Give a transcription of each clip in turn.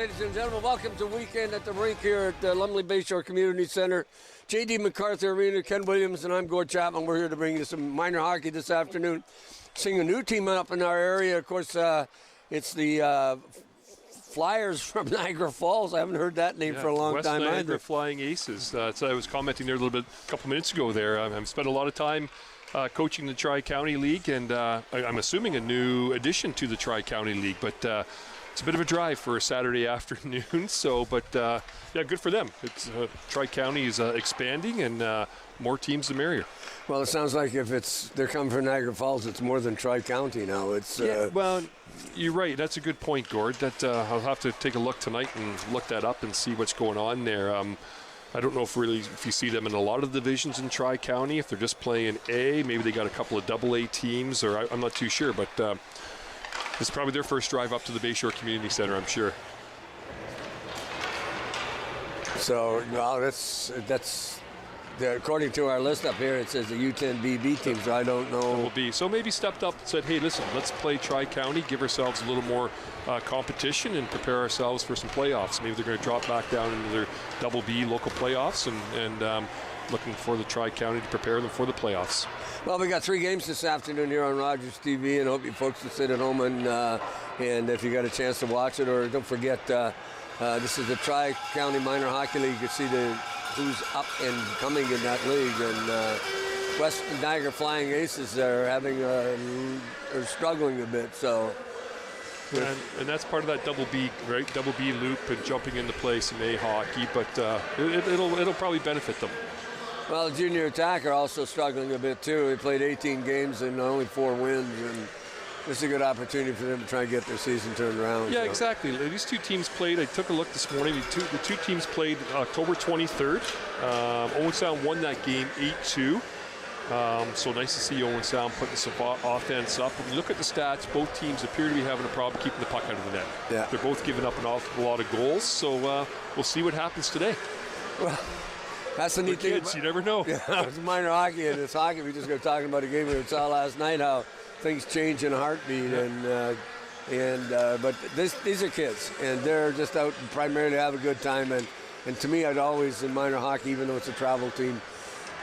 ladies and gentlemen. Welcome to Weekend at the Rink here at the Lumley Bayshore Community Center. J.D. MacArthur Arena, Ken Williams, and I'm Gord Chapman. We're here to bring you some minor hockey this afternoon. Seeing a new team up in our area. Of course, it's the Flyers from Niagara Falls. I haven't heard that name for a long time Niagara either. Flying Aces. So I was commenting there a couple minutes ago there. I've spent a lot of time coaching the Tri-County League, and I'm assuming a new addition to the Tri-County League, but it's a bit of a drive for a Saturday afternoon. So, but yeah, good for them. It's Tri-County is expanding, and more teams the merrier. Well, it sounds like if they're coming from Niagara Falls, it's more than Tri-County now. It's well, you're right. That's a good point, Gord. That I'll have to take a look tonight and look that up and see what's going on there. I don't know if you see them in a lot of the divisions in Tri-County. If they're just playing A, maybe they got a couple of AA teams, or I'm not too sure. But it's probably their first drive up to the Bayshore Community Center, I'm sure. So, well, that's according to our list up here, it says the U10BB team, so I don't know. Will be. So maybe stepped up and said, hey, listen, let's play Tri-County, give ourselves a little more competition and prepare ourselves for some playoffs. Maybe they're going to drop back down into their Double B local playoffs and looking for the Tri-County to prepare them for the playoffs. Well, we got 3 games this afternoon here on Rogers TV, and I hope you folks will sit at home and if you got a chance to watch it, or don't forget, this is the Tri-County Minor Hockey League. You can see who's up and coming in that league, and West Niagara Flying Aces are are struggling a bit. So, and that's part of that Double B, right? Double B loop and jumping into play some A hockey, but it'll probably benefit them. Well, the junior attack are also struggling a bit too. They played 18 games and only 4 wins, and this is a good opportunity for them to try and get their season turned around. Yeah, exactly. These 2 teams played. I took a look this morning. The two teams played October 23rd. Owen Sound won that game 8-2. So nice to see Owen Sound putting some offense up. When you look at the stats, both teams appear to be having a problem keeping the puck out of the net. Yeah. They're both giving up an awful lot of goals. So we'll see what happens today. Well, that's the neat thing. Kids, you never know. Yeah, it's minor hockey, and it's hockey. We just got talking about a game we saw last night, how things change in a heartbeat, but these are kids, and they're just out primarily to have a good time. And to me, I'd always in minor hockey, even though it's a travel team,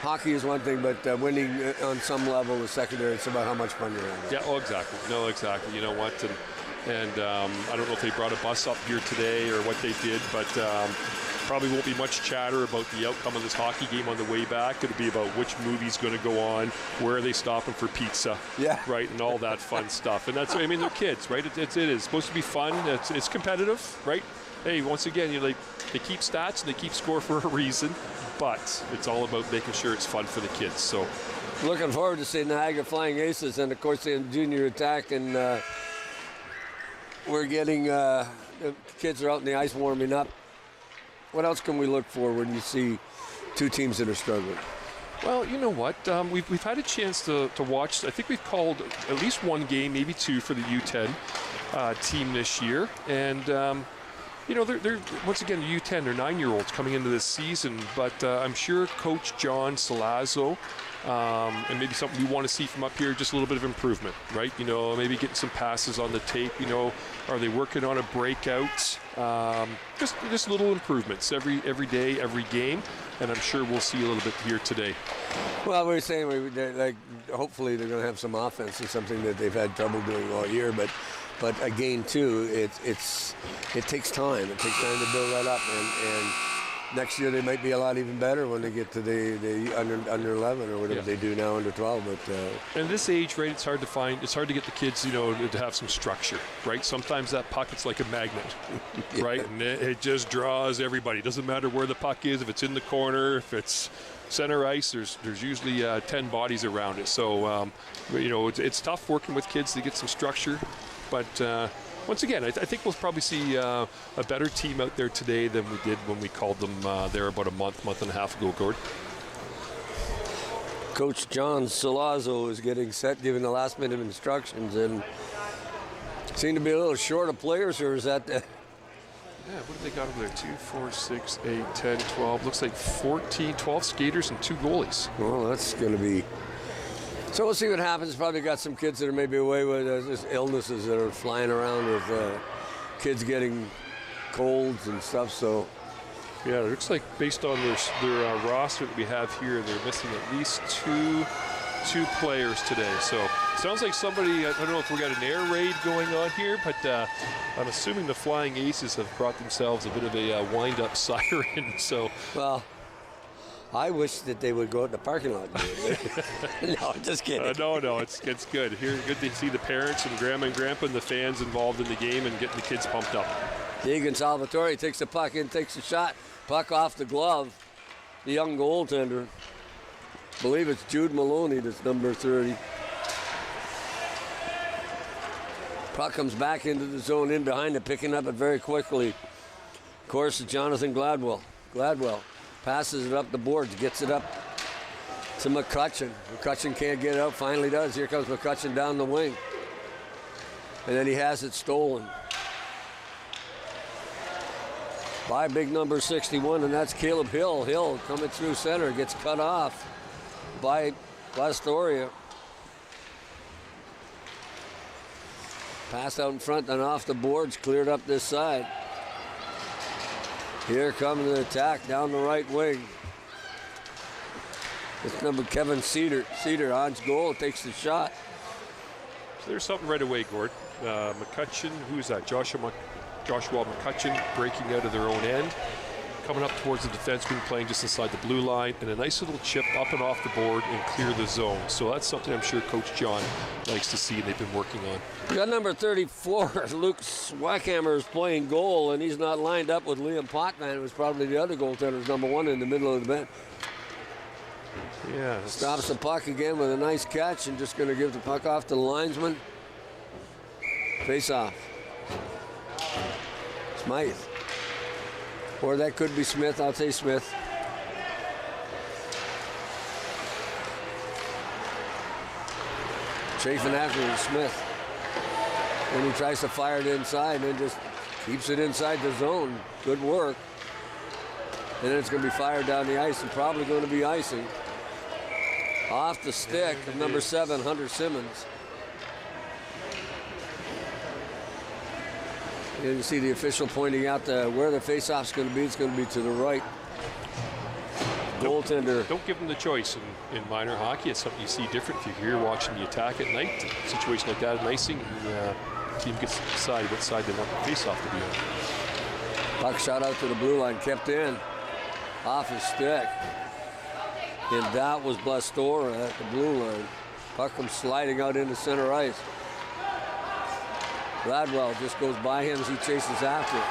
hockey is one thing, but winning on some level is secondary. It's about how much fun you're having. Yeah, exactly. No, exactly. You know what? And I don't know if they brought a bus up here today or what they did, but probably won't be much chatter about the outcome of this hockey game on the way back. It'll be about which movie's going to go on, where are they stopping for pizza, right, and all that fun stuff. And that's, I mean, they're kids, right? It is supposed to be fun. It's competitive, right? Hey, once again, they keep stats and they keep score for a reason, but it's all about making sure it's fun for the kids. So, looking forward to seeing Niagara Flying Aces, and of course the junior attack, and we're getting the kids are out in the ice warming up. What else can we look for when you see 2 teams that are struggling? Well, you know what? We've had a chance to watch. I think we've called at least 1 game, maybe 2 for the U10 team this year. And, they're once again, the U10, they're 9-year-olds coming into this season. But I'm sure Coach John Salazzo, and maybe something we want to see from up here, just a little bit of improvement, right? Maybe getting some passes on the tape. Are they working on a breakout? Just little improvements every day, every game, and I'm sure we'll see a little bit here today. Well, we're saying hopefully they're going to have some offense. It's something that they've had trouble doing all year, but again too, it takes time. It takes time to build that up, and next year they might be a lot even better when they get to the under 11 or whatever they do now, under 12. But and this age, right, it's hard to get the kids, to have some structure, right? Sometimes that puck, it's like a magnet, right? And it just draws everybody. It doesn't matter where the puck is, if it's in the corner, if it's center ice, there's usually 10 bodies around it. So, it's tough working with kids to get some structure, but once again, I think we'll probably see a better team out there today than we did when we called them there about a month and a half ago, Gord. Coach John Salazzo is getting set, giving the last minute instructions, and seem to be a little short of players, or is that... Yeah, what have they got over there? 2, 4, 6, 8, 10, 12. Looks like 12 skaters and 2 goalies. Well, that's going to be... So we'll see what happens. Probably got some kids that are maybe away with just illnesses that are flying around with kids getting colds and stuff. So Yeah, it looks like based on their roster that we have here, they're missing at least two players today. So sounds like somebody, I don't know if we got an air raid going on here, but I'm assuming the Flying Aces have brought themselves a bit of a wind-up siren. So, well, I wish that they would go out in the parking lot. No, just kidding. no, it's good. Here, good to see the parents and grandma and grandpa and the fans involved in the game and getting the kids pumped up. Deegan Salvatore takes the puck in, takes the shot. Puck off the glove. The young goaltender. I believe it's Jude Maloney that's number 30. Puck comes back into the zone in behind it, picking up it very quickly. Of course, it's Jonathan Gladwell. Gladwell passes it up the boards, gets it up to McCutcheon. McCutcheon can't get it out, finally does. Here comes McCutcheon down the wing. And then he has it stolen by big number 61, and that's Caleb Hill. Hill coming through center, gets cut off by Blastoria. Pass out in front and off the boards, cleared up this side. Here comes the attack down the right wing. It's number Kevin Cedar. Cedar on goal, takes the shot. So there's something right away, Gord. McCutcheon, who's that? Joshua McCutcheon breaking out of their own end. Coming up towards the defenseman, playing just inside the blue line, and a nice little chip up and off the board and clear the zone. So that's something I'm sure Coach John likes to see and they've been working on. We got number 34, Luke Swackhammer is playing goal, and he's not lined up with Liam Potvin, who's probably the other goaltender's number 1 in the middle of the bench. Yeah. Stops the puck again with a nice catch and just going to give the puck off to the linesman. Face off. Smythe. Or that could be Smith. I'll say Smith. Chafing after Smith. Then he tries to fire it inside and then just keeps it inside the zone. Good work. And then it's going to be fired down the ice and probably going to be icing. Off the stick of number 7, Hunter Simmons. And you see the official pointing out where the face-off's going to be. It's going to be to the right. Goaltender. Don't give them the choice in minor hockey. It's something you see different if you're here watching the attack at night. A situation like that in icing, and the team gets to decide what side they want the face-off to be on. Puck shot out to the blue line, kept in. Off his stick. And that was Blastora at the blue line. Puck comes sliding out into center ice. Gladwell just goes by him as he chases after it.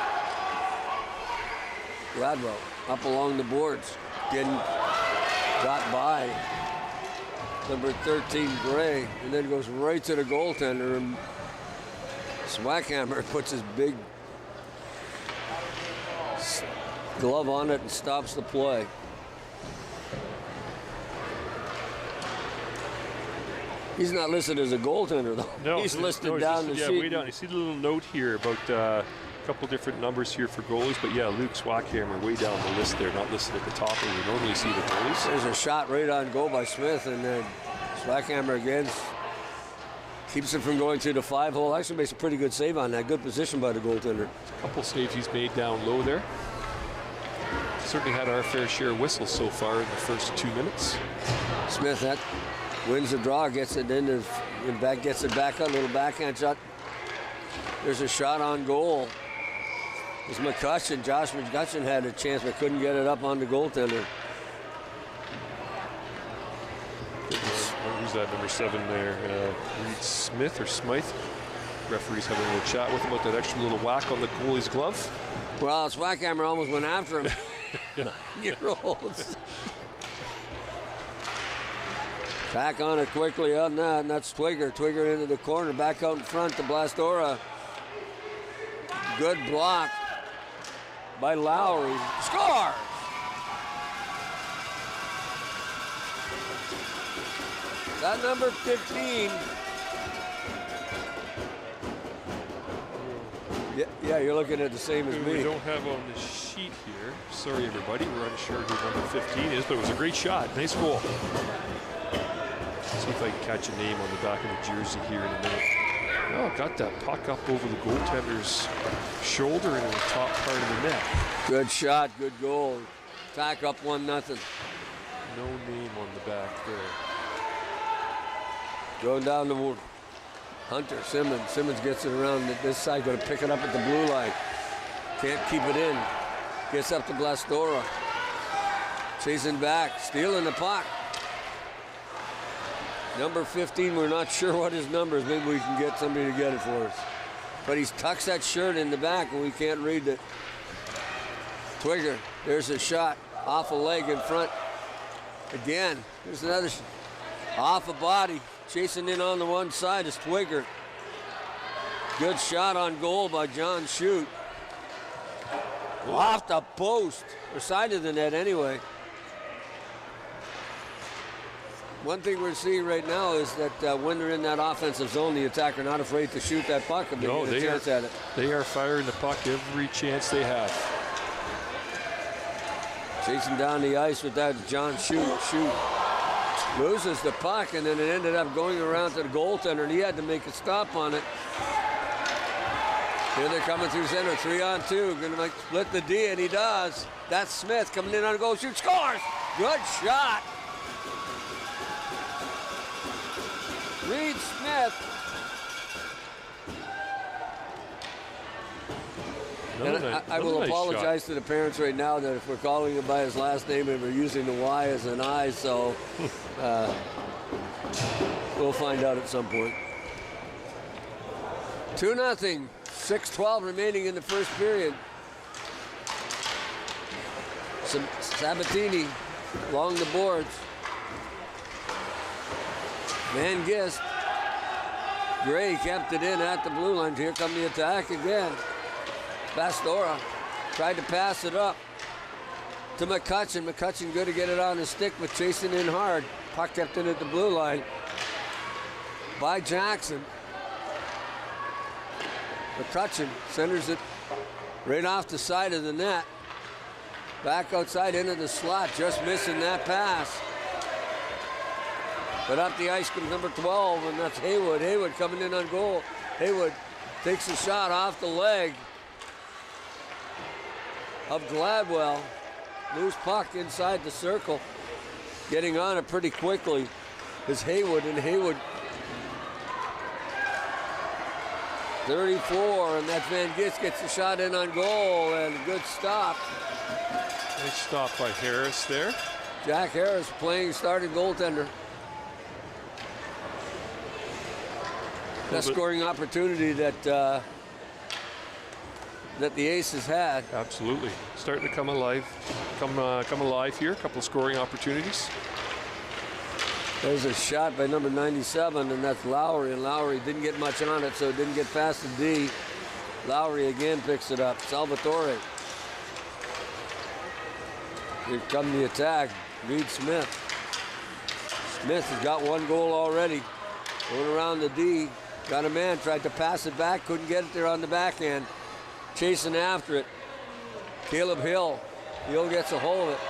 Gladwell up along the boards. Getting got by number 13, Gray, and then goes right to the goaltender. And Swackhammer puts his big glove on it and stops the play. He's not listed as a goaltender, though. No, he's listed down the sheet. Yeah, way down. You see the little note here about a couple different numbers here for goalies, but yeah, Luke Swackhammer way down the list there, not listed at the top where we normally see the goalies. There's a shot right on goal by Smith, and then Swackhammer again keeps it from going to the 5-hole. Actually makes a pretty good save on that. Good position by the goaltender. A couple saves he's made down low there. Certainly had our fair share of whistles so far in the first 2 minutes. Smith that wins the draw, gets it in, and back gets it back up, a little backhand shot. There's a shot on goal. It's McCutcheon. Josh McCutcheon had a chance but couldn't get it up on the goaltender. Who's that number 7 there? Reed Smith or Smythe? Referee's having a little chat with him about that extra little whack on the goalie's glove. Well, Swackhammer almost went after him. 9-year-olds. Back on it quickly on that, and that's Twigger. Twigger into the corner, back out in front to Blastora. Good block by Lowry. Score! That number 15. Yeah, you're looking at the same as me. We don't have on the sheet here. Sorry, everybody. We're unsure who number 15 is, but it was a great shot. Nice goal. See if I can catch a name on the back of the jersey here in a minute. Oh, got that puck up over the goaltender's shoulder into the top part of the net. Good shot, good goal. Tack up 1-0. No name on the back there. Going down the Hunter, Simmons. Simmons gets it around this side, going to pick it up at the blue line. Can't keep it in. Gets up to Blastora. Chasing back, stealing the puck. Number 15, we're not sure what his number is. Maybe we can get somebody to get it for us. But he tucks that shirt in the back and we can't read it. Twigger, there's a shot. Off a leg in front. Again, there's another off a body. Chasing in on the one side is Twigger. Good shot on goal by John Shute. Off the post, or side of the net anyway. One thing we're seeing right now is that when they're in that offensive zone, the attacker not afraid to shoot that puck if they get a chance at it. They are firing the puck every chance they have. Chasing down the ice with that John Shute. Loses the puck, and then it ended up going around to the goaltender, and he had to make a stop on it. Here they're coming through center, 3-on-2. Going to split the D, and he does. That's Smith coming in on a goal shoot, scores! Good shot. Reed Smith. And I will apologize to the parents right now that if we're calling him by his last name and we're using the Y as an I, so we'll find out at some point. 2-0, 6:12 remaining in the first period. Sabatini along the boards. Van Gist. Gray kept it in at the blue line. Here come the attack again. Bastora tried to pass it up to McCutcheon. McCutcheon good to get it on his stick, but chasing in hard. Puck kept in at the blue line by Jackson. McCutcheon centers it right off the side of the net. Back outside into the slot, just missing that pass. But up the ice comes number 12, and that's Haywood. Haywood coming in on goal. Haywood takes a shot off the leg of Gladwell. Loose puck inside the circle. Getting on it pretty quickly is Haywood, and Haywood 34, and that Van Gist gets the shot in on goal, and a good stop. Nice stop by Harris there. Jack Harris playing starting goaltender. Best scoring opportunity that the Aces had. Absolutely, starting to come alive here. A couple of scoring opportunities. There's a shot by number 97, and that's Lowry, and Lowry didn't get much on it, so it didn't get past the D. Lowry again picks it up. Salvatore. Here comes the attack. Reed Smith. Smith has got one goal already. Going around the D. Got a man, tried to pass it back, couldn't get it there on the backhand. Chasing after it. Caleb Hill. Hill gets a hold of it.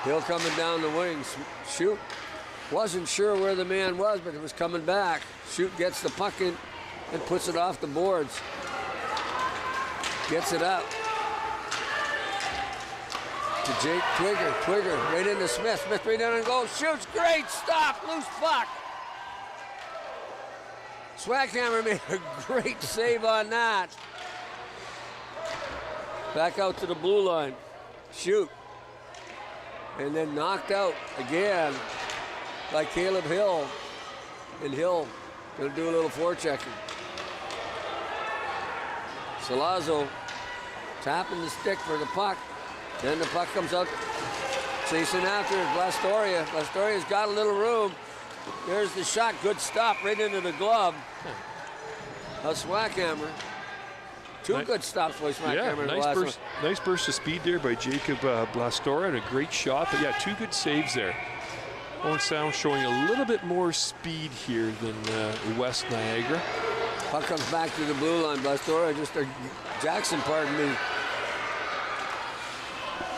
Hill coming down the wings. Shute wasn't sure where the man was, but it was coming back. Shute gets the puck in and puts it off the boards. Gets it out to Jake Twigger. Twigger right into Smith. Smith right down and goes. Shoots. Great stop. Loose puck. Swackhammer made a great save on that. Back out to the blue line. Shoot. And then knocked out again by Caleb Hill. And Hill going to do a little forechecking. Salazzo tapping the stick for the puck. Then the puck comes out, chasing after it. Blastoria. Blastoria's got a little room. There's the shot. Good stop right into the glove of Swackhammer. Two good stops by Swackhammer. Yeah, nice burst of speed there by Jacob Blastora, and a great shot. But yeah, two good saves there. Owen Sound showing a little bit more speed here than West Niagara. Puck comes back to the blue line. Blastora, Jackson, pardon me.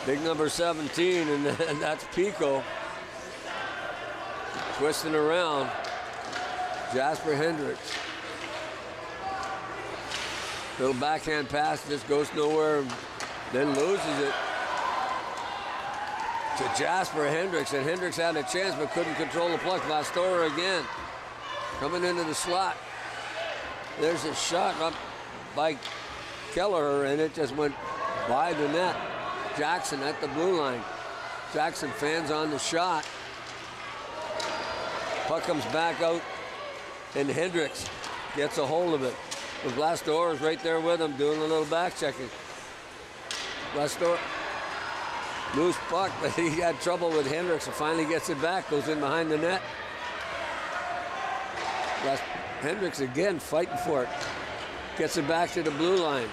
Big number 17, and that's Pico. Twisting around. Jasper Hendricks. Little backhand pass just goes nowhere, then loses it to Jasper Hendricks. And Hendricks had a chance but couldn't control the puck. Vlastora again coming into the slot. There's a shot up by Keller, and it just went by the net. Jackson at the blue line. Jackson fans on the shot. Puck comes back out, and Hendricks gets a hold of it. But Vlastora is right there with him, doing a little back checking. Vlastora, loose puck, but he had trouble with Hendricks and finally gets it back, goes in behind the net. Hendricks again fighting for it. Gets it back to the blue line.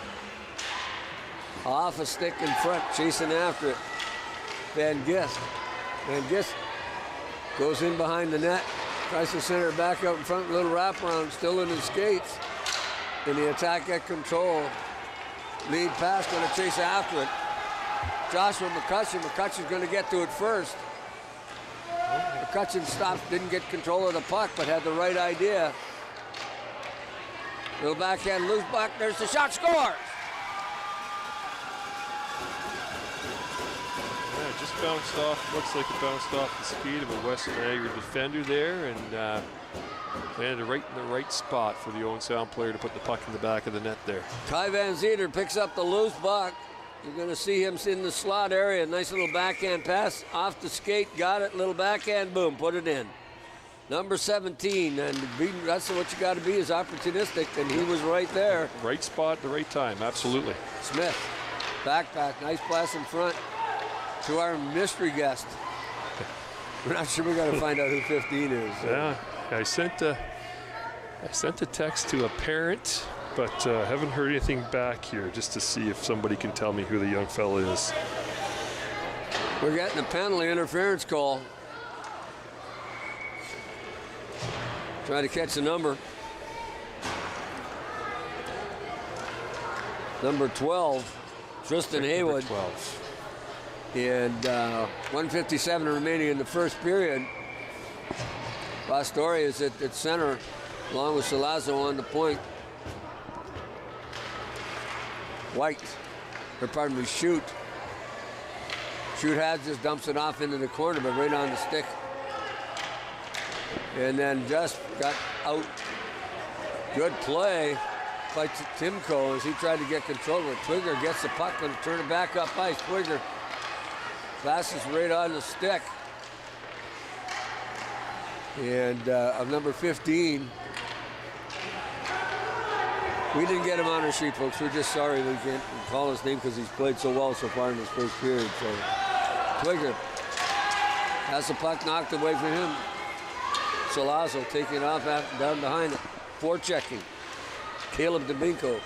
Off a stick in front, chasing after it. Van Gist. Van Gist goes in behind the net. Tries to center it back out in front, little wraparound, still in his skates. And the attack at control. Lead pass, going to chase after it. Joshua McCutcheon. McCutcheon's going to get to it first. McCutcheon stopped, didn't get control of the puck, but had the right idea. Little backhand, loose puck, there's the shot, scores! Yeah, just bounced off, looks like it bounced off the speed of a Western Niagara defender there, and landed right in the right spot for the Owen Sound player to put the puck in the back of the net there. Kai Van Zeter picks up the loose puck. You're going to see him in the slot area. Nice little backhand pass off the skate. Got it. Little backhand. Boom. Put it in. Number 17. And that's what you got to be, is opportunistic. And he was right there. Right spot, the right time. Absolutely. Smith. Backpack. Nice pass in front to our mystery guest. We're not sure. We got to find out who 15 is. Yeah. I sent a text to a parent, but haven't heard anything back here, just to see if somebody can tell me who the young fella is. We're getting a penalty interference call. Try to catch the number. Number 12, Tristan Haywood. 12. And 1:57 remaining in the first period. Vostori is at center, along with Salazzo on the point. White, or pardon me, Shoot. Shoot has just dumps it off into the corner, but right on the stick. And then just got out. Good play by Timko as he tried to get control of it. Twigger gets the puck and turn it back up ice. Twigger passes right on the stick. And of number 15, we didn't get him on our sheet, folks. We're just sorry we can't call his name because he's played so well so far in this first period. So Twigger has the puck knocked away from him. Salazzo taking it off down behind it. Forechecking. Caleb Domingo.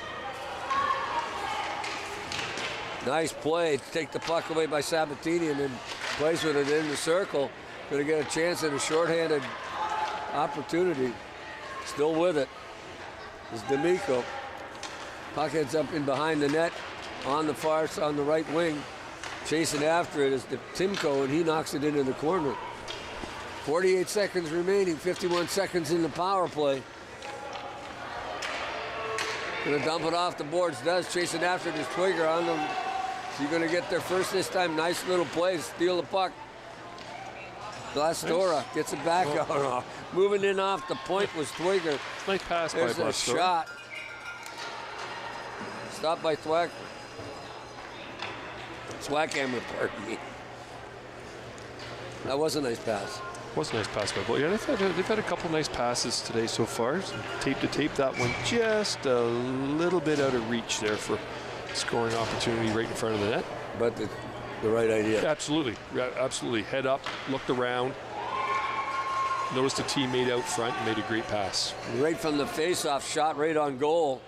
Nice play to take the puck away by Sabatini and then plays with it in the circle. Going to get a chance at a shorthanded opportunity. Still with it is D'Amico. Puck heads up in behind the net on the on the right wing. Chasing after it is Timko, and he knocks it into the corner. 48 seconds remaining, 51 seconds in the power play. Going to dump it off the boards. Does chasing after it is Twigger on them. So you're going to get there first this time. Nice little play to steal the puck. Vlastora gets it back. Oh, no. Moving in off the point was Twigger. Nice pass by There's a Vlastora. shot. Stopped by Thwack. Swackhammer, pardon me. That was a nice pass. Was a nice pass by Blair. Yeah, they've had a couple nice passes today so far. So tape to tape, that one just a little bit out of reach there for scoring opportunity right in front of the net. But the right idea. Absolutely, absolutely. Head up, looked around, noticed a teammate out front, and made a great pass. Right from the face-off, shot right on goal.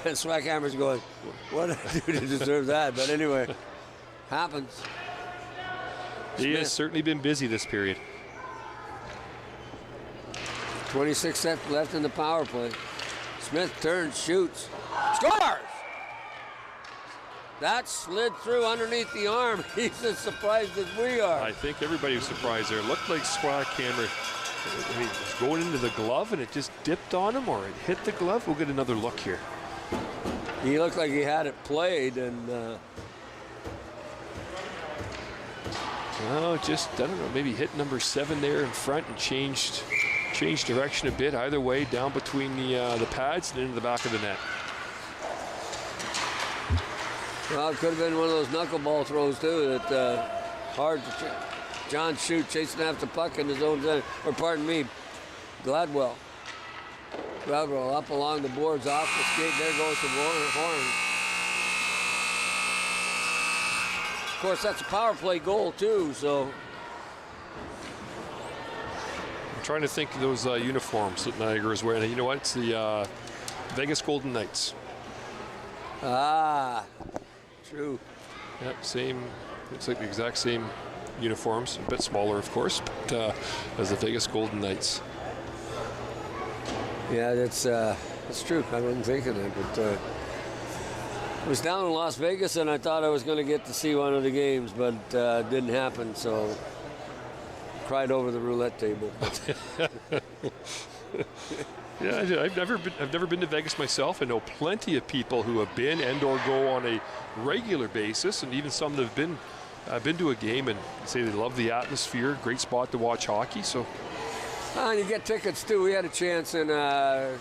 And Swackhammer's going, what did I do to deserve that? But anyway, happens. He has certainly been busy this period. 26 seconds left in the power play. Smith turns, shoots, scores! That slid through underneath the arm. He's as surprised as we are. I think everybody was surprised there. Looked like Swackhammer I mean, it's going into the glove and it just dipped on him, or it hit the glove. We'll get another look here. He looked like he had it played, and just, I don't know, maybe hit number 7 there in front and changed direction a bit. Either way, down between the pads and into the back of the net. well, it could have been one of those knuckleball throws too. That hard to John Shute chasing after the puck in his own zone. Or pardon me, Gladwell up along the boards, off the skate. There goes the horn. Of course, that's a power play goal too. So I'm trying to think of those uniforms that Niagara is wearing. You know what? It's the Vegas Golden Knights. True. Yep, same. Looks like the exact same uniforms. A bit smaller, of course, but as the Vegas Golden Knights. Yeah, that's true. I wasn't thinking that, but I was down in Las Vegas, and I thought I was going to get to see one of the games, but it didn't happen. So cried over the roulette table. Yeah, I've never been to Vegas myself. I know plenty of people who have been and/or go on a regular basis, and even some that have been to a game and say they love the atmosphere. Great spot to watch hockey. So, and you get tickets too. We had a chance, and it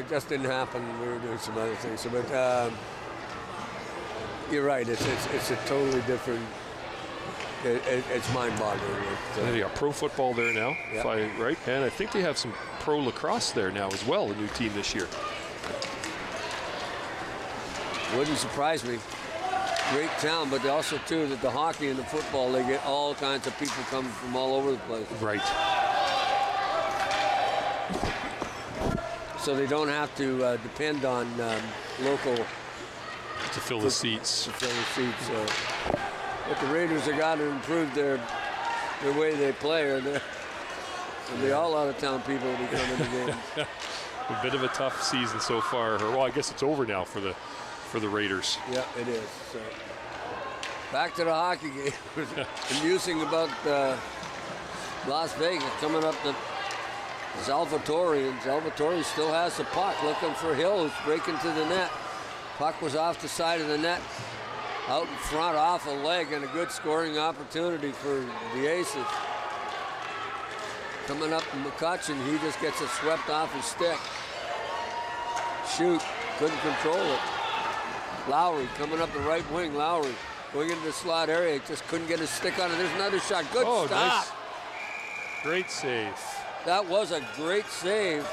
just didn't happen. We were doing some other things. So, but you're right. It's a totally different. It's mind-boggling. They got pro football there now, Yep. right? And I think they have some pro lacrosse there now as well, a new team this year. Wouldn't surprise me. Great town, but also too that the hockey and the football, they get all kinds of people coming from all over the place. Right. So they don't have to depend on local To fill the seats. to fill the seats. So. But the Raiders have got to improve their way they play, or there'll be all out-of-town people will be coming to games. A bit of a tough season so far. Well, I guess it's over now for the Raiders. Yeah, it is. So back to the hockey game. Amusing about Las Vegas coming up to Salvatore, and Salvatore still has the puck, looking for Hill, who's breaking to the net. Puck was off the side of the net. Out in front, off a leg, and a good scoring opportunity for the Aces. Coming up to McCutcheon, he just gets it swept off his stick. Shoot, couldn't control it. Lowry coming up the right wing. Lowry going into the slot area, just couldn't get his stick on it. There's another shot. Good stop. Nice. Great save. That was a great save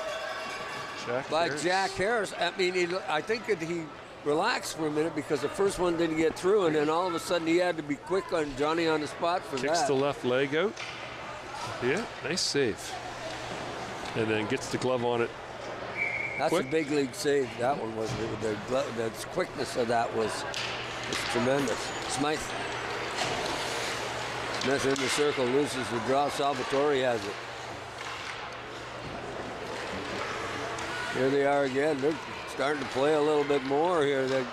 by Jack Harris. I mean, I think that he relaxed for a minute because the first one didn't get through, and then all of a sudden he had to be quick on Johnny on the spot for Kicks that. the left leg out. Yeah, nice save. And then gets the glove on it. That's quick. a big league save. That one was the quickness of that was tremendous. Smythe. Smith in the circle, loses the draw. Salvatore has it. Here they are again. They're starting to play a little bit more here. They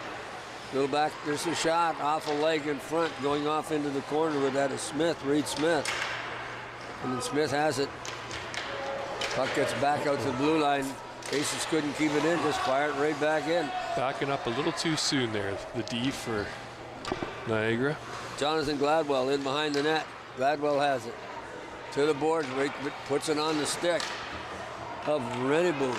go back. There's a shot off a leg in front, going off into the corner with that is Smith, Reed Smith. And then Smith has it. Puck gets back out to the blue line. Aces couldn't keep it in, just fire it right back in. Backing up a little too soon there, the D for Niagara. Jonathan Gladwell in behind the net. Gladwell has it. To the boards, right, puts it on the stick of Rennebu.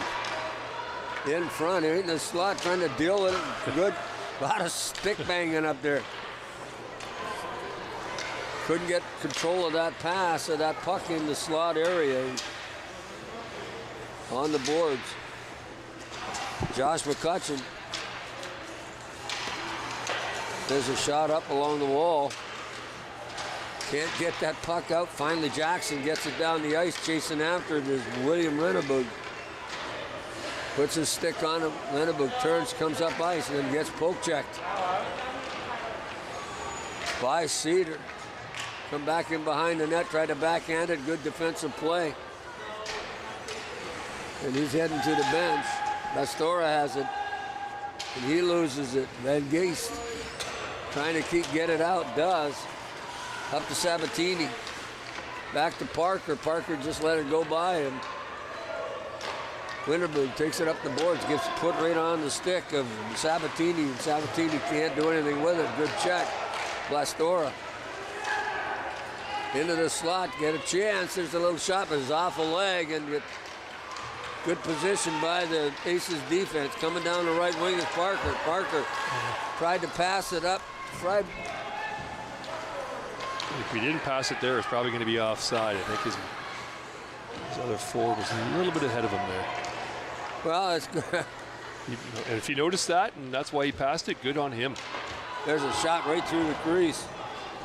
In front, in the slot, trying to deal with it. Good. A lot of stick banging up there. Couldn't get control of that pass or that puck in the slot area. On the boards. Josh McCutcheon. There's a shot up along the wall. Can't get that puck out. Finally, Jackson gets it down the ice, chasing after it is William Rennebu. Puts his stick on him. Rennebu turns, comes up ice, and then gets poke checked by Cedar. Come back in behind the net, try to backhand it. Good defensive play. And he's heading to the bench. Bastora has it, and he loses it. Van Geest trying to get it out, does. Up to Sabatini. Back to Parker. Parker just let it go by him. Winterberg takes it up the boards, gets it put right on the stick of Sabatini, and Sabatini can't do anything with it. Good check. Blastora. Into the slot, get a chance. There's a little shot, but it's off a leg, and good position by the Aces defense. Coming down the right wing is Parker. Parker tried to pass it up. If we didn't pass it there, it's probably going to be offside. I think his other forward was a little bit ahead of him there. Well, it's good. And if you notice that, and that's why he passed it, good on him. There's a shot right through the crease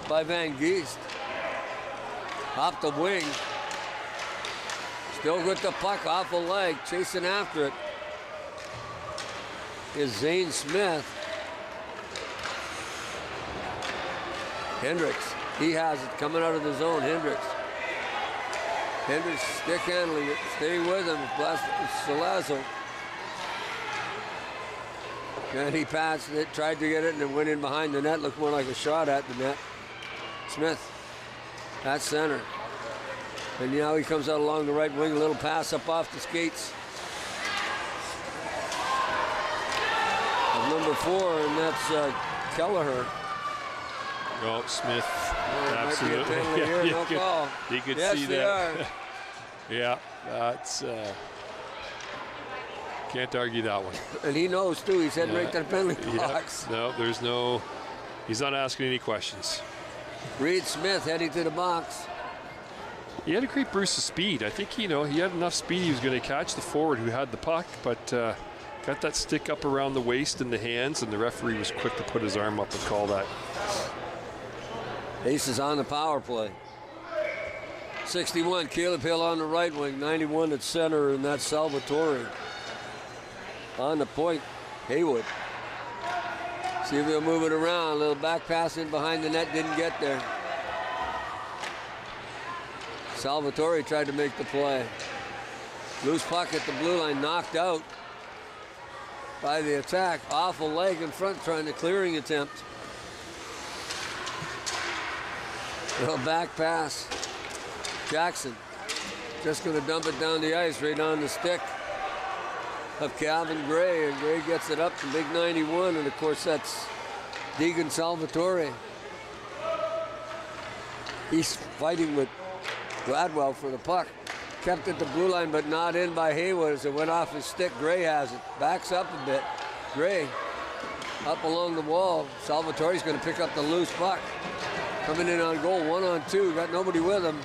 by Van Geest. Off the wing. Still with the puck off a leg, chasing after it is Zane Smith. Hendricks, he has it coming out of the zone. Hendricks stick handling it, staying with him. Salazzo. And he passed it, tried to get it, and it went in behind the net. Looked more like a shot at the net. Smith, at center. And now he comes out along the right wing, a little pass up off the skates of number 4, and that's Kelleher. Oh, Smith. Absolutely. You could yes, see they that. Are. Yeah, that's can't argue that one. And he knows too. He's heading right to the penalty box. No, he's not asking any questions. Reed Smith heading to the box. He had a great burst of speed. I think he had enough speed. He was going to catch the forward who had the puck, but got that stick up around the waist and the hands, and the referee was quick to put his arm up and call that. Aces on the power play. 61, Caleb Hill on the right wing, 91 at center, and that's Salvatore. On the point, Haywood. See if he'll move it around. A little back pass in behind the net, didn't get there. Salvatore tried to make the play. Loose puck at the blue line, knocked out by the attack. Awful leg in front, trying to clearing attempt. Little back pass. Jackson just going to dump it down the ice right on the stick of Calvin Gray, and Gray gets it up to big 91, and of course that's Deegan Salvatore. He's fighting with Gladwell for the puck. Kept at the blue line, but not in by Haywood as it went off his stick. Gray has it. Backs up a bit. Gray up along the wall. Salvatore's going to pick up the loose puck. Coming in on goal, 1-on-2. Got nobody with him.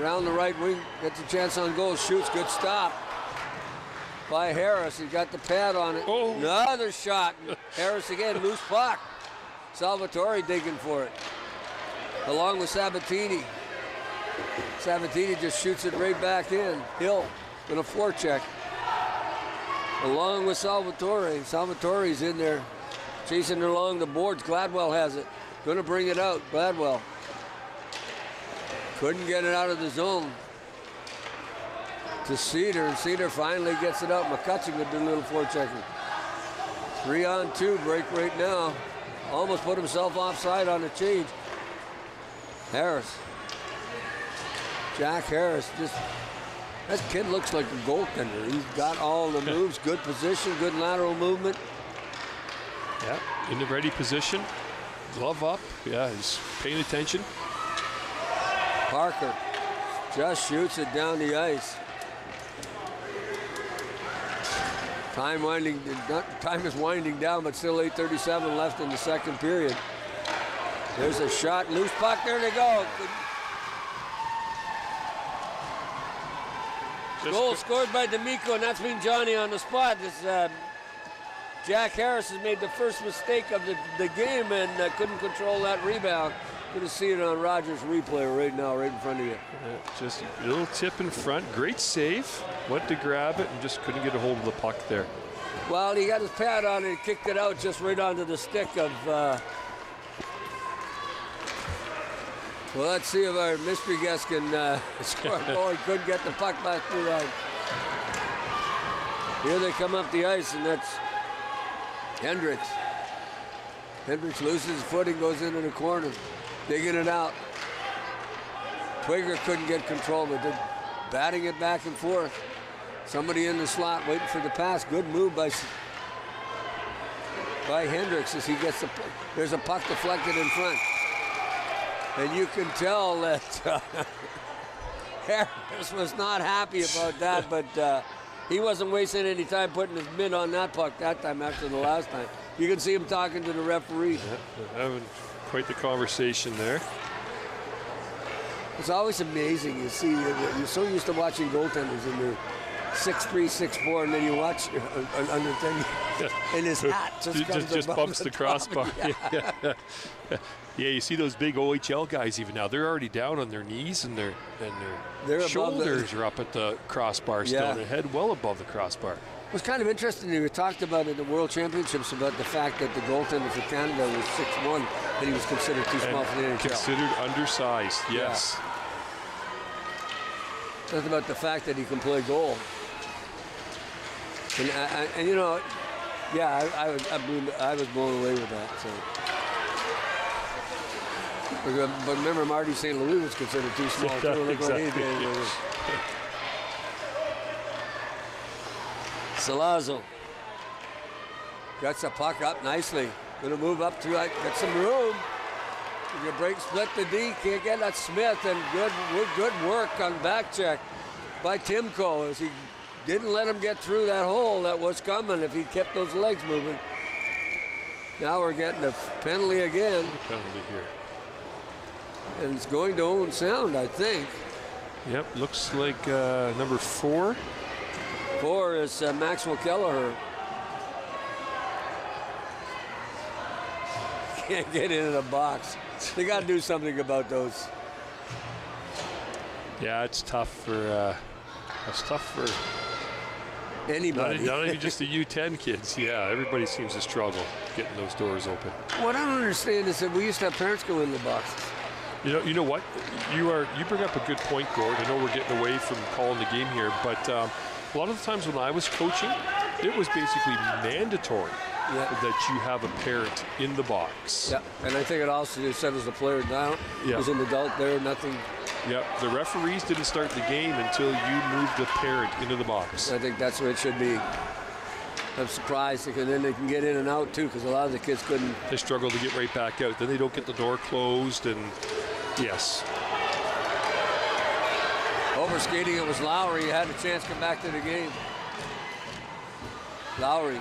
Around the right wing, gets a chance on goal. Shoots, good stop by Harris. He got the pad on it. Oh. Another shot. Harris again, loose puck. Salvatore digging for it. Along with Sabatini. Sabatini just shoots it right back in. Hill with a forecheck. Along with Salvatore. Salvatore's in there chasing along the boards. Gladwell has it. Going to bring it out. Gladwell. Couldn't get it out of the zone. To Cedar, and Cedar finally gets it out. McCutcheon with the little forechecking. 3-on-2 break right now. Almost put himself offside on the change. Harris. Jack Harris, that kid looks like a goaltender. He's got all the moves, good position, good lateral movement. Yeah, in the ready position, glove up. Yeah, he's paying attention. Parker just shoots it down the ice. Time is winding down, but still 8:37 left in the second period. There's a shot, loose puck, there they go. Goal scored by D'Amico, and that's been Johnny on the spot. Jack Harris has made the first mistake of the game and couldn't control that rebound. Going to see it on Rogers' replay right now, right in front of you. Just a little tip in front. Great save. Went to grab it and just couldn't get a hold of the puck there. Well, he got his pad on and kicked it out just right onto the stick of... well, let's see if our mystery guest can score a goal. He couldn't get the puck back through that. Here they come up the ice, and that's Hendricks. Hendricks loses his footing, goes into the corner, digging it out. Quaker couldn't get control, but they're batting it back and forth. Somebody in the slot waiting for the pass. Good move by Hendricks as he gets the. There's a puck deflected in front, and you can tell that Harris was not happy about that, but he wasn't wasting any time putting his mitt on that puck that time after the last time. You can see him talking to the referee. Yeah, they're having quite the conversation there. It's always amazing. You see, you're so used to watching goaltenders and they're 6'3", 6'4", and then you watch under 10, and his hat just bumps the crossbar. Yeah. Yeah, you see those big OHL guys even now. They're already down on their knees and their shoulders are up at the crossbar still. Yeah. Their head well above the crossbar. It was kind of interesting. You talked about in the World Championships about the fact that the goaltender for Canada was 6'1", and he was considered too small for the NHL. Considered undersized, yes. Yeah. That's about the fact that he can play goal. And you know, yeah, I was blown away with that. So. But remember, Marty St. Louis was considered too small too. Look what he did. Salazzo gets the puck up nicely. Going to move up to get some room. You break, split the D, can't get that Smith, and good work on back check by Timko as he didn't let him get through that hole that was coming if he kept those legs moving. Now we're getting a penalty again. Penalty here. And it's going to Owen Sound, I think. Yep, looks like number 4. 4 is Maxwell Kelleher. Can't get into the box. They got to do something about those. Yeah, it's tough for anybody. Not even just the U10 kids. Yeah, everybody seems to struggle getting those doors open. What I don't understand is that we used to have parents go in the boxes. You know what? You bring up a good point, Gord. I know we're getting away from calling the game here, but a lot of the times when I was coaching, it was basically mandatory that you have a parent in the box. Yeah, and I think it also settles the player down. Yeah. There's an adult there, nothing. Yeah, the referees didn't start the game until you moved the parent into the box. I think that's what it should be. I'm surprised, because then they can get in and out too, because a lot of the kids couldn't. They struggle to get right back out. Then they don't get the door closed, and yes. Overskating, it was Lowry. He had a chance to come back to the game. Lowry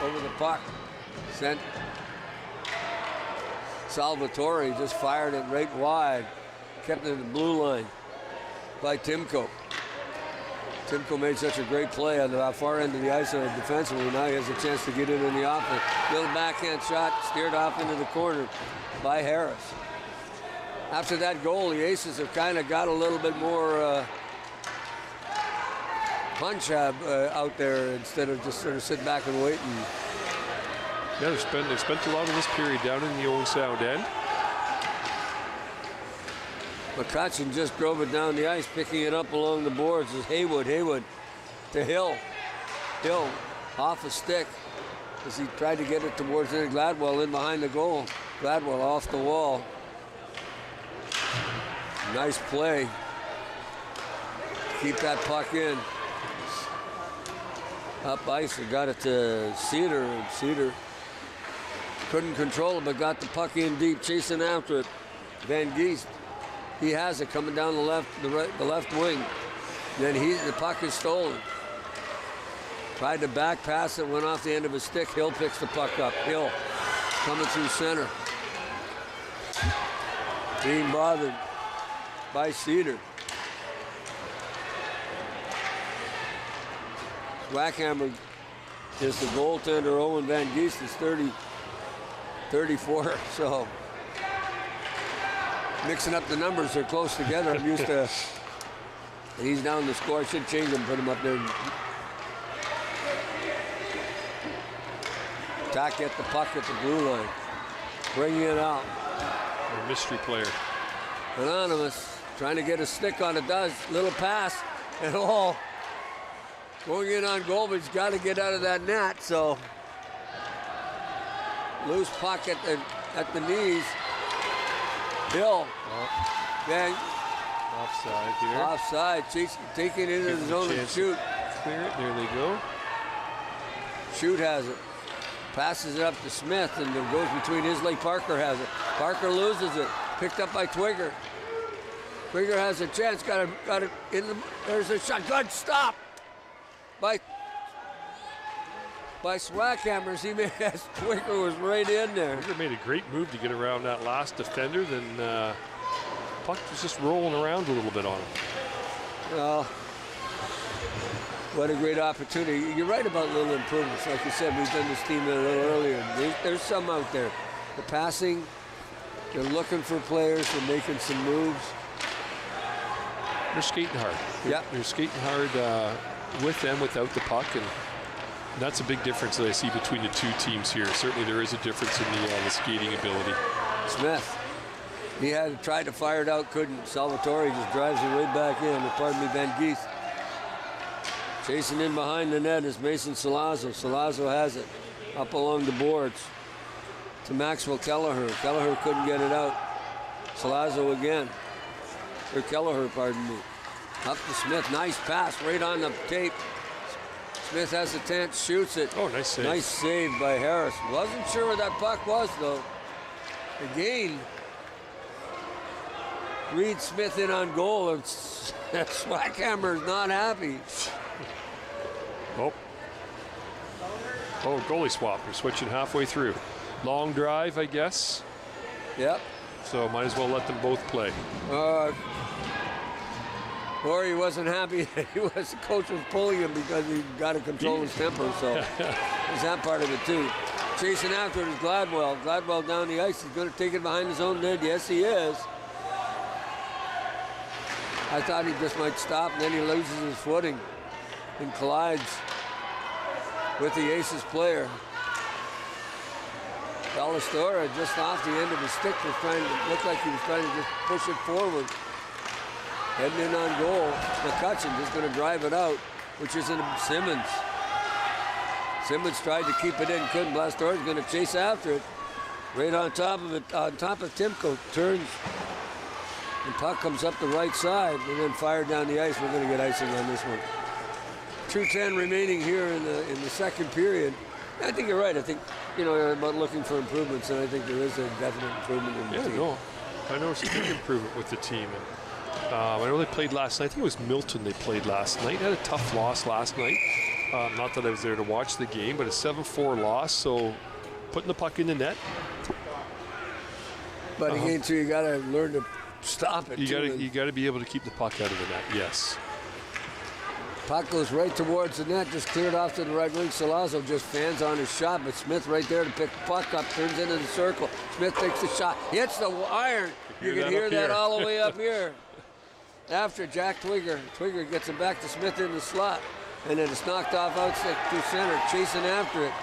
over the puck. Sent Salvatore, just fired it right wide. Kept it in the blue line by Timko. Timko made such a great play on the far end of the ice defensively. Now he has a chance to get in the offense. Little backhand shot steered off into the corner by Harris. After that goal, the Aces have kind of got a little bit more punch out there instead of just sort of sitting back and waiting. Yeah, they've spent a lot of this period down in the Owen Sound end. McCutcheon just drove it down the ice, picking it up along the boards as Haywood to Hill. Hill off a stick as he tried to get it towards Gladwell in behind the goal. Gladwell off the wall. Nice play. Keep that puck in. Up ice, we got it to Cedar, and Cedar couldn't control it, but got the puck in deep, chasing after it. Van Geest, he has it coming down the left wing. Then the puck is stolen. Tried to back pass it, went off the end of his stick. Hill picks the puck up. Hill coming through center. Being bothered by Cedar. Swackhammer is the goaltender. Owen Van Geest is 34, so mixing up the numbers, they're close together. I'm used to, he's down the score. I should change him, put him up there. Attack at the puck at the blue line. Bring it out. A mystery player. Anonymous, trying to get a stick on it, does. Little pass, and all. Going in on goal, but he's got to get out of that net, so. Loose puck at the knees. Hill. Then Offside here. Offside. Taking it into the zone and shoot. Clear it. There they go. Shoot has it. Passes it up to Smith, and it goes between his leg. Parker has it. Parker loses it. Picked up by Twigger. Twigger has a chance. Got it in the. There's a shot. Good stop by Swackhammers. He made Twigger was right in there. Twigger made a great move to get around that last defender. Then puck was just rolling around a little bit on him. Well, what a great opportunity. You're right about little improvements. Like you said, we've done this team a little earlier. There's some out there. The passing, they're looking for players. They're making some moves. They're skating hard. Yeah. They're skating hard with and without the puck. And that's a big difference that I see between the two teams here. Certainly there is a difference in the skating ability. Smith. He had tried to fire it out, couldn't. Salvatore just drives it right back in. Pardon me, Van Geest. Chasing in behind the net is Mason Salazzo. Salazzo has it up along the boards to Maxwell Kelleher. Kelleher couldn't get it out. Salazzo again. Or Kelleher, pardon me. Up to Smith. Nice pass right on the tape. Smith has a chance, shoots it. Oh, nice save. Nice save by Harris. Wasn't sure where that puck was, though. Again, Reed Smith in on goal, and Swackhammer is not happy. Oh, goalie swap. You're switching halfway through. Long drive, I guess. Yep. So might as well let them both play. Or he wasn't happy. The coach was pulling him because he got to control his temper. So there's that part of it too. Chasing after it is Gladwell. Gladwell down the ice. He's going to take it behind his own net. Yes, he is. I thought he just might stop, and then he loses his footing and collides with the Aces player. Ballastora just off the end of his stick was trying to look like he was trying to just push it forward. Heading in on goal. McCutcheon just going to drive it out, which is in Simmons. Simmons tried to keep it in, couldn't. Blastora's going to chase after it. Right on top of it, on top of Timko. Turns. And puck comes up the right side and then fired down the ice. We're going to get icing on this one. 2:10 remaining here in the second period. I think you're right. I think, about looking for improvements, and I think there is a definite improvement in the team. No, I know it's a big improvement with the team. And, I know they played last night. I think it was Milton they played last night. Had a tough loss last night. Not that I was there to watch the game, but a 7-4 loss. So putting the puck in the net. But again, too, you got to learn to stop it. You got to be able to keep the puck out of the net. Yes. Puck goes right towards the net, just cleared off to the right wing. Salazzo just fans on his shot, but Smith right there to pick the puck up, turns into the circle. Smith takes the shot, hits the iron. You can hear that all the way up here. After Jack Twigger. Twigger gets it back to Smith in the slot, and then it's knocked off outside to center, chasing after it.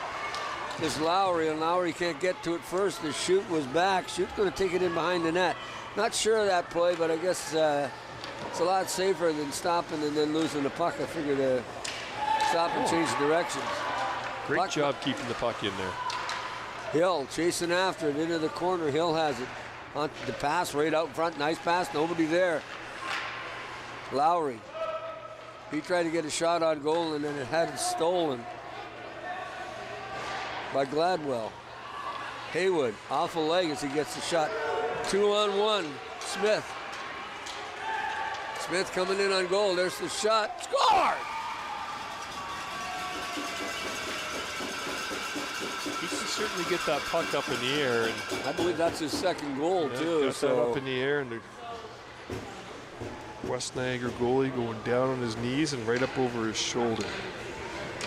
Is Lowry, and Lowry can't get to it first. The shoot was back. Shoot's going to take it in behind the net. Not sure of that play, but I guess it's a lot safer than stopping and then losing the puck. I figured to stop and change directions. Great job keeping the puck in there. Hill chasing after it into the corner. Hill has it. On the pass right out front. Nice pass. Nobody there. Lowry. He tried to get a shot on goal and then it had it stolen by Gladwell. Haywood off a leg as he gets the shot. 2-on-1. Smith. Smith coming in on goal. There's the shot. Score! He can certainly get that puck up in the air. And I believe that's his second goal, too. Got that up in the air, and the West Niagara goalie going down on his knees and right up over his shoulder.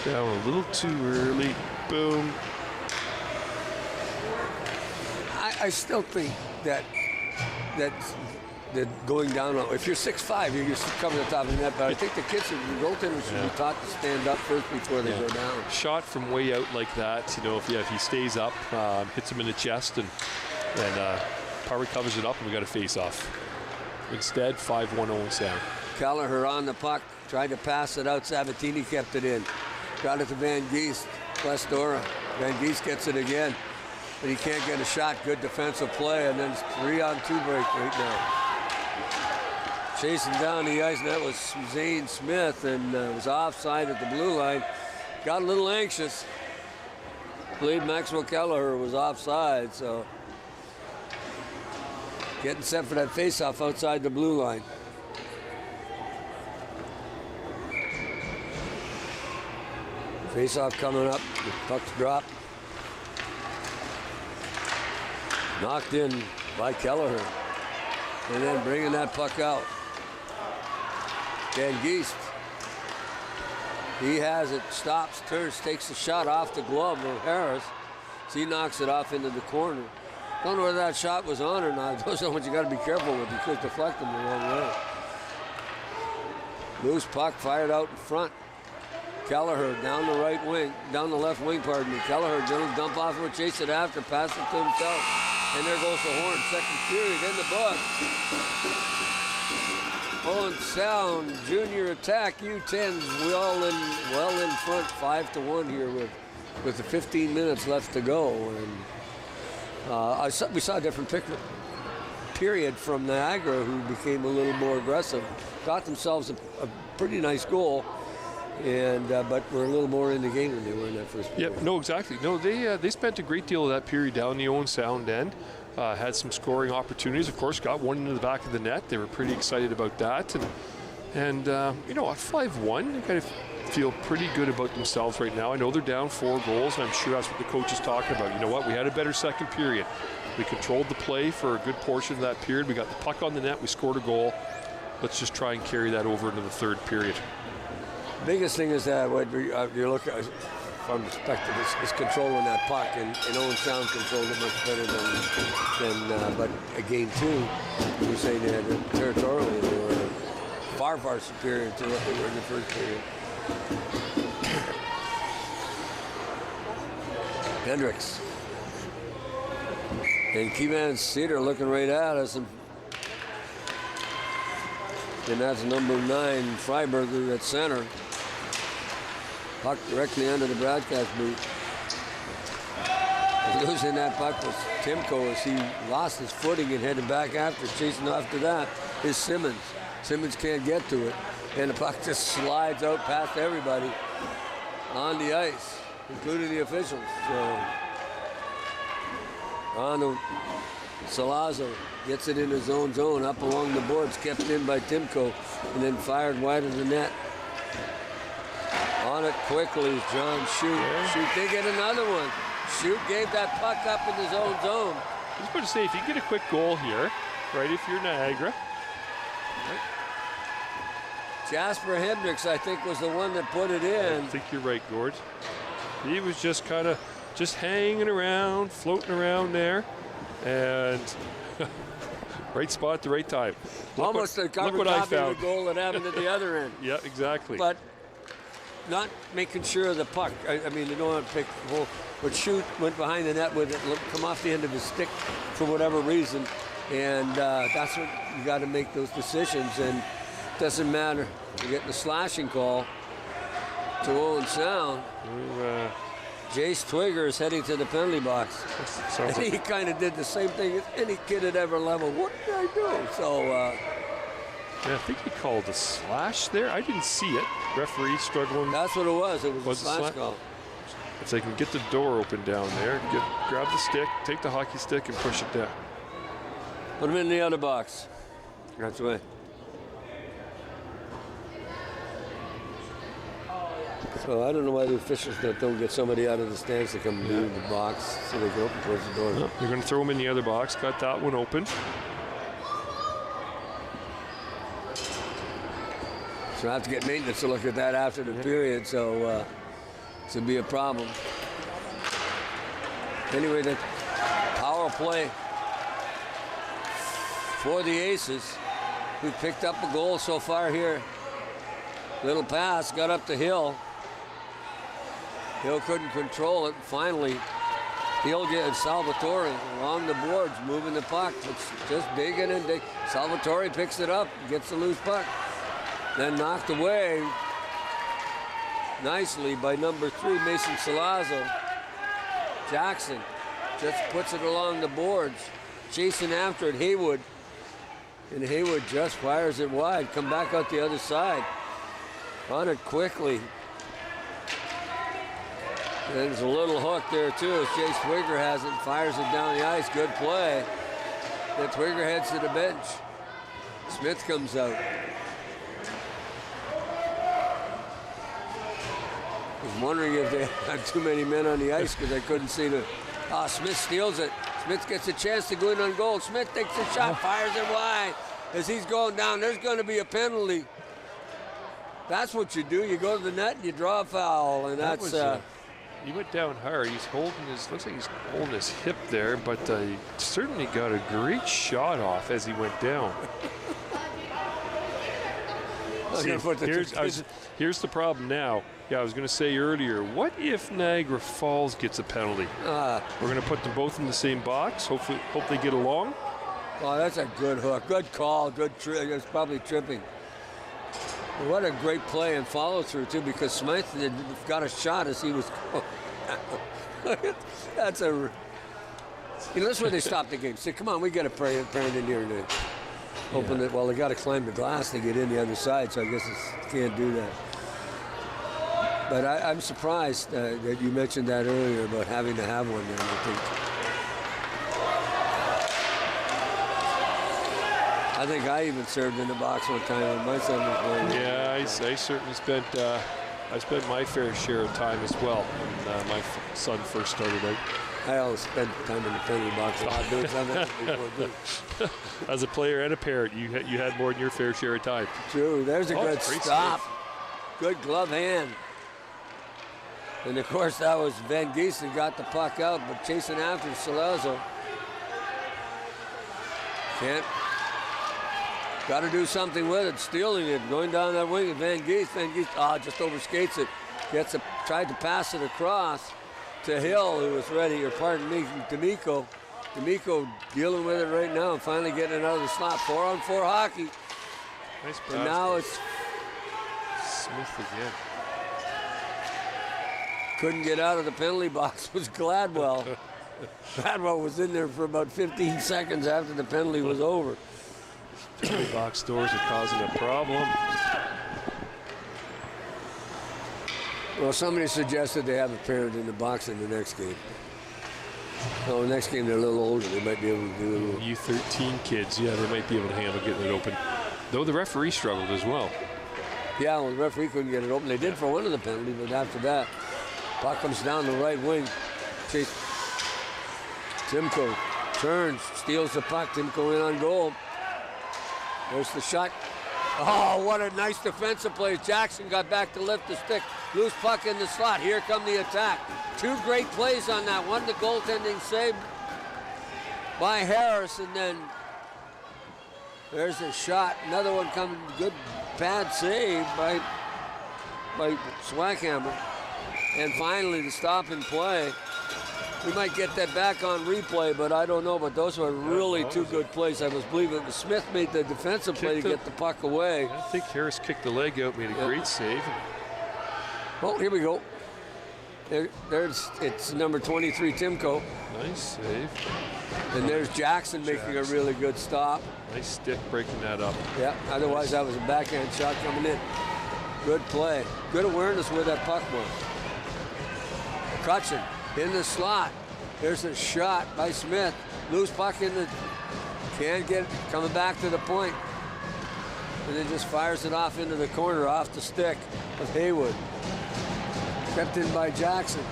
Down a little too early. Boom. I still think that going down, if you're 6'5", you're just covering the top of the net. But I think the goaltenders should be taught to stand up first before they go down. Shot from way out like that, if he stays up, hits him in the chest, and Power covers it up, and we got a face-off. Instead, 5-1-0 sound. Kelleher on the puck, tried to pass it out. Sabatini kept it in. Got it to Van Geest. Lestora. Van Geest gets it again. But he can't get a shot. Good defensive play, and then it's 3-on-2 break right now. chasing down the ice, and that was Zane Smith, and was offside at the blue line. Got a little anxious. Believe Maxwell Kelleher was offside, so getting set for that face-off outside the blue line. Face-off coming up, the puck's dropped. Knocked in by Kelleher. And then bringing that puck out. Dan Geist. He has it, stops, turns, takes the shot off the glove of Harris. So he knocks it off into the corner. Don't know whether that shot was on or not. Those are the ones you got to be careful with. You could deflect them the wrong way. Loose puck fired out in front. Kelleher down the right wing, down the left wing, pardon me. Kelleher gonna dump off or chase it after, pass it to himself. And there goes the horn. Second period in the book. Owen Sound, junior attack, U10s well in front, 5-1 here with the 15 minutes left to go. And we saw a different period from Niagara, who became a little more aggressive. Got themselves a pretty nice goal. And but we're a little more in the game than they were in that first period. Yep, no, exactly. No, they spent a great deal of that period down the Owen Sound end. Had some scoring opportunities. Of course, got one into the back of the net. They were pretty excited about that. And you know, at 5-1, they kind of feel pretty good about themselves right now. I know they're down 4 goals, and I'm sure that's what the coach is talking about. You know what? We had a better second period. We controlled the play for a good portion of that period. We got the puck on the net. We scored a goal. Let's just try and carry that over into the third period. Biggest thing is that what you're looking at from perspective is controlling that puck, and Owen Sound controlled it much better than but again too, you're saying that territorially they were far superior to what they were in the first period. Hendricks and Keyman Cedar looking right at us, and that's number 9 Freiberger at center. Puck directly under the broadcast booth. Losing that puck was Timko as he lost his footing and headed back after. Chasing after that is Simmons. Simmons can't get to it. And the puck just slides out past everybody on the ice, including the officials. So, on to Salazzo. Gets it in his own zone, up along the boards, kept in by Timko, and then fired wide of the net. On it quickly is John Shute. Yeah. Shute did get another one. Shute gave that puck up in his own zone. I was going to say, if you get a quick goal here, right, if you're Niagara. Right. Jasper Hendricks, I think, was the one that put it in. I think you're right, Gord. He was just kind of just hanging around, floating around there, and right spot at the right time. Almost a copy of the goal that happened at the other end. Yeah, exactly. But not making sure of the puck. I mean, you don't want to pick the hole. But Shute went behind the net with it, come off the end of his stick for whatever reason. And that's what you got to make those decisions. And it doesn't matter. You're getting a slashing call to Owen Sound. Jace Twigger is heading to the penalty box. And he kind of did the same thing as any kid at ever level. What did I do? So, yeah, I think he called a slash there. I didn't see it. Referee struggling. That's what it was. It was a slash call. If they can get the door open down there, grab the stick, take the hockey stick, and push it down. Put him in the other box. That's the way. So I don't know why the officials don't get somebody out of the stands to come into the box so they go open towards the door. No, they're going to throw him in the other box. Got that one open. So I have to get maintenance to look at that after the period, so this will be a problem. Anyway, the power play for the Aces, who picked up a goal so far here. Little pass, got up the Hill. Hill couldn't control it. Finally, Hill gets Salvatore along the boards, moving the puck. It's just digging and digging. Salvatore picks it up, gets the loose puck. Then knocked away nicely by number 3, Mason Salazzo. Jackson just puts it along the boards. Chasing after it, Haywood. And Haywood just fires it wide. Come back out the other side. On it quickly. And there's a little hook there too. As Chase Twigger has it, fires it down the ice. Good play. Then Twigger heads to the bench. Smith comes out. I was wondering if they had too many men on the ice because I couldn't see the. Smith steals it. Smith gets a chance to go in on goal. Smith takes a shot, fires it wide. As he's going down, there's going to be a penalty. That's what you do. You go to the net and you draw a foul, and that's. He went down hard. He's holding his. Looks like he's holding his hip there, but he certainly got a great shot off as he went down. See, here's the problem now. Yeah, I was going to say earlier, what if Niagara Falls gets a penalty? We're going to put them both in the same box. Hope they get along. Oh, that's a good hook. Good call. Good trick. It's probably tripping. What a great play and follow through too, because Smith had got a shot as he was. That's a. That's where they stopped the game. Say, come on, we got a parent in here to open it. Well, they got to climb the glass to get in the other side, so I guess can't do that. But I'm surprised that you mentioned that earlier about having to have one there. I think I even served in the box one time when my son was playing. Yeah, I certainly spent. I spent my fair share of time as well when my son first started out. I always spent time in the penalty box a lot doing something before too. As a player and a parent, you had more than your fair share of time. True. There's a good stop. Save. Good glove hand. And of course that was Van Giesen got the puck out, but chasing after Salazzo. Can't. Got to do something with it, stealing it, going down that wing. Van Giesen just overskates it. Tried to pass it across to Hill, who was ready, or pardon me, D'Amico. D'Amico dealing with it right now and finally getting it out of the slot. 4-on-4 hockey. Nice pass. And now it's Smith again. Couldn't get out of the penalty box was Gladwell. Gladwell was in there for about 15 seconds after the penalty was over. Penalty box doors are causing a problem. Well, somebody suggested they have a parent in the box in the next game. Oh, the next game they're a little older. They might be able to do a little. U13 kids, yeah, they might be able to handle getting it open. Though the referee struggled as well. Yeah, well, the referee couldn't get it open. They did for one of the penalties, but after that, puck comes down the right wing. Chase. Timko turns, steals the puck. Timko in on goal. There's the shot. Oh, what a nice defensive play. Jackson got back to lift the stick. Loose puck in the slot. Here come the attack. Two great plays on that one. The goaltending save by Harris, and then there's a shot. Another one coming. Good pad save by Swackhammer. And finally the stop and play. We might get that back on replay, but I don't know. But those were really two good plays. I was believing it was Smith made the defensive play to get the puck away. I think Harris kicked the leg out, made a great save. Oh, here we go. It's number 23, Timko. Nice save. And there's Jackson making a really good stop. Nice stick breaking that up. Yeah, otherwise that was a backhand shot coming in. Good play. Good awareness where that puck was. McCutcheon in the slot. There's a shot by Smith. Loose puck in the. Can't get coming back to the point. And then just fires it off into the corner, off the stick of Haywood. Kept in by Jackson.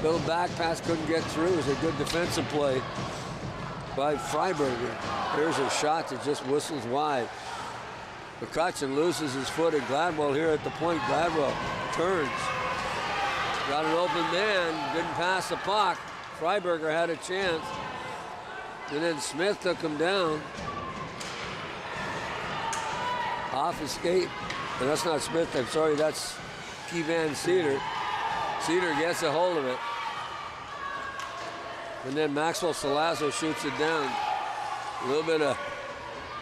Little back pass, couldn't get through. It was a good defensive play by Freiberger. There's a shot that just whistles wide. McCutcheon loses his foot at Gladwell here at the point. Gladwell turns. Got an open man, didn't pass the puck. Freiberger had a chance. And then Smith took him down. Off his skate. And that's not Smith, I'm sorry, that's Kevan Cedar. Cedar gets a hold of it. And then Maxwell Salazzo shoots it down. A little bit of,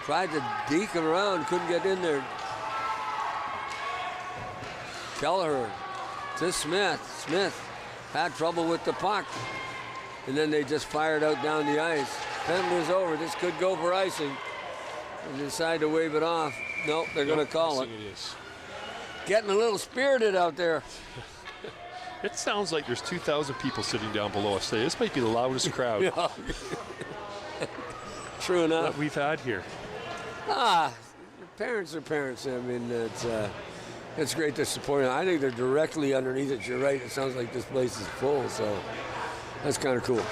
tried to deke him around, couldn't get in there. Kelleher to Smith. Smith had trouble with the puck. And then they just fired out down the ice. Penalty is over. This could go for icing. and decide to wave it off. Nope, they're going to call it. It is. Getting a little spirited out there. It sounds like there's 2,000 people sitting down below us today. This might be the loudest crowd Yeah. True enough. that we've had here. Parents are parents. I mean, it's great to support them. I think they're directly underneath it. You're right. It sounds like this place is full, so that's kind of cool.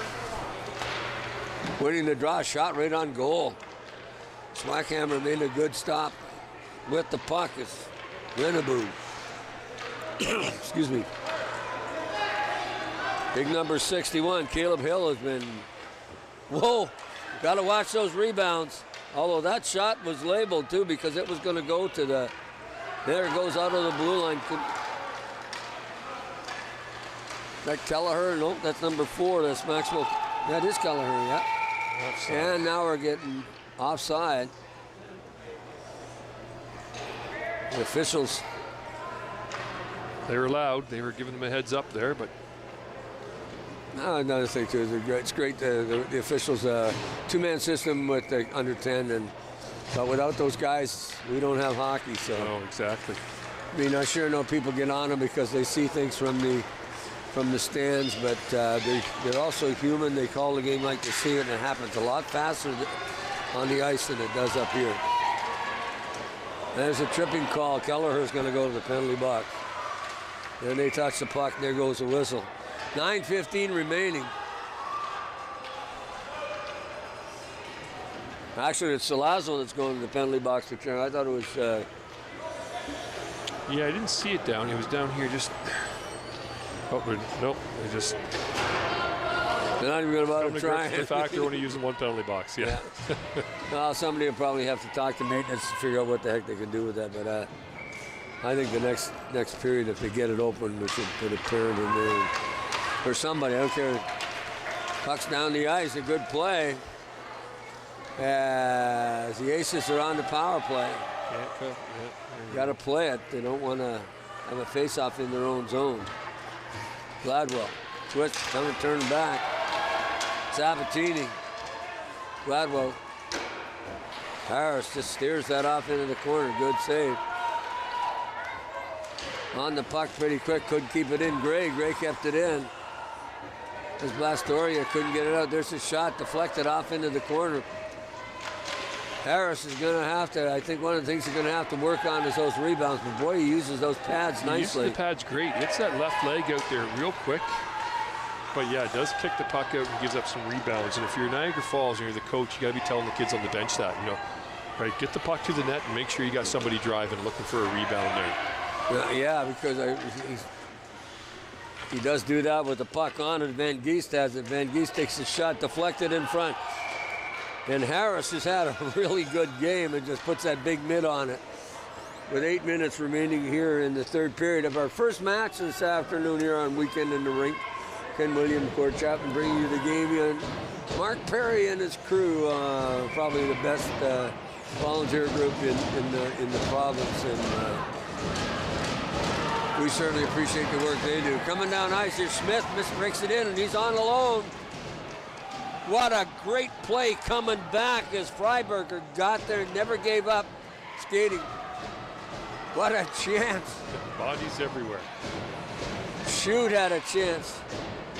Winning the draw, shot right on goal. Swackhammer made a good stop with the puck. It's Renaboo. Excuse me. Big number 61, Caleb Hill has been, whoa, got to watch those rebounds. Although that shot was labeled too because it was going to go to the, there it goes out of the blue line. That Kelleher? Nope, that's number 4. That's Maxwell. That is Kelleher, yeah. Offside. And now we're getting offside. The officials. They were loud. They were giving them a heads up there, but Another thing too is it's great the officials two-man system with the under 10, but without those guys we don't have hockey. So no, exactly. I mean, I sure know people get on them because they see things from the stands, but they're also human. They call the game like they see it, and it happens a lot faster on the ice than it does up here. There's a tripping call. Kelleher's going to go to the penalty box. Then they touch the puck, and there goes the whistle. 9:15 remaining. Actually, it's Salazzo that's going to the penalty box for turn. I thought it was. Yeah, I didn't see it down. It was down here just. Oh, nope. They just. They're not even going to bother trying. The fact they're only using one penalty box. Yeah. Well, somebody will probably have to talk to maintenance to figure out what the heck they can do with that. But I think the next period, if they get it open, we should put a parent in there. Or somebody, I don't care. Puck's down the ice, a good play. As the Aces are on the power play. Got to play it. They don't want to have a face-off in their own zone. Gladwell, twist, coming, turning back. Sabatini. Gladwell. Harris just steers that off into the corner. Good save. On the puck pretty quick, couldn't keep it in. Gray kept it in. As Blastoria couldn't get it out. There's a shot deflected off into the corner. Harris is going to have to, I think one of the things he's going to have to work on is those rebounds. But boy, he uses those pads nicely. He uses the pads great. Gets that left leg out there real quick. But yeah, it does kick the puck out and gives up some rebounds. And if you're Niagara Falls and you're the coach, you got to be telling the kids on the bench that, right, get the puck to the net and make sure you got somebody driving, looking for a rebound there. Yeah, because he does do that with the puck on it. Van Geest has it. Van Geest takes a shot, deflected in front. And Harris has had a really good game and just puts that big mid on it. With 8 minutes remaining here in the third period of our first match this afternoon here on Weekend in the Rink. Ken William, Court Chapman, bringing you the game. And Mark Perry and his crew, probably the best volunteer group in the province. And we certainly appreciate the work they do. Coming down ice here, Smith breaks it in, and he's on alone. What a great play coming back as Freiberger got there, never gave up skating. What a chance. Bodies everywhere. Shoot had a chance.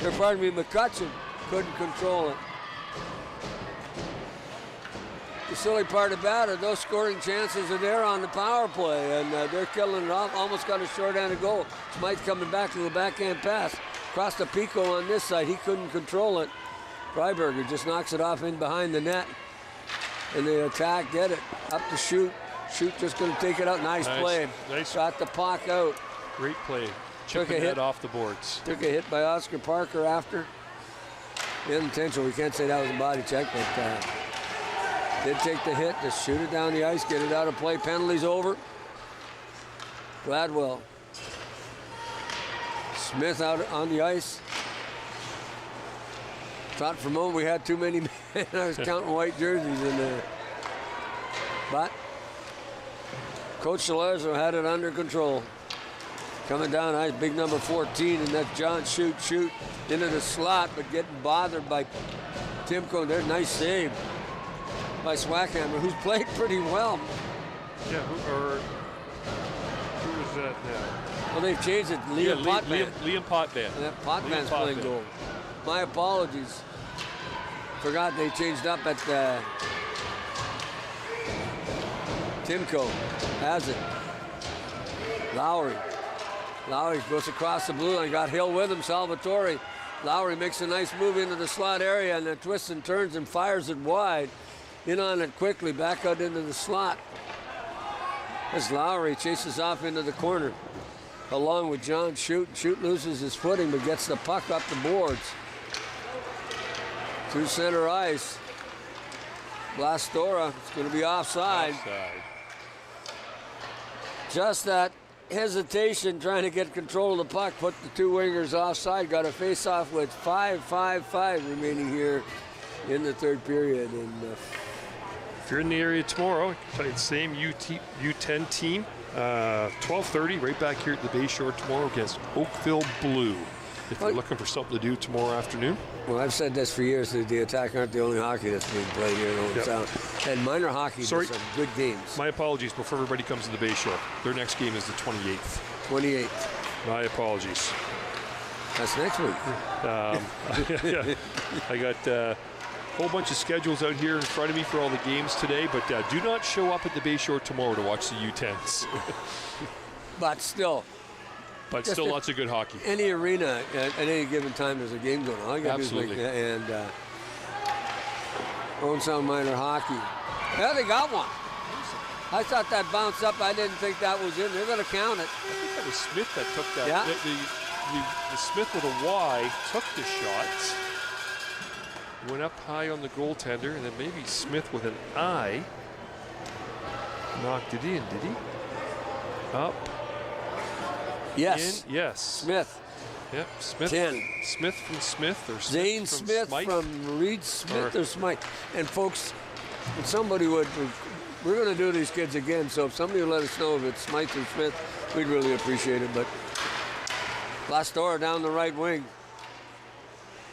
Or pardon me, McCutcheon couldn't control it. The silly part about it, those scoring chances are there on the power play, and they're killing it off. Almost got a short-handed goal. Smythe coming back to the backhand pass. Across the Pico on this side, he couldn't control it. Freiberger just knocks it off in behind the net. And the attack, get it. Up to Shoot. Shoot just going to take it out. Nice play. Nice. Got the puck out. Great play. Took a hit off the boards. Took a hit by Oscar Parker after. Unintentional. We can't say that was a body check, but did take the hit. Just shoot it down the ice. Get it out of play. Penalties over. Gladwell. Smith out on the ice. Thought for a moment we had too many men. I was counting white jerseys in there. But Coach Salazzo had it under control. Coming down ice, big number 14, and that's John Shoot into the slot, but getting bothered by Timko. There, nice save. by Swackhammer, who's played pretty well. Yeah, who is that now? Well, they've changed it. Liam Potvin. Liam Potvin. That Potvin's playing goal. My apologies. Forgot they changed up at Timko has it. Lowry goes across the blue line, got Hill with him, Salvatore. Lowry makes a nice move into the slot area and then twists and turns and fires it wide. In on it quickly, back out into the slot. As Lowry chases off into the corner along with John Shute. Shute loses his footing but gets the puck up the boards. To center ice. Blastora, it's going to be offside. Just that hesitation trying to get control of the puck, put the two wingers offside, got a face-off with 5:55 remaining here in the third period. And if you're in the area tomorrow, same U10 team, 12:30, right back here at the Bay Shore tomorrow against Oakville Blue. If you're looking for something to do tomorrow afternoon. Well, I've said this for years, that the Attack aren't the only hockey that's being played here in Owen Sound. And minor hockey, there's some good games. My apologies before everybody comes to the Bay Shore. Their next game is the 28th. 28th. My apologies. That's next week. I got a whole bunch of schedules out here in front of me for all the games today, but do not show up at the Bay Shore tomorrow to watch the U10s. But still, lots of good hockey. Any arena at any given time, there's a game going on. All you gotta do is Absolutely. and Owen Sound minor hockey. Yeah, they got one. I thought that bounced up. I didn't think that was in. They're going to count it. I think that was Smith that took that. Yeah. The Smith with a Y took the shot. Went up high on the goaltender, and then maybe Smith with an I knocked it in, did he? Up. Yes. In, yes. Smith. Yep. Smith. 10. Smith from Smith or Smith Zane from Smith Smythe. from Reed Smith or Smythe. And folks, if somebody would, we're going to do these kids again, so if somebody would let us know if it's Smythe or Smith, we'd really appreciate it. But Blastora down the right wing.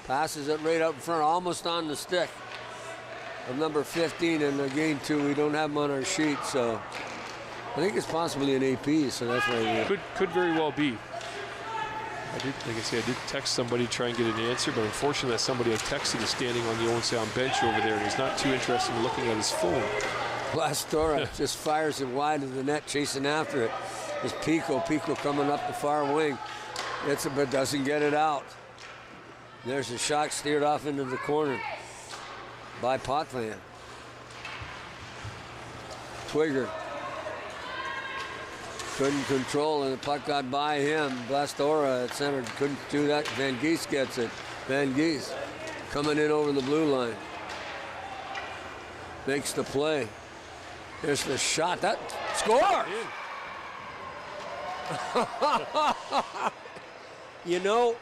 Passes it right up in front, almost on the stick of number 15, and again, too, we don't have him on our sheet, so I think it's possibly an AP, so that's why we could very well be. I did text somebody to try and get an answer, but unfortunately that somebody I texted is standing on the Owen Sound bench over there, and he's not too interested in looking at his phone. Blastora just fires it wide of the net, chasing after it. There's Pico coming up the far wing. Gets it, but doesn't get it out. There's a shot steered off into the corner by Potvin. Twigger couldn't control, and the puck got by him. Blastora at center couldn't do that. Van Gies gets it. Van Gies coming in over the blue line. Makes the play. Here's the shot. That score! You know,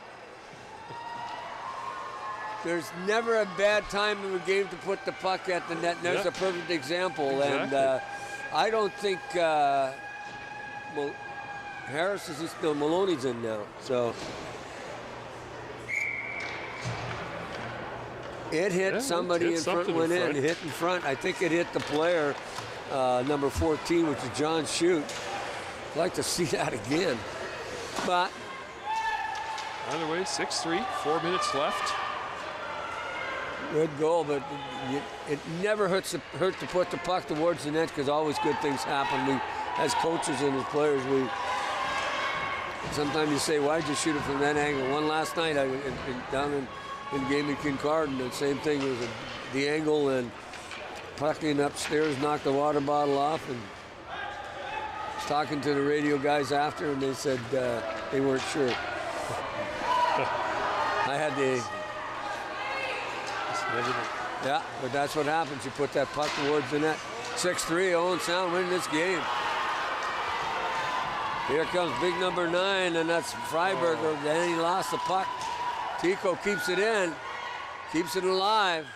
there's never a bad time in a game to put the puck at the net. And there's a perfect example. Exactly. And I don't think Harris is Maloney's in now. So it hit somebody in front, went in, hit in front. I think it hit the player, number 14, which is John Shute. I'd like to see that again. But either way, 6-3, 4 minutes left. Good goal, but it never hurt to put the puck towards the net because always good things happen. We, as coaches and as players, sometimes you say, why'd you shoot it from that angle? One last night down in game in Kincardine, the same thing. It was the angle and pucking upstairs, knocked the water bottle off, and was talking to the radio guys after, and they said they weren't sure. I had the... Yeah, but that's what happens. You put that puck towards the net. 6-3, Owen Sound winning this game. Here comes big number 9, and that's Freiberger. Then he lost the puck. Tico keeps it in, keeps it alive,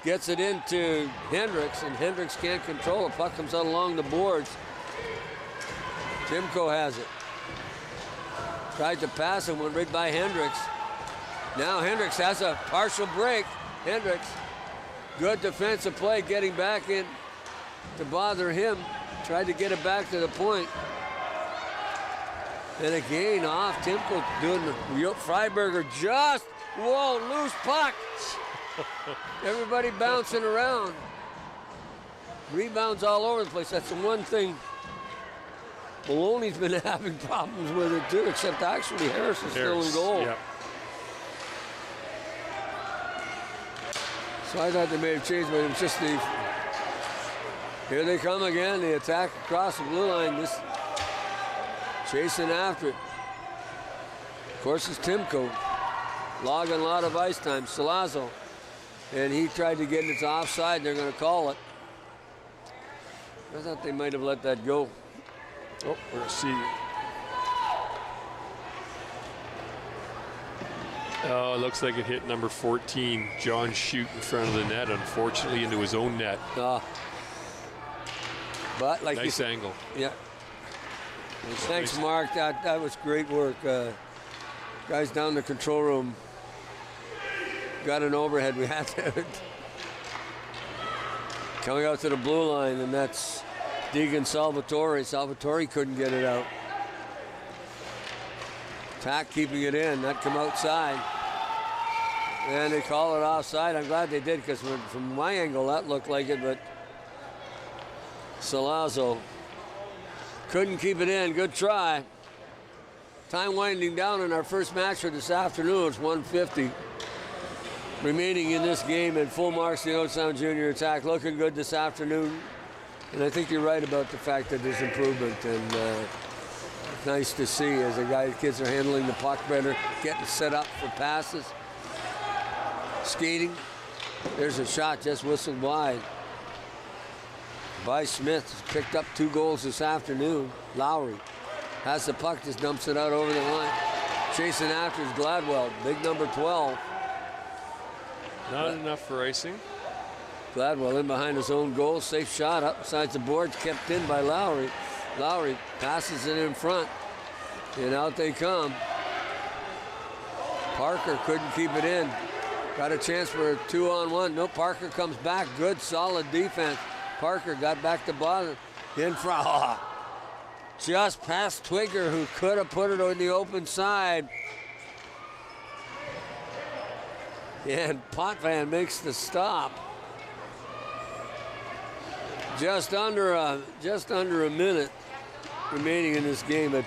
gets it into Hendricks, and Hendricks can't control it. Puck comes out along the boards. Timko has it. Tried to pass and went right by Hendricks. Now Hendricks has a partial break. Hendricks Good defensive play, getting back in to bother him. Tried to get it back to the point. And again, off. Timko doing the Freiberger just, whoa, loose puck. Everybody bouncing around. Rebounds all over the place. That's the one thing Maloney's been having problems with it too, except actually Harris is still in goal. Yep. So I thought they may have changed, but it was just the... Here they come again, the attack across the blue line. This chasing after it. Of course, it's Timko. Logging a lot of ice time. Salazzo. And he tried to get it to offside. They're going to call it. I thought they might have let that go. Oh, we're going to see. Oh, it looks like it hit number 14, John Shute, in front of the net, unfortunately into his own net. But like nice angle. Yeah. Thanks, Mark. That was great work. Guys down in the control room got an overhead. We had to. Coming out to the blue line, and that's Deegan Salvatore. Salvatore couldn't get it out. Tack keeping it in. That come outside. And they call it offside. I'm glad they did, because from my angle that looked like it, but Salazzo couldn't keep it in. Good try. Time winding down in our first match for this afternoon. It's 1:50 remaining in this game, and full marks the Oatsound Junior attack. Looking good this afternoon. And I think you're right about the fact that there's improvement, and it's nice to see as the kids are handling the puck better, getting set up for passes, skating. There's a shot just whistled wide by Smith. He's picked up 2 goals this afternoon. Lowry has the puck, just dumps it out over the line. Chasing after is Gladwell, big number 12. Not enough for icing. Gladwell in behind his own goal. Safe shot up beside the boards, kept in by Lowry. Lowry passes it in front, and out they come. Parker couldn't keep it in. Got a chance for a 2-on-1. No, Parker comes back. Good, solid defense. Parker got back to bottom. In front. Oh, just past Twigger, who could have put it on the open side. And Potvin makes the stop. Just under a minute remaining in this game at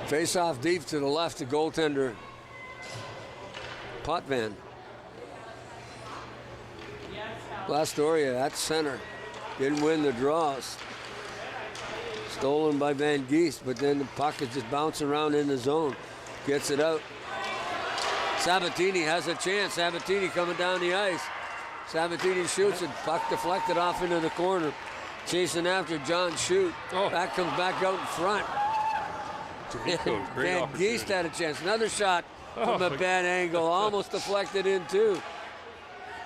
face off deep to the left, the goaltender Potvin. Blastoria at center. Didn't win the draws. Stolen by Van Geest, but then the puck is just bouncing around in the zone. Gets it out. Sabatini has a chance. Sabatini coming down the ice. Sabatini shoots it. Puck deflected off into the corner. Chasing after John Shute. Oh. That comes back out in front. Great Van Geest had a chance. Another shot from a bad angle. Almost deflected in too.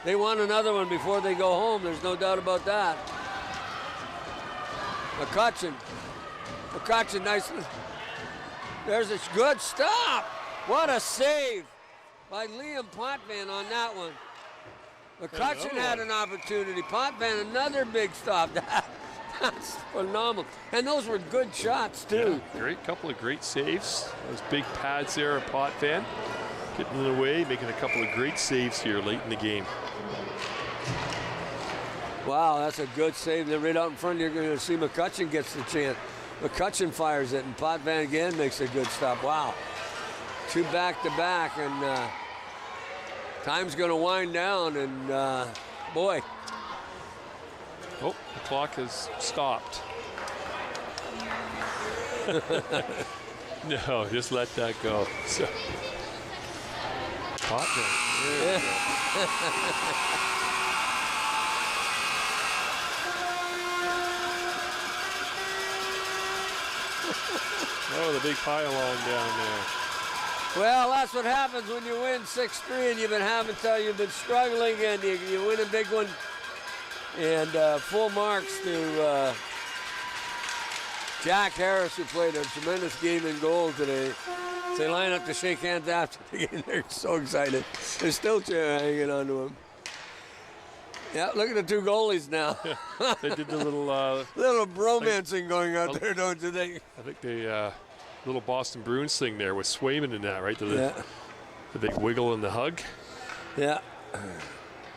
They want another one before they go home. There's no doubt about that. McCutcheon, nicely. There's a good stop. What a save by Liam Potvin on that one. McCutcheon had an opportunity. Potvin, another big stop. That's phenomenal. And those were good shots, too. Yeah, great couple of great saves. Those big pads there at Potvin. Getting in the way, making a couple of great saves here late in the game. Wow, that's a good save. They're right out in front. You're going to see McCutcheon gets the chance. McCutcheon fires it, and Potvin again makes a good stop. Wow. 2 back-to-back, and time's going to wind down, and boy. Oh, the clock has stopped. No, just let that go. So, Potvin. Oh, the big pylon down there. Well, that's what happens when you win 6-3 and you've been struggling, and you win a big one. And full marks to Jack Harris, who played a tremendous game in goal today. They line up to shake hands after the game. They're so excited. They're still hanging on to him. Yeah, look at the two goalies now. They did the little little bromancing going out there, don't you think? I think they little Boston Bruins thing there with Swayman in that, right? The big wiggle and the hug. Yeah.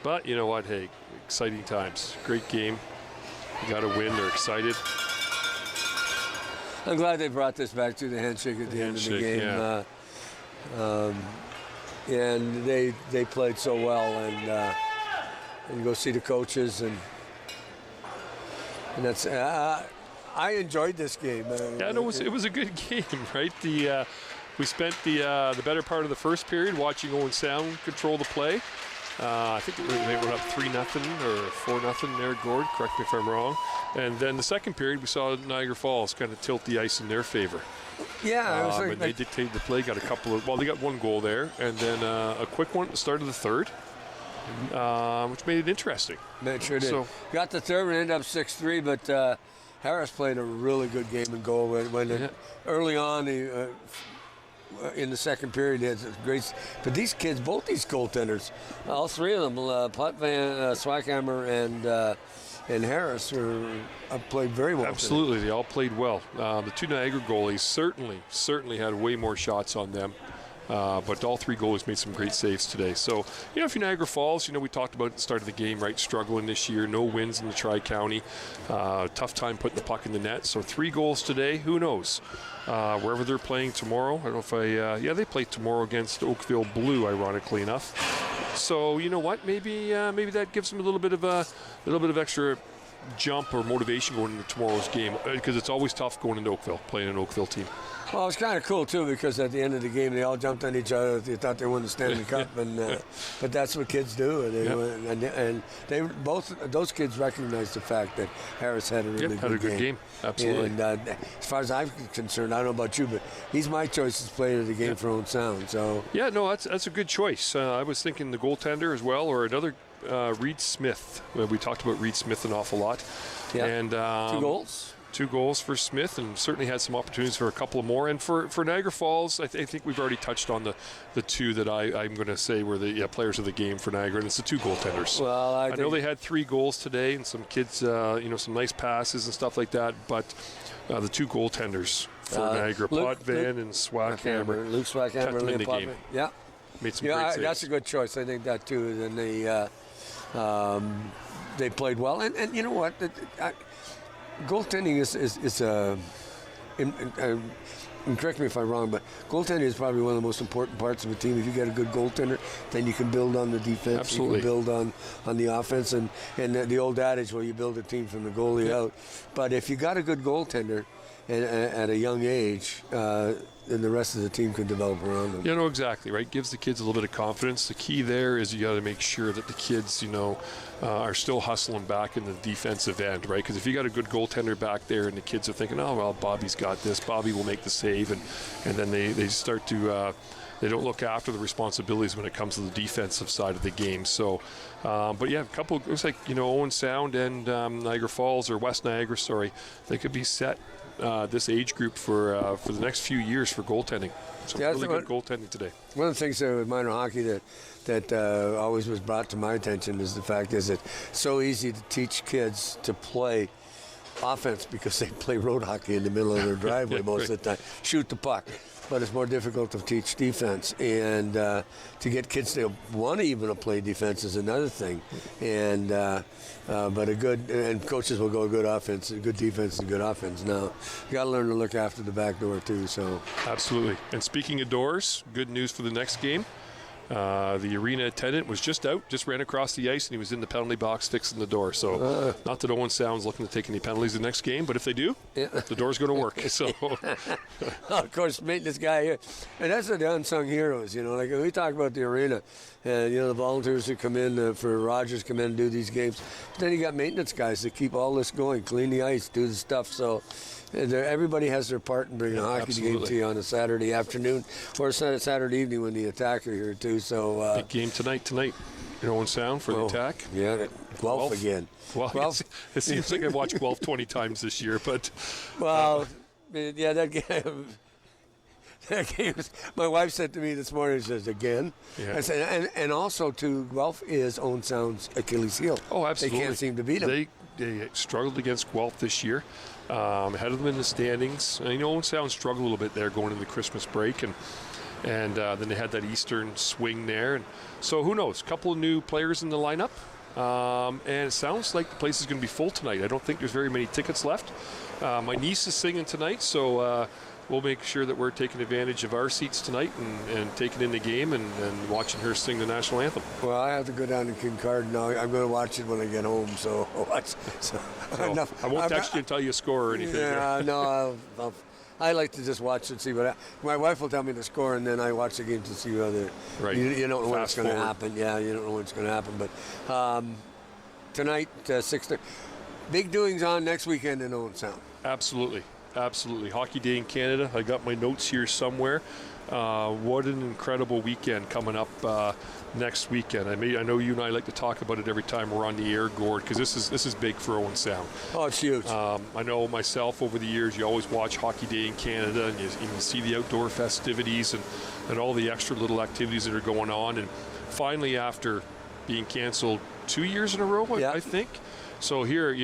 But you know what? Hey, exciting times. Great game. You got to win. They're excited. I'm glad they brought this back to the handshake at the end of the game. Yeah. And they played so well, and go see the coaches, and that's I enjoyed this game. Yeah, no, it was a good game, right? We spent the better part of the first period watching Owen Sound control the play. I think they went up 3-0 or 4-0 there, Gord. Correct me if I'm wrong. And then the second period, we saw Niagara Falls kind of tilt the ice in their favor. Yeah, it was and they dictated the play. Got a couple of they got one goal there, and then a quick one at the start of the third, which made it interesting. It sure did. So, got the third and ended up 6-3, but Harris played a really good game and goal when early on. In the second period, he had great. But these kids, both these goaltenders, all three of them, Potvin, Swackhammer, and Harris, played very well. Absolutely, they all played well. The two Niagara goalies certainly had way more shots on them. But all three goalies made some great saves today. So, if you're Niagara Falls, we talked about at the start of the game, right, struggling this year, no wins in the Tri-County, tough time putting the puck in the net. So 3 goals today, who knows? Wherever they're playing tomorrow, I don't know if they play tomorrow against Oakville Blue, ironically enough. So, you know what, maybe that gives them a little bit of extra jump or motivation going into tomorrow's game, because it's always tough going into Oakville, playing an Oakville team. Well, it's kind of cool, too, because at the end of the game, they all jumped on each other. They thought they won the Stanley Cup, but that's what kids do. And they both those kids recognized the fact that Harris had a really good game. Absolutely. And as far as I'm concerned, I don't know about you, but he's my choice as player of the game for Owen Sound. So that's a good choice. I was thinking the goaltender as well, or another Reed Smith. We talked about Reed Smith an awful lot. Yeah. And 2 goals. 2 goals for Smith, and certainly had some opportunities for a couple of more. And for Niagara Falls, I think we've already touched on the 2 that I'm going to say were the players of the game for Niagara, and it's the 2 goaltenders. Well, I know they had 3 goals today, and some kids, some nice passes and stuff like that. But the 2 goaltenders for Niagara, Potvin and Swackhammer, Luke Swackhammer, kept them in the game. Yeah, made some great saves. That's a good choice. I think that too. And they played well, and you know what? Goaltending is and correct me if I'm wrong, but goaltending is probably one of the most important parts of a team. If you get a good goaltender, then you can build on the defense. Absolutely. You can build on the offense, and the old adage, well, you build a team from the goalie out. But if you got a good goaltender at a young age, then the rest of the team can develop around them. Yeah, no, exactly, right? Gives the kids a little bit of confidence. The key there is you got to make sure that the kids, are still hustling back in the defensive end, right? Because if you got a good goaltender back there and the kids are thinking, oh, well, Bobby's got this, Bobby will make the save, and then they start to they don't look after the responsibilities when it comes to the defensive side of the game. So, but yeah, a couple, it looks like, Owen Sound and Niagara Falls, or West Niagara, sorry, they could be set this age group for the next few years for goaltending. So really good goaltending today. One of the things with minor hockey that always was brought to my attention is the fact is that it's so easy to teach kids to play offense because they play road hockey in the middle of their driveway most of the time, shoot the puck. But it's more difficult to teach defense, and to get kids to want to even play defense is another thing. And but coaches will go good offense, good defense, and good offense. Now you got to learn to look after the back door too. So absolutely. And speaking of doors, good news for the next game. The arena attendant was just ran across the ice, and he was in the penalty box fixing the door. So not that Owen Sound's looking to take any penalties the next game, but if they do, the door's going to work. So of course, maintenance guy here, and that's the unsung heroes. Like when we talk about the arena, and the volunteers who come in for Rogers come in and do these games. But then you got maintenance guys that keep all this going, clean the ice, do the stuff. So everybody has their part in bringing a hockey game to you on a Saturday afternoon or a Saturday evening when the Attack are here too. So big game tonight. Owen Sound for the Attack. Yeah, Guelph again. Well, it seems like I've watched Guelph 20 times this year, but well, yeah, that game. My wife said to me this morning, she says, again? Yeah. I said, and also, too, Guelph is Owen Sound's Achilles heel. Oh, absolutely. They can't seem to beat him. They struggled against Guelph this year, ahead of them in the standings. And, Owen Sound struggled a little bit there going into the Christmas break, and then they had that Eastern swing there. And so who knows? A couple of new players in the lineup. And it sounds like the place is going to be full tonight. I don't think there's very many tickets left. My niece is singing tonight, so we'll make sure that we're taking advantage of our seats tonight and taking in the game and watching her sing the national anthem. Well, I have to go down to Kincardine now. I'm going to watch it when I get home. So I won't text you and tell you a score or anything. Yeah, no, I like to just watch and see my wife will tell me the score, and then I watch the game to see whether you don't know what's going to happen. Yeah, you don't know what's going to happen. But tonight, 6:30, big doings on next weekend in Owen Sound. Absolutely. Hockey Day in Canada. I got my notes here somewhere. What an incredible weekend coming up next weekend. I know you and I like to talk about it every time we're on the air, Gord, because this is big for Owen Sound. Oh, it's huge. I know myself over the years, you always watch Hockey Day in Canada, and you see the outdoor festivities and all the extra little activities that are going on. And finally, after being canceled 2 years in a row, I think. So here,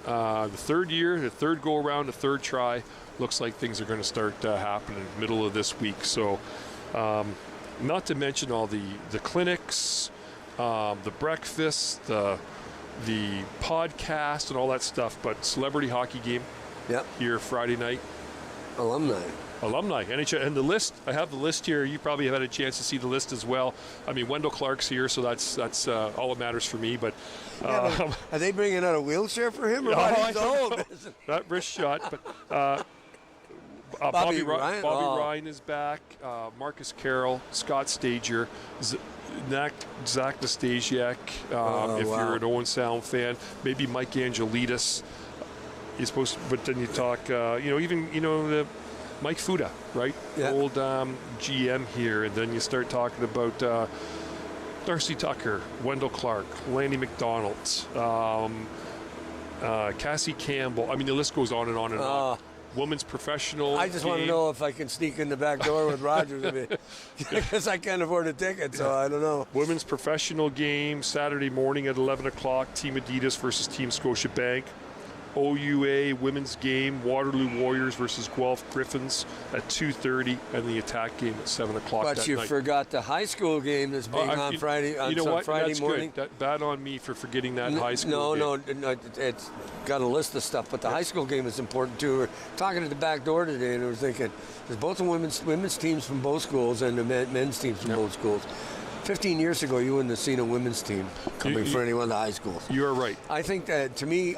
the third year, the third go around, the third try, looks like things are going to start happening in the middle of this week. So not to mention all the clinics, the breakfast, the podcast and all that stuff, but celebrity hockey game here Friday night. Alumni, NHL, and the list. I have the list here. You probably have had a chance to see the list as well. I mean, Wendell Clark's here, so that's all that matters for me. But are they bringing out a wheelchair for him? Or he's old? That wrist shot, but Bobby Ryan is back. Marcus Carroll, Scott Stager, Zach Nastasiak. If you're an Owen Sound fan, maybe Mike Angelidis. You're supposed to, but then you talk, the Mike Fuda, right? Yeah. Old GM here, and then you start talking about Darcy Tucker, Wendell Clark, Lanny McDonald, Cassie Campbell. I mean, the list goes on and on and on. Women's professional. I just want to know if I can sneak in the back door with Rogers because I can't afford a ticket, so I don't know. Women's professional game Saturday morning at 11 o'clock. Team Adidas versus Team Scotiabank. OUA women's game, Waterloo Warriors versus Guelph Griffins at 2:30, and the attack game at 7 o'clock. But you forgot the high school game that's being on Friday. Friday morning. That's bad on me for forgetting that high school game. No, it's got a list of stuff, but the high school game is important too. We're talking at the back door today, and we're thinking there's both the women's teams from both schools and the men's teams from both schools. 15 years ago, you wouldn't have seen a women's team coming for any one of the high schools. You're right. I think that, to me,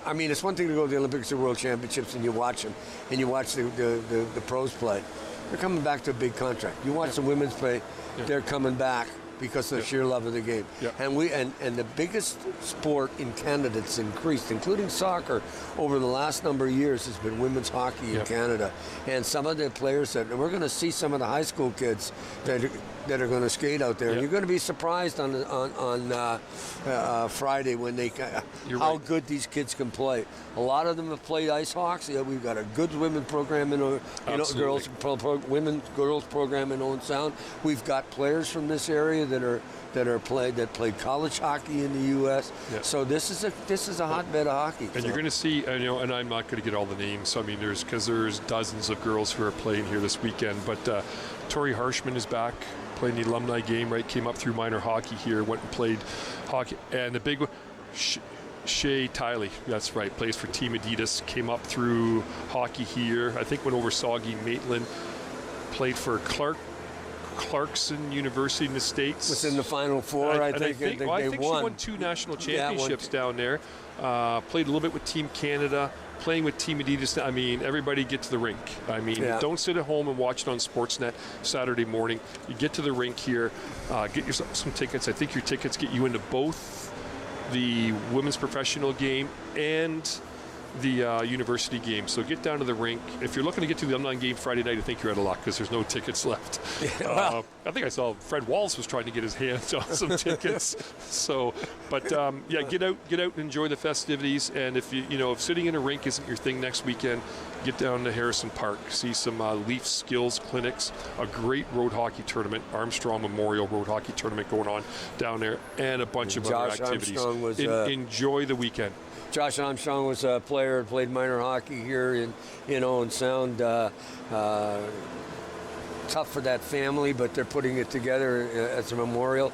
it's one thing to go to the Olympics or World Championships and you watch them, and you watch the pros play. They're coming back to a big contract. You watch the women's play, they're coming back because of the sheer love of the game. Yeah. And the biggest sport in Canada that's increased, including soccer, over the last number of years has been women's hockey in Canada. And some of the players we're going to see some of the high school kids that are going to skate out there. And you're going to be surprised on Friday when how good these kids can play. A lot of them have played ice hockey. We've got a good women program in girls program in Owen Sound. We've got players from this area that played college hockey in the U.S. Yeah. So this is a hotbed of hockey. And you're going to see, and I'm not going to get all the names. I mean, there's dozens of girls who are playing here this weekend. But Tori Harshman is back playing the alumni game. Right, came up through minor hockey here, went and played hockey, and the big one. Shay Tiley, that's right, plays for Team Adidas, came up through hockey here. I think went over Saugy Maitland, played for Clarkson University in the States. Was in the Final Four, I think she won 2 national championships down there. Played a little bit with Team Canada, playing with Team Adidas. I mean, everybody get to the rink. I mean, don't sit at home and watch it on Sportsnet Saturday morning. You get to the rink here, get yourself some tickets. I think your tickets get you into both the women's professional game and the university game. So get down to the rink. If you're looking to get to the alumni game Friday night, I think you're out of luck because there's no tickets left. I think I saw Fred Wallace was trying to get his hands on some tickets. So, but yeah, get out and enjoy the festivities. And if if sitting in a rink isn't your thing next weekend, get down to Harrison Park, see some Leaf skills clinics, a great road hockey tournament, Armstrong Memorial Road Hockey Tournament going on down there, and a bunch of other activities. Enjoy the weekend. Josh Armstrong was a player, played minor hockey here in Owen Sound. Tough for that family, but they're putting it together as a memorial.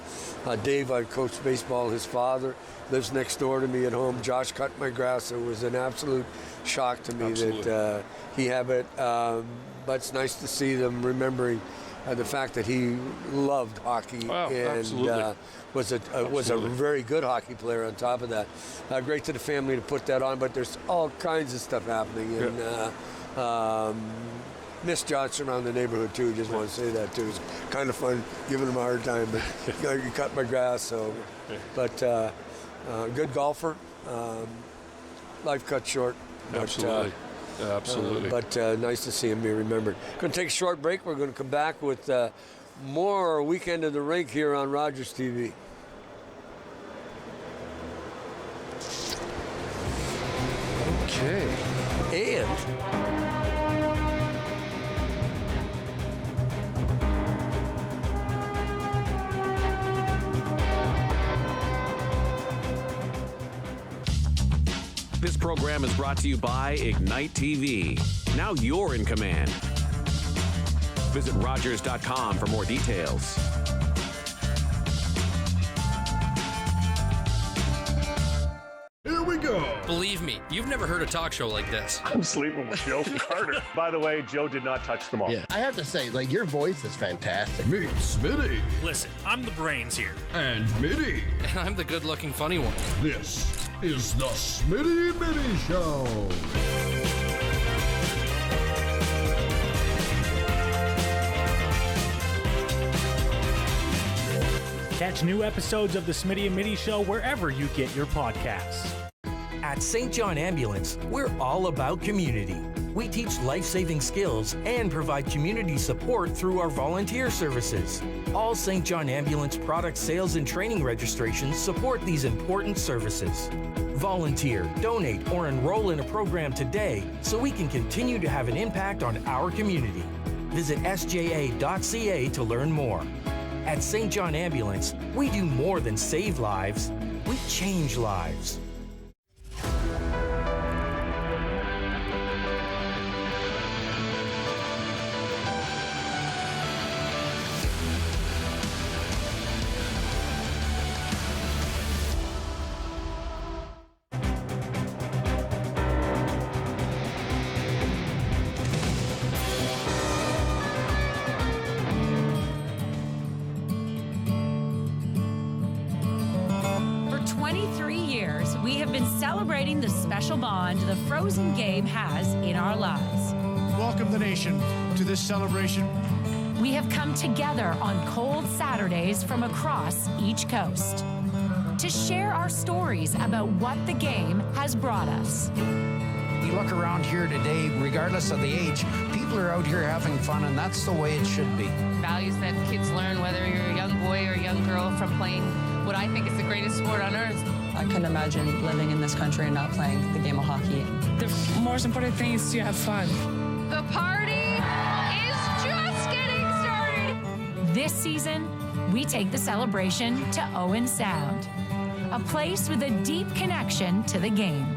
Dave, I coached baseball, his father, lives next door to me at home. Josh cut my grass. It was an absolute shock to me that he had it. But it's nice to see them remembering the fact that he loved hockey and was a very good hockey player on top of that. Great to the family to put that on, but there's all kinds of stuff happening. And Miss Johnson around the neighborhood too. Just want to say that too. It's kind of fun giving him a hard time, but you cut my grass. So, but good golfer. Life cut short. Absolutely. Absolutely. But nice to see him be remembered. Going to take a short break. We're going to come back with more Weekend of the Rink here on Rogers TV. Okay. And this program is brought to you by Ignite TV. Now you're in command. Visit Rogers.com for more details. Here we go. Believe me, you've never heard a talk show like this. I'm sleeping with Joe Carter. By the way, Joe did not touch them all. Yeah, I have to say, your voice is fantastic. Meet Smitty. Listen, I'm the brains here. And Mitty. And I'm the good-looking funny one. This is the Smitty Mitty Show. Catch new episodes of the Smitty and Mitty Show wherever you get your podcasts. At St. John Ambulance, we're all about community. We teach life-saving skills and provide community support through our volunteer services. All St. John Ambulance product sales and training registrations support these important services. Volunteer, donate, or enroll in a program today so we can continue to have an impact on our community. Visit sja.ca to learn more. At St. John Ambulance, we do more than save lives, we change lives. Celebrating the special bond the Frozen game has in our lives. Welcome the nation to this celebration. We have come together on cold Saturdays from across each coast to share our stories about what the game has brought us. You look around here today, regardless of the age, people are out here having fun, and that's the way it should be. Values that kids learn, whether you're a young boy or a young girl, from playing what I think is the greatest sport on earth. I couldn't imagine living in this country and not playing the game of hockey. The most important thing is to have fun. The party is just getting started. This season, we take the celebration to Owen Sound, a place with a deep connection to the game.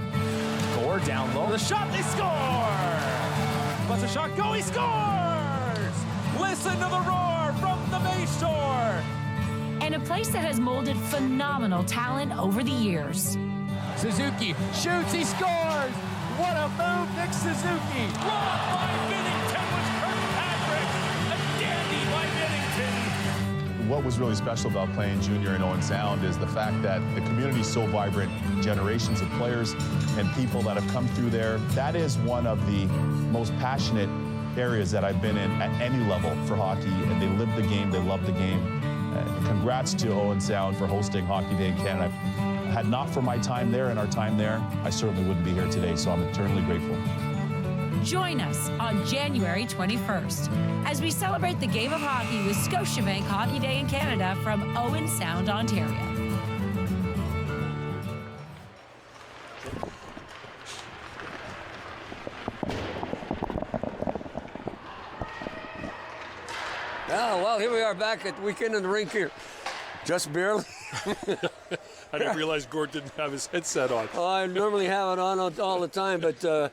Gore down low. The shot, they score! What's the shot go? He scores! Listen to the roar from the Bay Shore. And a place that has molded phenomenal talent over the years. Suzuki shoots, he scores! What a move, Nick Suzuki! Blocked by Binnington was Kirkpatrick! A dandy by Binnington! What was really special about playing junior in Owen Sound is the fact that the community is so vibrant, generations of players and people that have come through there. That is one of the most passionate areas that I've been in at any level for hockey, and they live the game, they love the game. Congrats to Owen Sound for hosting Hockey Day in Canada. Had not for my time there and our time there, I certainly wouldn't be here today, so I'm eternally grateful. Join us on January 21st as we celebrate the game of hockey with Scotiabank Hockey Day in Canada from Owen Sound, Ontario. Oh, well, here we are back at the weekend in the rink here. Just barely. I didn't realize Gord didn't have his headset on. Oh, I normally have it on all the time, but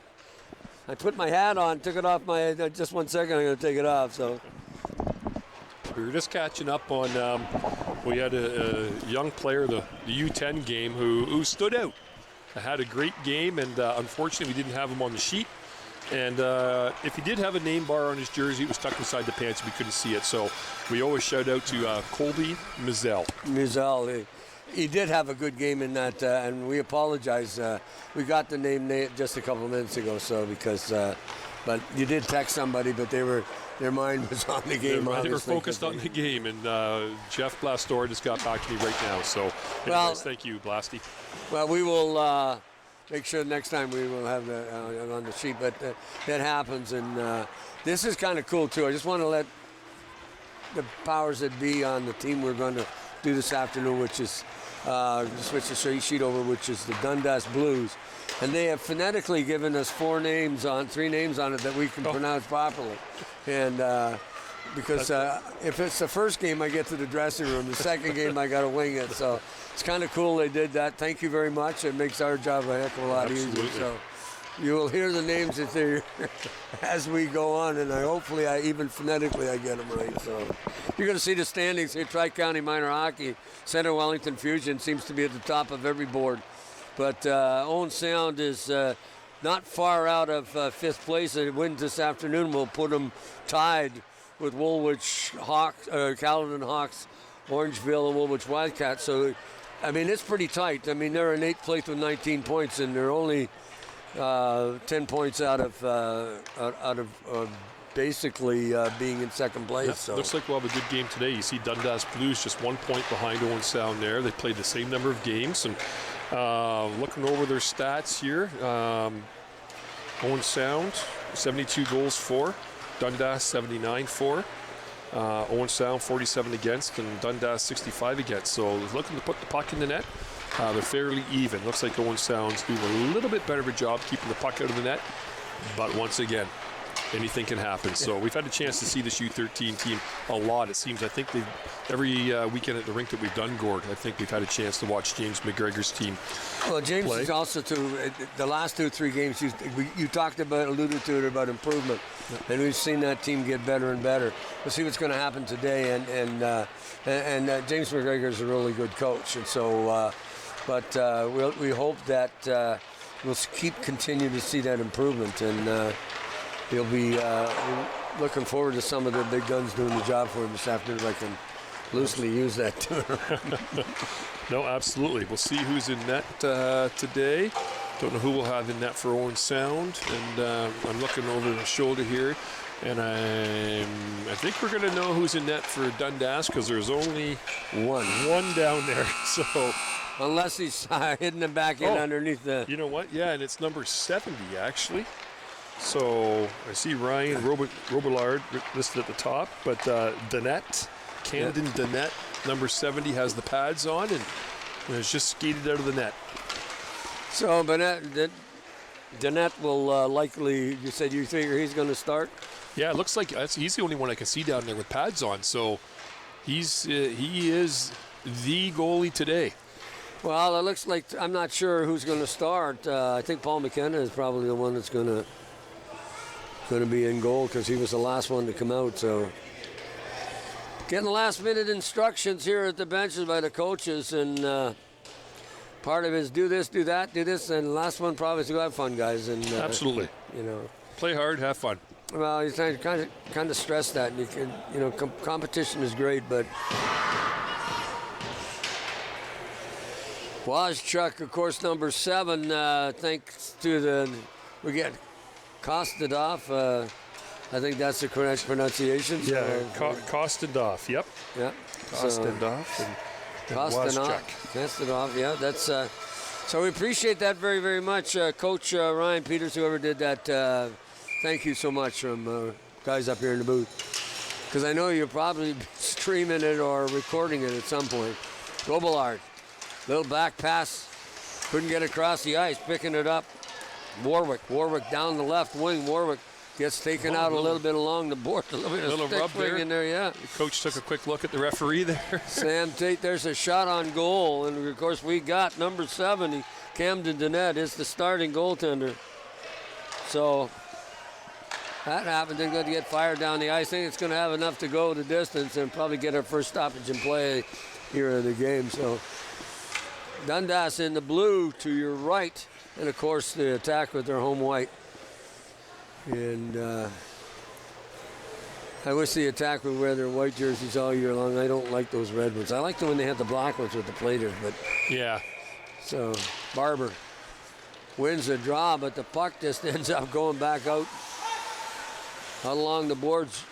I put my hat on, took it off my, just 1 second, I'm going to take it off, so. We were just catching up on, we had a young player, the U10 game, who stood out. Had a great game, and unfortunately we didn't have him on the sheet. And if he did have a name bar on his jersey, it was tucked inside the pants. We couldn't see it. So we always shout out to Colby Mizell. Mizell, he did have a good game in that, and we apologize. We got the name just a couple of minutes ago, so because, but you did text somebody, but their mind was on the game. They were focused on the game, and Jeff Blastor just got back to me right now. So, anyways, well, thank you, Blasty. Well, we will make sure next time we will have that on the sheet, but that happens, and this is kind of cool too. I just want to let the powers that be on the team we're going to do this afternoon, which is switch the sheet over, which is the Dundas Blues, and they have phonetically given us three names on it that we can pronounce properly, and because if it's the first game, I get to the dressing room. The second game, I got to wing it. So it's kind of cool they did that. Thank you very much. It makes our job a heck of a lot easier. So you will hear the names as we go on, and hopefully even phonetically I get them right. So you're going to see the standings here. Tri-County Minor Hockey, Center Wellington Fusion seems to be at the top of every board. But Owen Sound is not far out of fifth place. A win this afternoon will put them tied with Woolwich Hawks, Caledon Hawks, Orangeville, and Woolwich Wildcats. So, I mean, it's pretty tight. I mean, they're in 8th place with 19 points, and they're only 10 points out of basically being in second place. Yeah, so looks like we'll have a good game today. You see Dundas Blues just 1 point behind Owen Sound there. They played the same number of games, and looking over their stats here, Owen Sound 72 goals for. Dundas 79 for. Owen Sound 47 against, and Dundas 65 against. So looking to put the puck in the net. They're fairly even. Looks like Owen Sound's doing a little bit better of a job keeping the puck out of the net. But once again, anything can happen. So we've had a chance to see this U13 team a lot. It seems, I think every weekend at the rink that we've done, Gord, I think we've had a chance to watch James McGregor's team. Well, James play. is also the last 2 or 3 games you talked about, alluded to it about improvement, and we've seen that team get better and better. We'll see what's going to happen today, and James McGregor is a really good coach, and so we hope that we'll continue to see that improvement, and he'll be looking forward to some of the big guns doing the job for him this afternoon. I can loosely use that term. No, absolutely. We'll see who's in net today. Don't know who we'll have in net for Owen Sound. And I'm looking over the shoulder here, and I think we're going to know who's in net for Dundas, because there's only one down there. So unless he's hidden the back end underneath the... You know what? Yeah, and it's number 70, actually. So I see Ryan Robillard listed at the top, but Danette, Camden Danette, number 70, has the pads on and has just skated out of the net. So Danette will likely, you figure he's going to start? Yeah, it looks like he's the only one I can see down there with pads on. So he is the goalie today. Well, it looks like, I'm not sure who's going to start. I think Paul McKenna is probably the one that's going to be in goal, because he was the last one to come out. So getting last minute instructions here at the benches by the coaches, and part of it is do this, do that, do this, and the last one probably is go have fun, guys. And absolutely, play hard, have fun. Well, you kind of stress that, and you can, competition is great, but Wozchuk, of course, number 7, thanks to we get Kostadov. I think that's the correct pronunciation. Yeah, Kostadov, yep. Yeah. Kostadov and Wozchuk. Kostadov, yeah. That's so we appreciate that very, very much. Coach Ryan Peters, whoever did that thank you so much from guys up here in the booth. Because I know you're probably streaming it or recording it at some point. Gobillard, little back pass, couldn't get across the ice, picking it up. Warwick down the left wing. Warwick gets taken out a little bit along the board. A little rub there. in there, yeah. The coach took a quick look at the referee there. Sam Tate, there's a shot on goal. And, of course, we got number 70, Camden Dennett, is the starting goaltender. So that happened. They're going to get fired down the ice. I think it's going to have enough to go the distance and probably get our first stoppage in play here in the game. So Dundas in the blue to your right. And, of course, the attack with their home white. And I wish the attack would wear their white jerseys all year long. I don't like those red ones. I like them when they had the black ones with the platers. But yeah. So Barber wins the draw, but the puck just ends up going back out along the boards.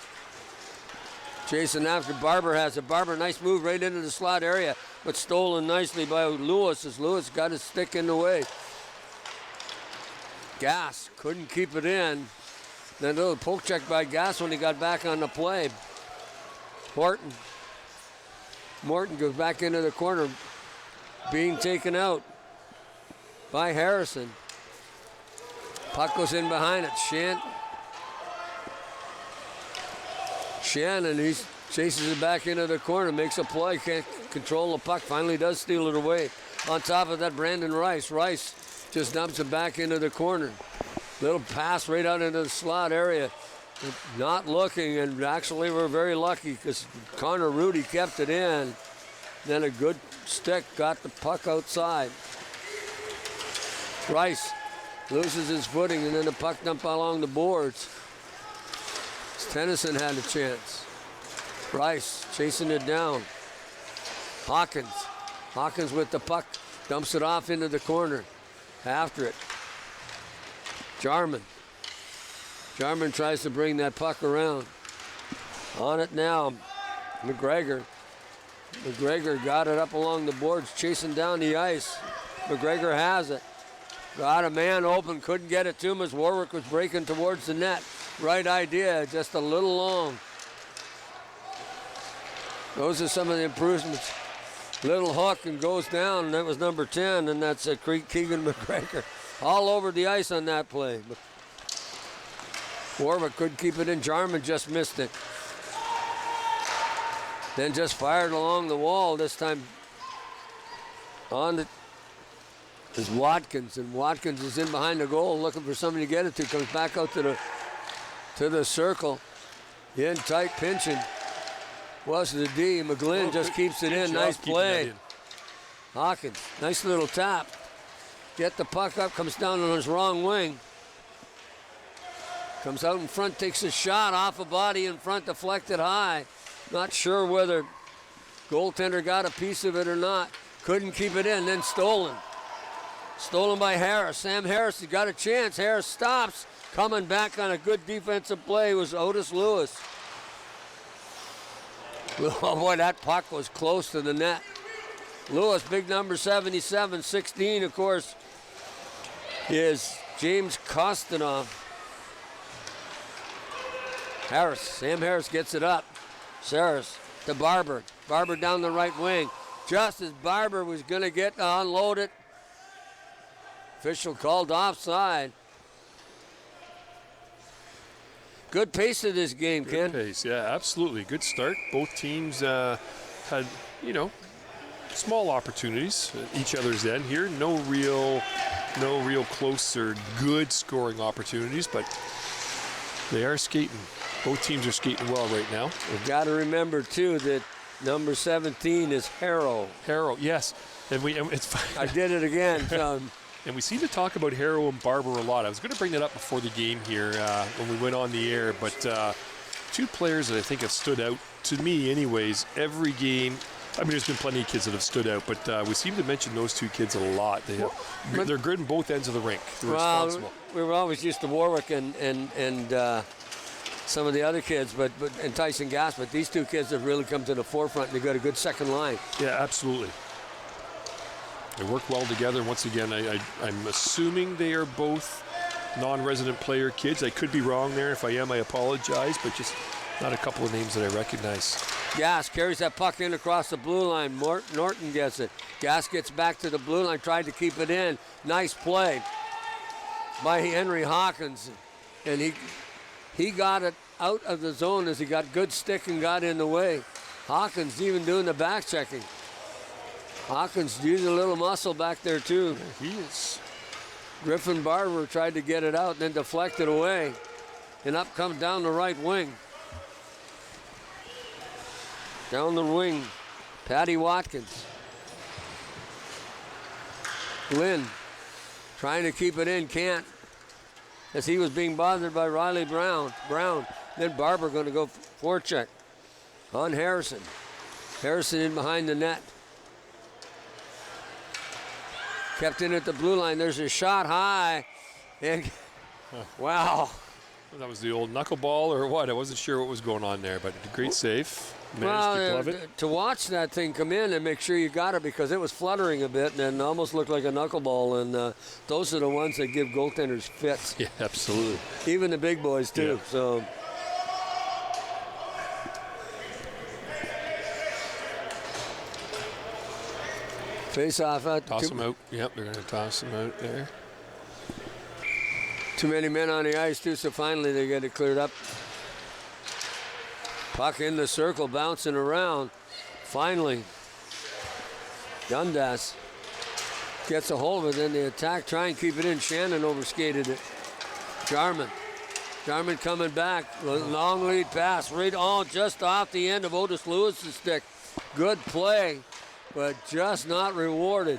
Chasing after Barber has it. Barber, nice move right into the slot area, but stolen nicely by Lewis as Lewis got his stick in the way. Gass couldn't keep it in. Then a little poke check by Gass when he got back on the play. Morton goes back into the corner, being taken out by Harrison. Puck goes in behind it. Shannon, he chases it back into the corner, makes a play, can't control the puck, finally does steal it away. On top of that, Brandon Rice. Rice just dumps it back into the corner. Little pass right out into the slot area. Not looking, and actually we're very lucky because Connor Rudy kept it in. Then a good stick got the puck outside. Rice loses his footing, and then the puck dump along the boards. Tennyson had a chance. Rice chasing it down. Hawkins with the puck, dumps it off into the corner. After it, Jarman tries to bring that puck around. On it now, McGregor got it up along the boards, chasing down the ice. McGregor has it. Got a man open, couldn't get it to him as Warwick was breaking towards the net. Right idea, just a little long. Those are some of the improvements. Little hook and goes down, and that was number 10, and that's Keegan McGregor. All over the ice on that play. But Warwick couldn't keep it in. Jarman just missed it. Then just fired along the wall, this time on it is Watkins, and Watkins is in behind the goal looking for somebody to get it to. Comes back out to the circle. In tight, pinching. Was the D. McGlynn just keeps it in. Nice play. Hawkins, nice little tap. Get the puck up, comes down on his wrong wing. Comes out in front, takes a shot off a body in front, deflected high. Not sure whether goaltender got a piece of it or not. Couldn't keep it in, then stolen. Stolen by Harris. Sam Harris, he got a chance. Harris stops. Coming back on a good defensive play was Otis Lewis. Oh boy, that puck was close to the net. Lewis, big number 77, 16, of course, is James Kostanov. Harris, Sam Harris gets it up. Saris to Barber. Barber down the right wing. Just as Barber was going to get to unload it, official called offside. Good pace of this game, Ken. Good pace, yeah, absolutely. Good start. Both teams had, small opportunities at each other's end here. No real close or good scoring opportunities, but they are skating. Both teams are skating well right now. We've got to remember, too, that number 17 is Harrow. Harrow, yes. And it's I did it again. And we seem to talk about Harrow and Barber a lot. I was going to bring that up before the game here when we went on the air, but two players that I think have stood out, to me anyways, every game. I mean, there's been plenty of kids that have stood out, but we seem to mention those two kids a lot. They're good in both ends of the rink. They're responsible. We were always used to Warwick and some of the other kids, and Tyson Gass, but these two kids have really come to the forefront, and they've got a good second line. Yeah, absolutely. They work well together. Once again, I'm assuming they are both non-resident player kids. I could be wrong there. If I am, I apologize, but just not a couple of names that I recognize. Gas carries that puck in across the blue line. Norton gets it. Gas gets back to the blue line, tried to keep it in. Nice play by Henry Hawkins. And he got it out of the zone as he got good stick and got in the way. Hawkins even doing the back checking. Hawkins using a little muscle back there too. He is. Griffin Barber tried to get it out and then deflected away. And up comes down the right wing. Down the wing, Patty Watkins. Lynn trying to keep it in, can't, as he was being bothered by Riley Brown. Then Barber going to go forecheck on Harrison. Harrison in behind the net. Kept in at the blue line. There's a shot high. And wow. That was the old knuckleball or what? I wasn't sure what was going on there, but a great save. Managed to glove it. To watch that thing come in and make sure you got it, because it was fluttering a bit and almost looked like a knuckleball, and those are the ones that give goaltenders fits. Yeah, absolutely. Even the big boys too. Yeah. So face off out. Toss him out. Yep, they're going to toss him out there. Too many men on the ice too, so finally they get it cleared up. Puck in the circle, bouncing around. Finally, Dundas gets a hold of it, then the attack, try and keep it in. Shannon overskated it. Jarman coming back, long lead pass, right on, just off the end of Otis Lewis's stick. Good play, but just not rewarded.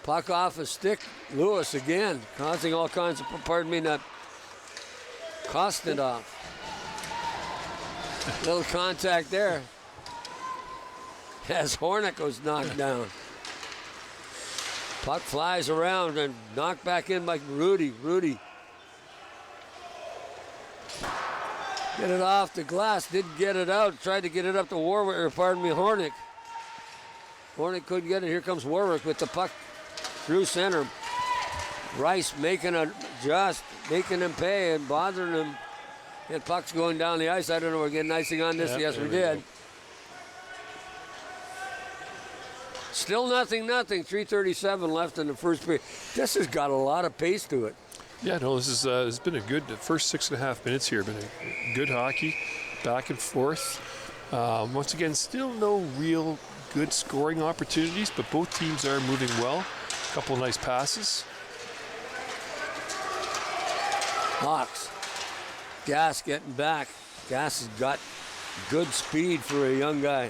Puck off a stick, Lewis again, causing all kinds of, Kostadov. Little contact there as Hornick was knocked down. Puck flies around and knocked back in by Rudy. Get it off the glass, didn't get it out. Tried to get it up to Hornick. Hornick couldn't get it. Here comes Warwick with the puck through center. Rice making him pay and bothering him. And puck's going down the ice. I don't know, we're getting icing on this. Yes, we did. Still nothing. 3:37 left in the first period. This has got a lot of pace to it. Yeah, no, this is it's been a good first 6.5 minutes here. Been a good hockey, back and forth. Once again, still no real good scoring opportunities, but both teams are moving well. A couple of nice passes. Hawks. Gas getting back. Gas has got good speed for a young guy.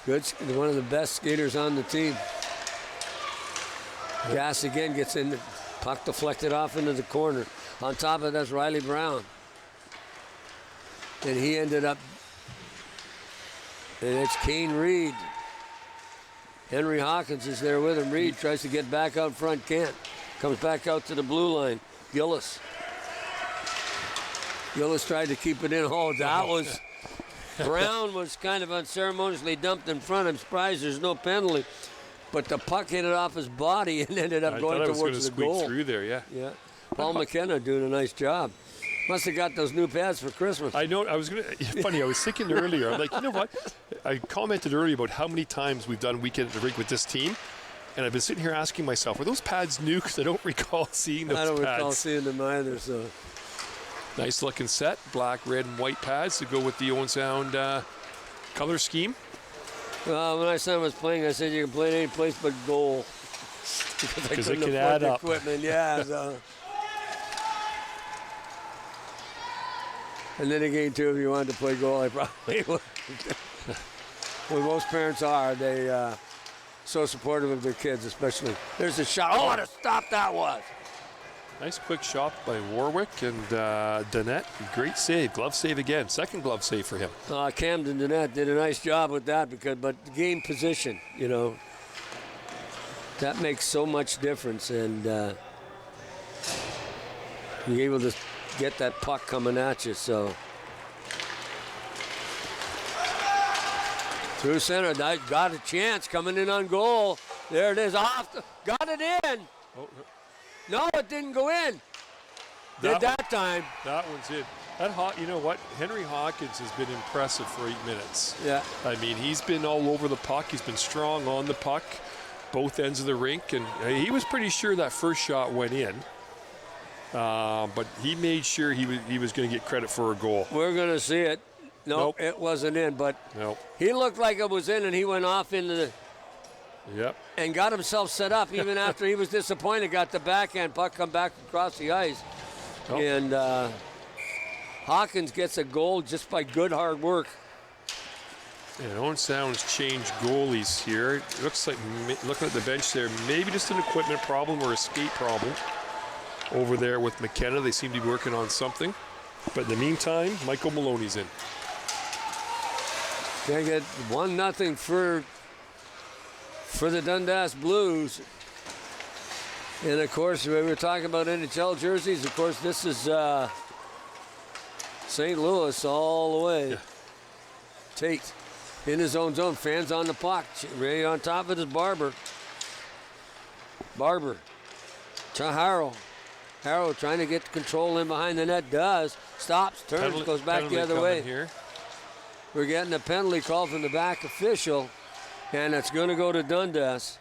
One of the best skaters on the team. Gas again gets in. The puck deflected off into the corner. On top of that's Riley Brown. And he ended up, and it's Kane Reed. Henry Hawkins is there with him. Reed tries to get back out front, can't. Comes back out to the blue line. Gillis tried to keep it in. Oh, that was, Brown was kind of unceremoniously dumped in front. I'm surprised there's no penalty. But the puck hit it off his body and ended up going towards the goal. Through there, yeah. Yeah. Paul McKenna doing a nice job. Must have got those new pads for Christmas. I know. I was funny. I was thinking earlier. I'm like, you know what? I commented earlier about how many times we've done weekend at the rink with this team, and I've been sitting here asking myself, were those pads new? Because I don't recall seeing those pads. I don't recall seeing them either. So nice looking set, black, red, and white pads to go with the Owen Sound color scheme. Well, when my son was playing, I said you can play any place but goal. Because it can add up. Equipment, yeah. So. And then again, too, if you wanted to play goal, I probably would. Well, most parents are. They so supportive of their kids, especially. There's a shot. Oh, what a stop that was. Nice quick shot by Warwick and Dannett. Great save. Glove save again. Second glove save for him. Camden Dannett did a nice job with that, but game position, that makes so much difference. And you're able to get that puck coming at you. So through center, got a chance coming in on goal. There it is. Got it in. Oh. No, it didn't go in. That time. That one's in. You know what? Henry Hawkins has been impressive for 8 minutes. Yeah. I mean, he's been all over the puck. He's been strong on the puck, both ends of the rink, and he was pretty sure that first shot went in. But he made sure he was going to get credit for a goal. We're going to see it. Nope, it wasn't in, but he looked like it was in, and he went off into the and got himself set up even after he was disappointed. Got the backhand puck come back across the ice. And Hawkins gets a goal just by good hard work. And Owen Sound's changed goalies here. It looks like, looking at the bench there, maybe just an equipment problem or a skate problem over there with McKenna. They seem to be working on something. But in the meantime, Michael Maloney's in. They get 1-0 for the Dundas Blues. And of course, we were talking about NHL jerseys. Of course, this is St. Louis all the way. Yeah. Tate in his own zone. Fans on the puck. Ray on top of his Barber. To Harrow. Harrow trying to get control in behind the net. Does. Stops. Turns. Goes back the other way. Here. We're getting a penalty call from the back official. And it's going to go to Dundas.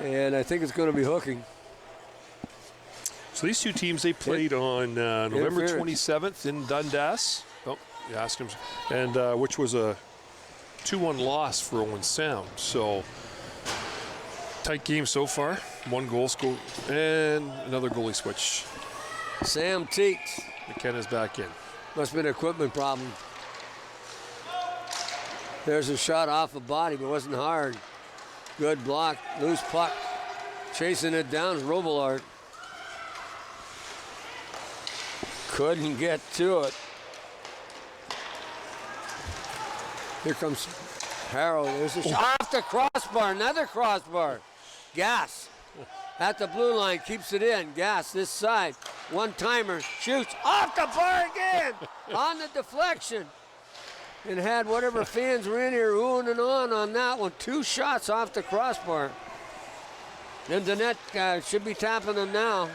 And I think it's going to be hooking. So these two teams, they played on November 27th in Dundas. Oh, you asked him. And which was a 2-1 loss for Owen Sound. So tight game so far. 1 goal score and another goalie switch. Sam Tate. McKenna's back in. Must have been an equipment problem. There's a shot off the body, but it wasn't hard. Good block, loose puck. Chasing it down is Robillard. Couldn't get to it. Here comes Harrow. There's a shot off the crossbar, another crossbar. Gas at the blue line, keeps it in. Gas this side. One-timer, shoots off the bar again on the deflection. And had whatever fans were in here oohing and on that one. 2 shots off the crossbar. And the net should be tapping them now.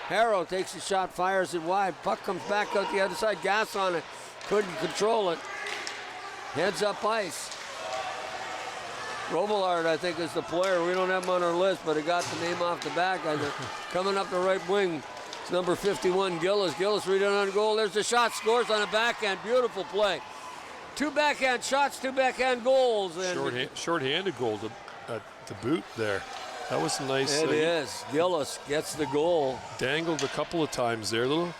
Harrow takes a shot, fires it wide. Puck comes back out the other side. Gas on it. Couldn't control it. Heads up ice. Robillard, I think, is the player. We don't have him on our list, but he got the name off the back. Coming up the right wing. Number 51, Gillis. Gillis read it on goal. There's the shot. Scores on a backhand. Beautiful play. 2 backhand shots, 2 backhand goals. And Short-handed goal to boot there. That was nice. It is. Gillis gets the goal. Dangled a couple of times there. Little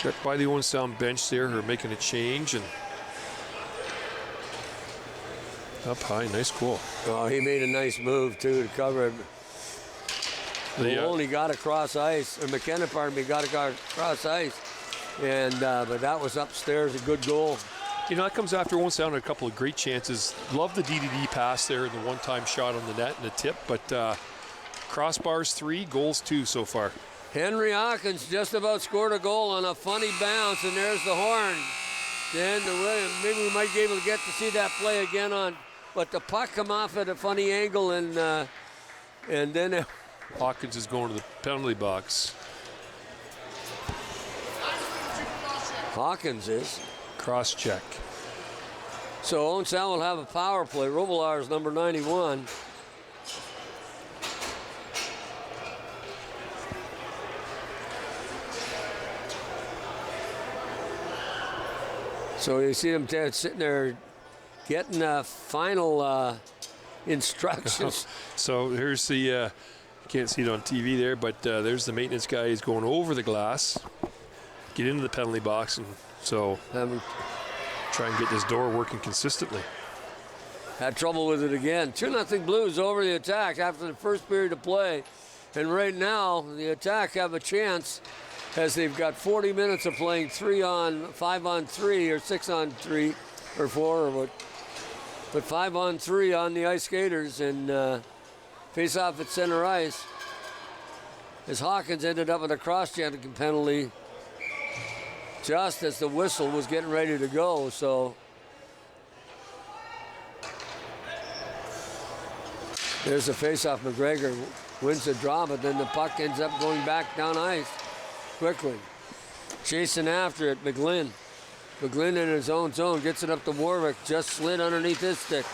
got by the Owen Sound bench there. Who are making a change and up high. Nice goal. Oh, he made a nice move too to cover it. Maloney got across ice, or McKenna, got across ice, and but that was upstairs, a good goal. You know, that comes after Owen Sound had a couple of great chances. Love the DDD pass there and the one-time shot on the net and the tip, but crossbars 3, goals 2 so far. Henry Hawkins just about scored a goal on a funny bounce, and there's the horn. Then maybe we might be able to get to see that play again but the puck come off at a funny angle, and then. Hawkins is going to the penalty box. Hawkins is. Cross check. So Owen Sound will have a power play. Robillard is number 91. So you see him sitting there getting final instructions. So here's the... Can't see it on TV there, but there's the maintenance guy. He's going over the glass, get into the penalty box, and so try and get this door working consistently. Had trouble with it again. 2-0 Blues over the Attack after the first period of play. And right now, the Attack have a chance as they've got 40 minutes of playing 5-on-3 or 6-on-3 or 4 or what. But 5-on-3 on the ice skaters and face off at center ice as Hawkins ended up with a cross-checking penalty just as the whistle was getting ready to go. So There's a face-off. McGregor wins the draw, but then the puck ends up going back down ice quickly. Chasing after it, McGlynn. McGlynn in his own zone, gets it up to Warwick, just slid underneath his stick.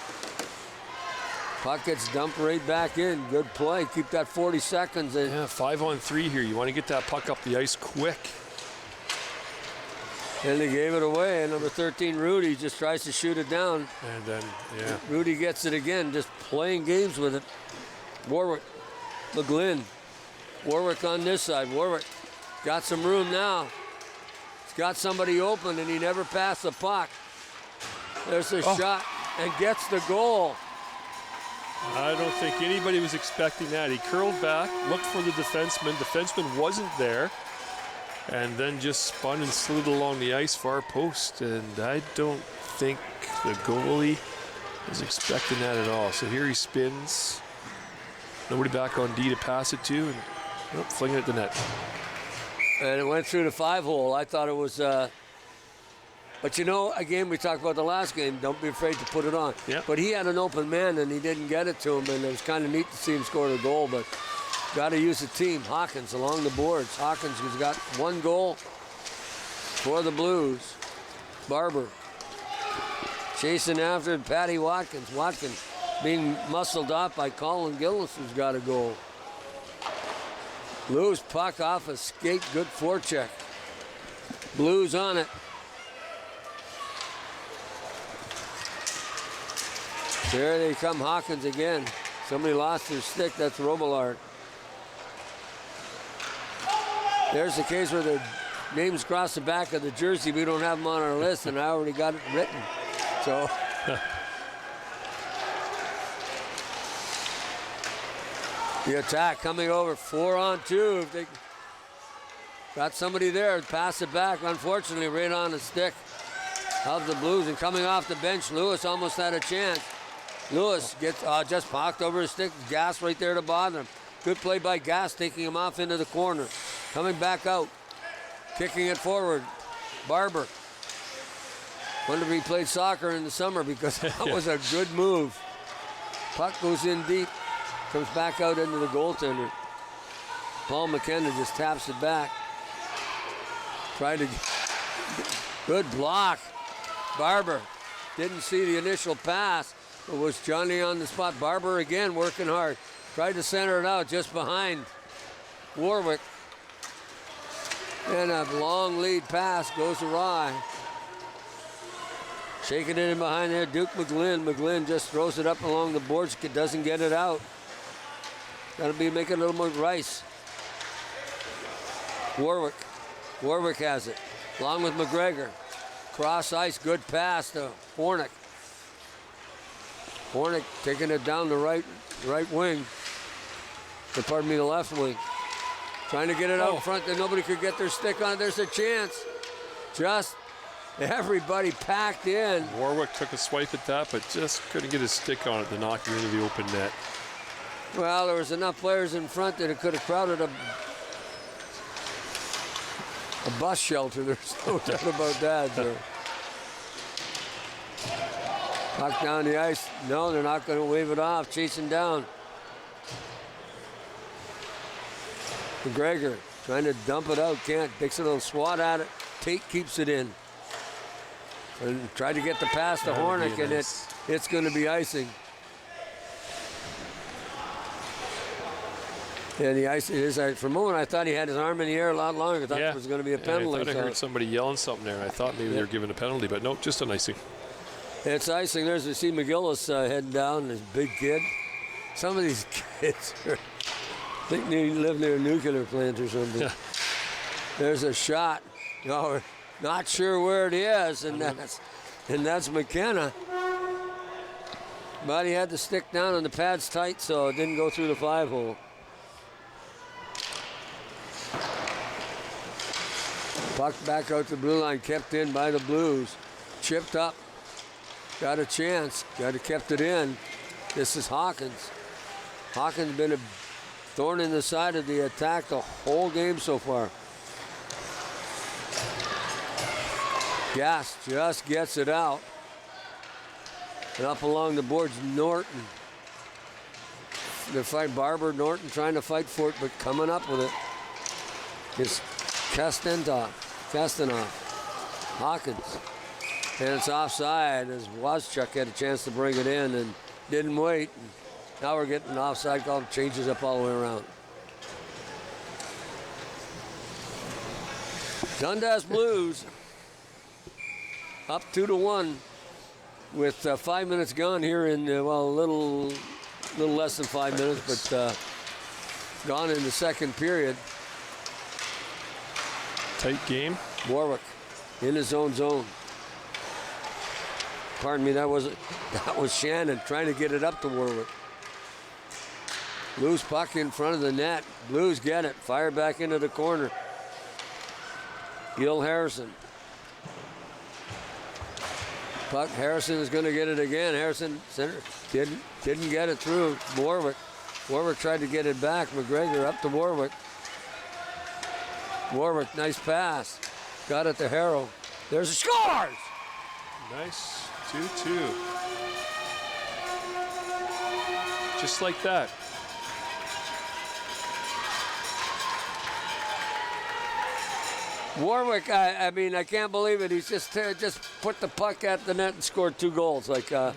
Puck gets dumped right back in. Good play. Keep that 40 seconds in. Yeah, 5-on-3 here. You want to get that puck up the ice quick. And they gave it away. And number 13, Rudy, just tries to shoot it down. And then, yeah. Rudy gets it again, just playing games with it. Warwick, McGlynn. Warwick on this side. Warwick got some room now. He's got somebody open, and he never passed the puck. There's a shot, and gets the goal. I don't think anybody was expecting that. He curled back, looked for the defenseman. Defenseman wasn't there. And then just spun and slid along the ice far post. And I don't think the goalie was expecting that at all. So here he spins. Nobody back on D to pass it to, and flinging it at the net. And it went through the 5-hole. I thought it was, but you know, again, we talked about the last game. Don't be afraid to put it on. Yep. But he had an open man, and he didn't get it to him, and it was kind of neat to see him score the goal, but got to use the team. Hawkins along the boards. Hawkins has got one goal for the Blues. Barber chasing after Patty Watkins. Watkins being muscled off by Colin Gillis, who's got a goal. Blues puck off a skate. Good forecheck. Blues on it. There they come, Hawkins again. Somebody lost their stick. That's Robillard. There's the case where the names cross the back of the jersey. We don't have them on our list, and I already got it written. So. The attack coming over 4-on-2. If they got somebody there, pass it back. Unfortunately, right on the stick of the Blues. And coming off the bench, Lewis almost had a chance. Lewis gets just pocked over his stick. Gas right there to bother him. Good play by Gas, taking him off into the corner. Coming back out, kicking it forward. Barber. Wonder if he played soccer in the summer, because that was a good move. Puck goes in deep. Comes back out into the goaltender. Paul McKenna just taps it back. Tried to. Good block. Barber didn't see the initial pass. It was Johnny on the spot. Barber again working hard. Tried to center it out just behind Warwick. And a long lead pass goes awry. Shaking it in behind there, Duke McGlynn. McGlynn just throws it up along the boards. Doesn't get it out. Got to be making a little more rice. Warwick. Warwick has it. Along with McGregor. Cross ice, good pass to Hornick. Hornick taking it down the right wing. Pardon me, the left wing. Trying to get it out front that nobody could get their stick on it. There's a chance. Just everybody packed in. Warwick took a swipe at that, but just couldn't get his stick on it to knock it into the open net. Well, there was enough players in front that it could have crowded a bus shelter. There's no doubt about that. So. Puck down the ice. No, they're not going to wave it off. Chasing down. McGregor trying to dump it out. Can't. Takes a little swat at it. Tate keeps it in. And tried to get the pass to Hornick, and it's going to be icing. And the ice, it is, for a moment, I thought he had his arm in the air a lot longer. I thought it was going to be a penalty. I thought I heard somebody yelling something there. I thought maybe they were giving a penalty, but no, just an icing. It's icing. There's, you see McGillis heading down, this big kid. Some of these kids I think they live near a nuclear plant or something. There's a shot. No, we're not sure where it is, and that's McKenna. But he had the stick down and the pad's tight, so it didn't go through the 5-hole. Puck back out the blue line, kept in by the Blues. Chipped up. Got a chance. Got to kept it in. This is Hawkins. Hawkins been a thorn in the side of the attack the whole game so far. Gas just gets it out. And up along the boards, Norton. fight Barber, Norton trying to fight for it, but coming up with it is Kastanoff, Hawkins. And it's offside as Wozchuk had a chance to bring it in and didn't wait. Now we're getting an offside call, changes up all the way around. Dundas Blues up 2-1 with 5 minutes gone here in, a little less than 5 minutes, but gone in the second period. Tight game. Warwick in his own zone. Pardon me, that was Shannon trying to get it up to Warwick. Loose puck in front of the net. Blues get it. Fire back into the corner. Gil Harrison. Puck. Harrison is going to get it again. Harrison center didn't get it through. Warwick. Warwick tried to get it back. McGregor up to Warwick. Warwick, nice pass. Got it to Harrow. There's a scores! Nice 2-2. Just like that. Warwick, I mean, I can't believe it. He's just put the puck at the net and scored 2 goals. Like, you're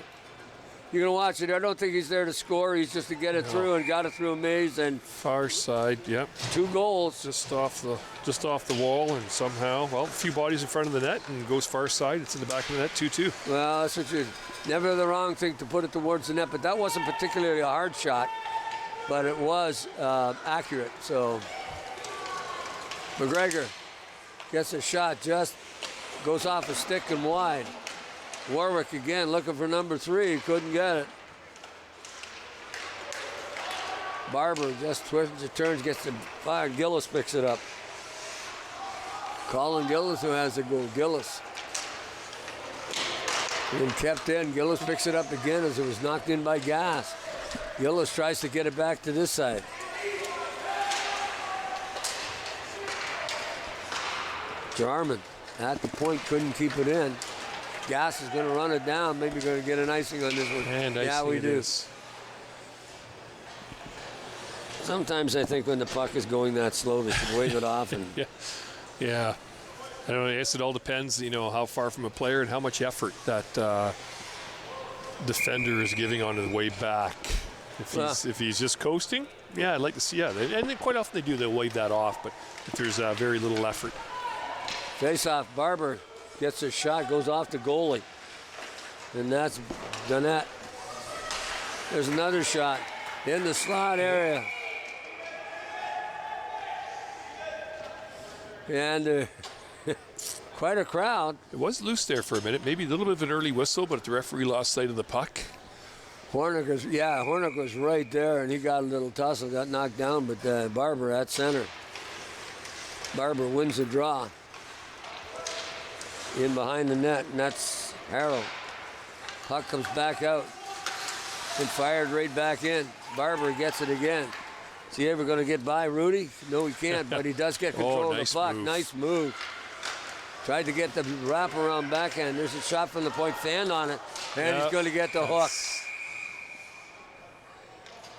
going to watch it. I don't think he's there to score. He's just to get it through and got it through Mays. And far side, yep. 2 goals. Just off the wall and somehow, a few bodies in front of the net and goes far side. It's in the back of the net, 2-2. Well, that's what never the wrong thing to put it towards the net, but that wasn't particularly a hard shot, but it was accurate. So McGregor gets a shot, just goes off a stick and wide. Warwick again looking for number 3, couldn't get it. Barber just twists the turns, gets the fire. Gillis picks it up. Colin Gillis who has the goal. Gillis. And kept in. Gillis picks it up again as it was knocked in by Gas. Gillis tries to get it back to this side. Jarman at the point couldn't keep it in. Gas is going to run it down. Maybe going to get an icing on this one. And yeah, we do. Sometimes I think when the puck is going that slow, they should wave it off. And yeah. I don't know. I guess it all depends, how far from a player and how much effort that defender is giving on the way back. If he's just coasting, I'd like to see. Yeah, and then quite often they do. They'll wave that off, but if there's very little effort. Face-off, Barber gets a shot, goes off the goalie. And that's Donette. There's another shot in the slot area. And quite a crowd. It was loose there for a minute. Maybe a little bit of an early whistle, but the referee lost sight of the puck. Hornick was right there, and he got a little tussle, got knocked down, but Barber at center. Barber wins the draw. In behind the net, and that's Harrow. Puck comes back out and fired right back in. Barber gets it again. Is he ever going to get by Rudy? No, he can't, but he does get control of the puck. Move. Nice move. Tried to get the wraparound backhand. There's a shot from the point, fanned on it, and he's going to get the hook.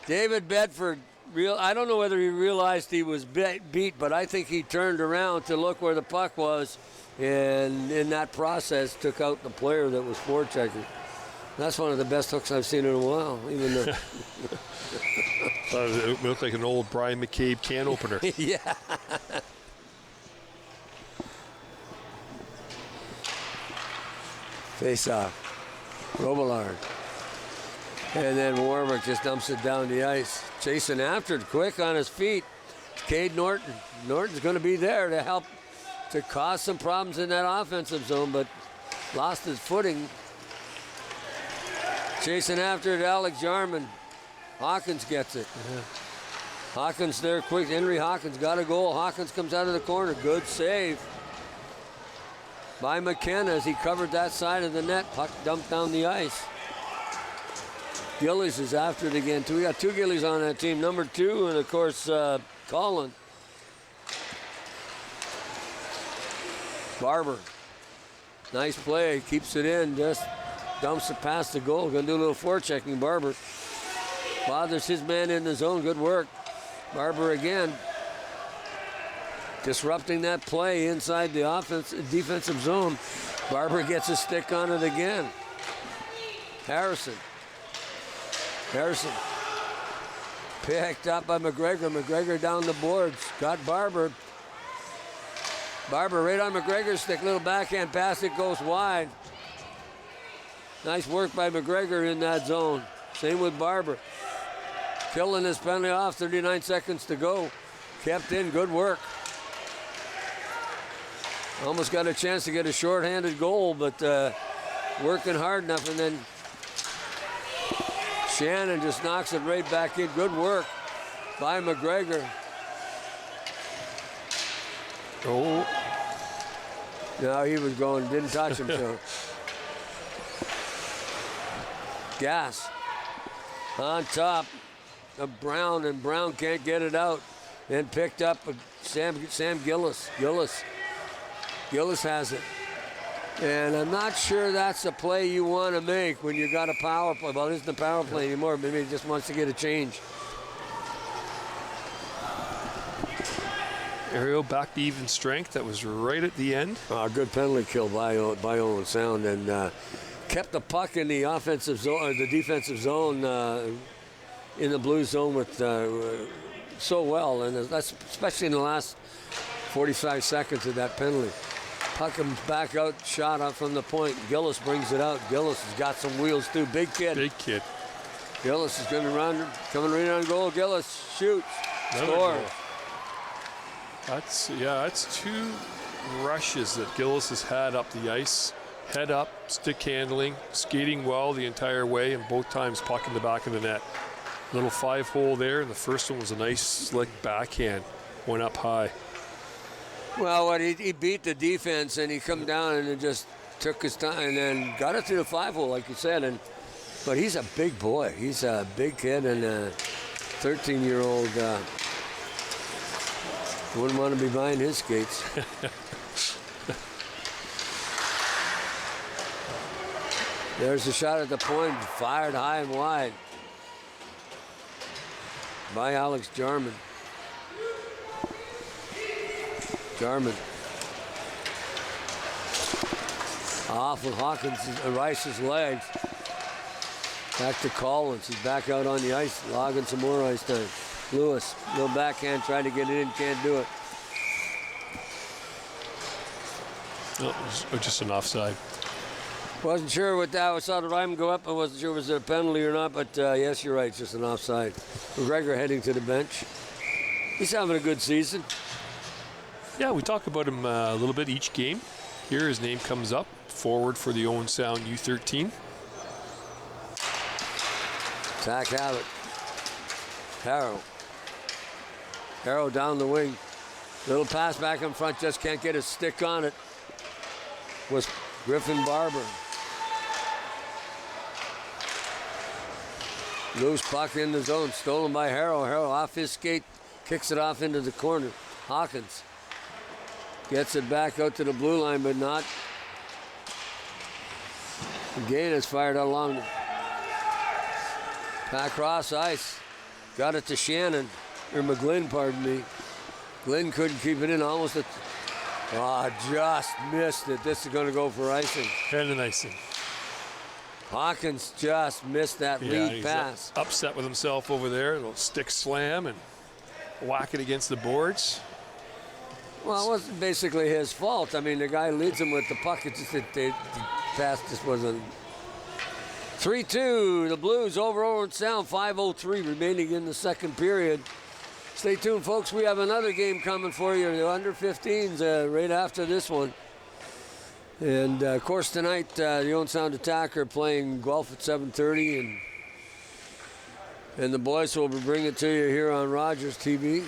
David Bedford, I don't know whether he realized he was beat, but I think he turned around to look where the puck was, and in that process took out the player that was forechecking. That's one of the best hooks I've seen in a while, even though. It looked like an old Brian McCabe can opener. Yeah. Face off. Robillard. And then Warwick just dumps it down the ice. Chasing after it, quick on his feet. Cade Norton. Norton's going to be there to help to cause some problems in that offensive zone, but lost his footing. Chasing after it, Alex Jarman. Hawkins gets it. Yeah. Hawkins there quick. Henry Hawkins got a goal. Hawkins comes out of the corner. Good save by McKenna as he covered that side of the net. Puck dumped down the ice. Gillies is after it again, too. We got 2 Gillies on that team. Number 2, and of course, Colin. Barber. Nice play. Keeps it in. Just dumps it past the goal. Going to do a little forechecking. Barber. bothers his man in the zone. Good work. Barber again. Disrupting that play inside the defensive zone. Barber gets a stick on it again. Harrison. Picked up by McGregor. McGregor down the boards. Got Barber. Barber right on McGregor's stick. Little backhand pass. It goes wide. Nice work by McGregor in that zone. Same with Barber. Killing his penalty off. 39 seconds to go. Kept in. Good work. Almost got a chance to get a shorthanded goal, but working hard enough, and then Shannon just knocks it right back in. Good work by McGregor. Oh. No, he was going, didn't touch him, so. Gas on top of Brown, and Brown can't get it out. Then picked up Sam Gillis. Gillis has it. And I'm not sure that's a play you want to make when you got a power play. Well, it isn't a power play anymore. Maybe he just wants to get a change. Ariel back to even strength. That was right at the end. Good penalty kill by Owen Sound, and kept the puck in the offensive zone, or the defensive zone, in the blue zone with so well, and that's especially in the last 45 seconds of that penalty. Puck comes back out, shot up from the point. Gillis brings it out. Gillis has got some wheels too. Big kid. Gillis is going to run, coming right on goal. Gillis shoots, scores. That's two rushes that Gillis has had up the ice. Head up, stick handling, skating well the entire way, and both times puck in the back of the net. Little 5-hole there, and the first one was a nice slick backhand. Went up high. Well, he beat the defense, and he come down and it just took his time, and then got it through the 5-hole, like you said. But he's a big boy. He's a big kid, and a 13-year-old wouldn't want to be buying his skates. There's a shot at the point, fired high and wide by Alex Jarman. Off with Hawkins, Rice's legs. Back to Collins. He's back out on the ice, logging some more ice time. Lewis, little backhand, trying to get it in, can't do it. No, it was just an offside. Wasn't sure what that was. Saw the Ryman go up. I wasn't sure was it a penalty or not, but yes, you're right. It's just an offside. McGregor heading to the bench. He's having a good season. Yeah, we talk about him a little bit each game. Here, his name comes up. Forward for the Owen Sound U13. Attack Havoc. Harrow down the wing. Little pass back in front, just can't get his stick on it. Was Griffin Barber. Loose puck in the zone, stolen by Harrow. Harrow off his skate, kicks it off into the corner. Hawkins gets it back out to the blue line, but not. Again, is fired out along the back cross ice. Got it to Shannon, or McGlynn, pardon me. Glenn couldn't keep it in, almost at. Just missed it. This is going to go for icing. And an icing. Hawkins just missed that lead pass. Upset with himself over there. A little stick slam and whack it against the boards. Well, it wasn't basically his fault. I mean, the guy leads him with the puck. It's just that the pass just wasn't. 3-2, the Blues over Owen Sound. 5:03 remaining in the second period. Stay tuned, folks. We have another game coming for you. The under-15s right after this one. And, of course, tonight, the Owen Sound Attack are playing Guelph at 7:30. And the boys will bring it to you here on Rogers TV.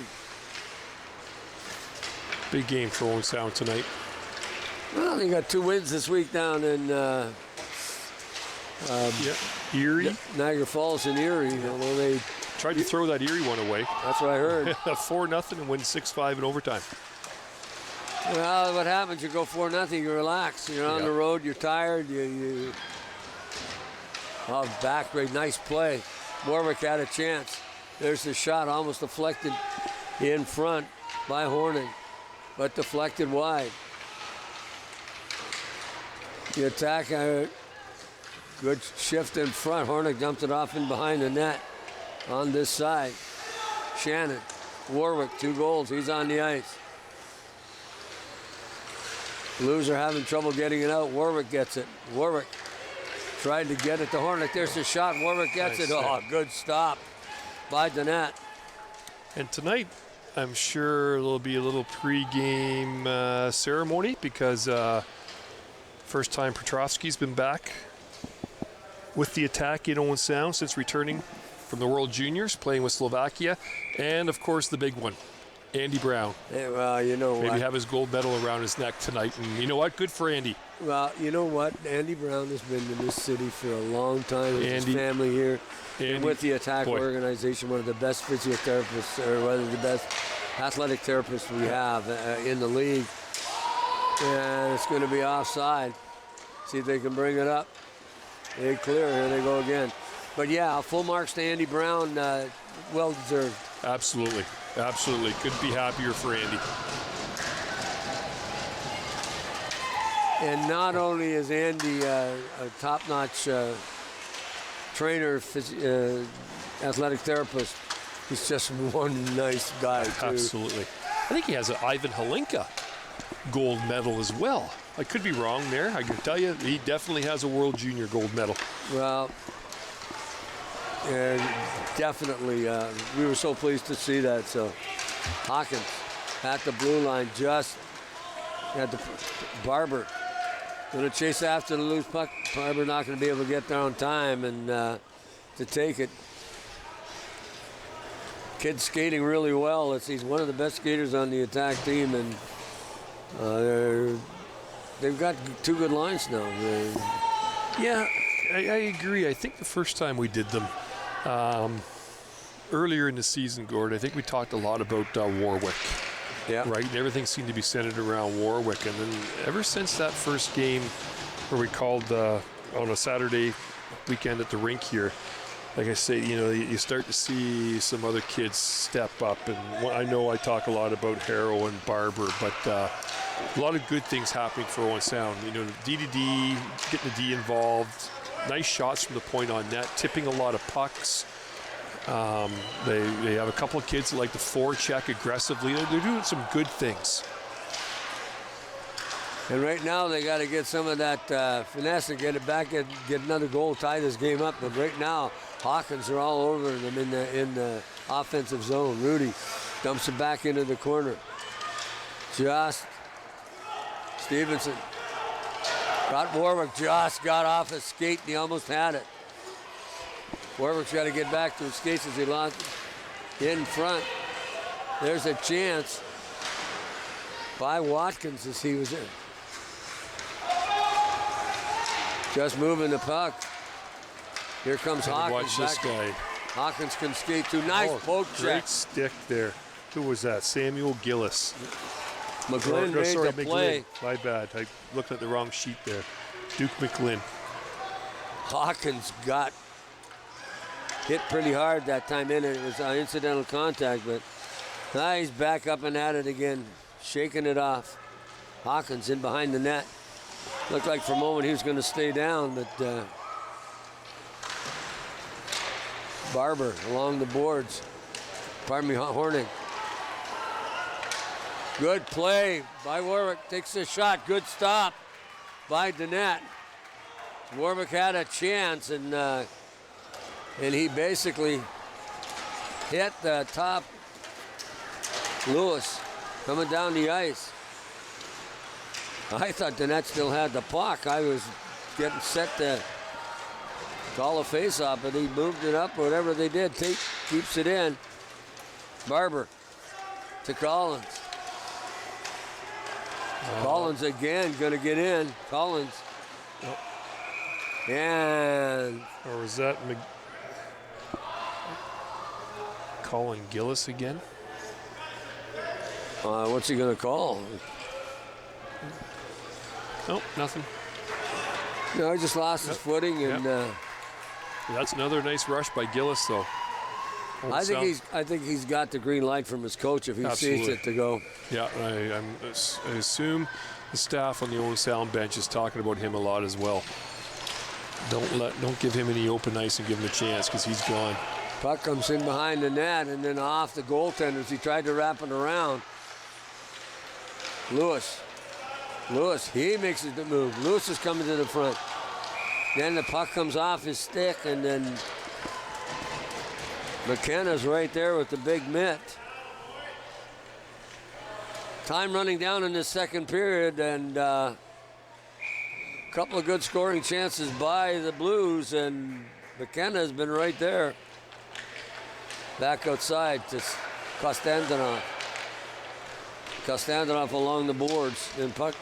Big game for Owen Sound tonight. Well, they got 2 wins this week down in Erie. Niagara Falls and Erie. Although they tried to throw that Erie one away. That's what I heard. 4-0 and win 6-5 in overtime. Well, what happens? You go 4-0, you relax. You're on the road, you're tired. Back, very nice play. Warwick had a chance. There's the shot, almost deflected in front by Horning, but deflected wide. The attack, good shift in front. Hornick dumped it off in behind the net on this side. Shannon, Warwick, 2 goals. He's on the ice. Blues are having trouble getting it out. Warwick gets it. Warwick tried to get it to Hornick. There's the shot. Warwick gets it. Oh, good stop by Donat. And tonight, I'm sure there'll be a little pre-game ceremony because first time Petrovsky's been back with the attack in Owen Sound since returning from the World Juniors, playing with Slovakia. And, of course, the big one, Andy Brown. Yeah, well, you know Maybe what? have his gold medal around his neck tonight. And you know what? Good for Andy. Well, you know what? Andy Brown has been in this city for a long time with his family here. And with the attack organization, one of the best physiotherapists, or one of the best athletic therapists we have in the league. And it's going to be offside. See if they can bring it up. They clear. Here they go again. But yeah, full marks to Andy Brown. Well deserved. Absolutely. Absolutely. Couldn't be happier for Andy. And not only is Andy a top-notch trainer, athletic therapist, he's just one nice guy, too. Absolutely. I think he has an Ivan Halinka gold medal as well. I could be wrong there. I can tell you he definitely has a World Junior gold medal. Well, definitely. We were so pleased to see that. So Hawkins at the blue line, just had the Barber going to chase after the loose puck. Barber not going to be able to get there on time and to take it. Kid's skating really well. He's one of the best skaters on the attack team, and they've got 2 good lines now. Yeah, I agree. I think the first time we did them earlier in the season, Gord, I think we talked a lot about Warwick. Yeah. Right? And everything seemed to be centered around Warwick. And then ever since that first game where we called on a Saturday weekend at the rink here, like I say, you start to see some other kids step up. And I know I talk a lot about Harrow and Barber, but a lot of good things happening for Owen Sound. D2D, getting the D involved, nice shots from the point on net, tipping a lot of pucks. They have a couple of kids that like to forecheck aggressively. They're doing some good things. And right now they got to get some of that finesse and get it back and get another goal, tie this game up. But right now, Hawkins are all over them in the offensive zone. Rudy dumps it back into the corner. Just Stevenson. Got Warwick, just got off his skate and he almost had it. Warwick's got to get back to his skates as he lost in front. There's a chance by Watkins as he was in. Just moving the puck. Here comes Hawkins. Watch this guy. Hawkins can skate too. Nice poke check. Great stick there. Who was that? Samuel Gillis. McGlynn made the play. My bad. I looked at the wrong sheet there. Duke McGlynn. Hawkins got hit pretty hard that time in it. It was incidental contact, but now he's back up and at it again, shaking it off. Hawkins in behind the net. Looked like for a moment he was going to stay down, but Barber along the boards. Pardon me, Horning. Good play by Warwick. Takes a shot. Good stop by Donat. Warwick had a chance, and he basically hit the top. Lewis coming down the ice. I thought Donat still had the puck. I was getting set to call a face-off, but he moved it up, whatever they did. Keeps it in. Barber to Collins. Collins again, going to get in. Collins. And... Or was that Colin Gillis again? What's he going to call? Nope, nothing. No, he just lost his footing, and That's another nice rush by Gillis, though. I think he's got the green light from his coach if he sees it to go. Yeah, I assume the staff on the Owen Sound bench is talking about him a lot as well. Don't give him any open ice and give him a chance because he's gone. Puck comes in behind the net and then off the goaltenders. He tried to wrap it around. Lewis, he makes the move. Lewis is coming to the front. Then the puck comes off his stick, and then McKenna's right there with the big mitt. Time running down in this second period, and a couple of good scoring chances by the Blues, and McKenna has been right there. Back outside to Kostantinov. Kostantinov along the boards, and puck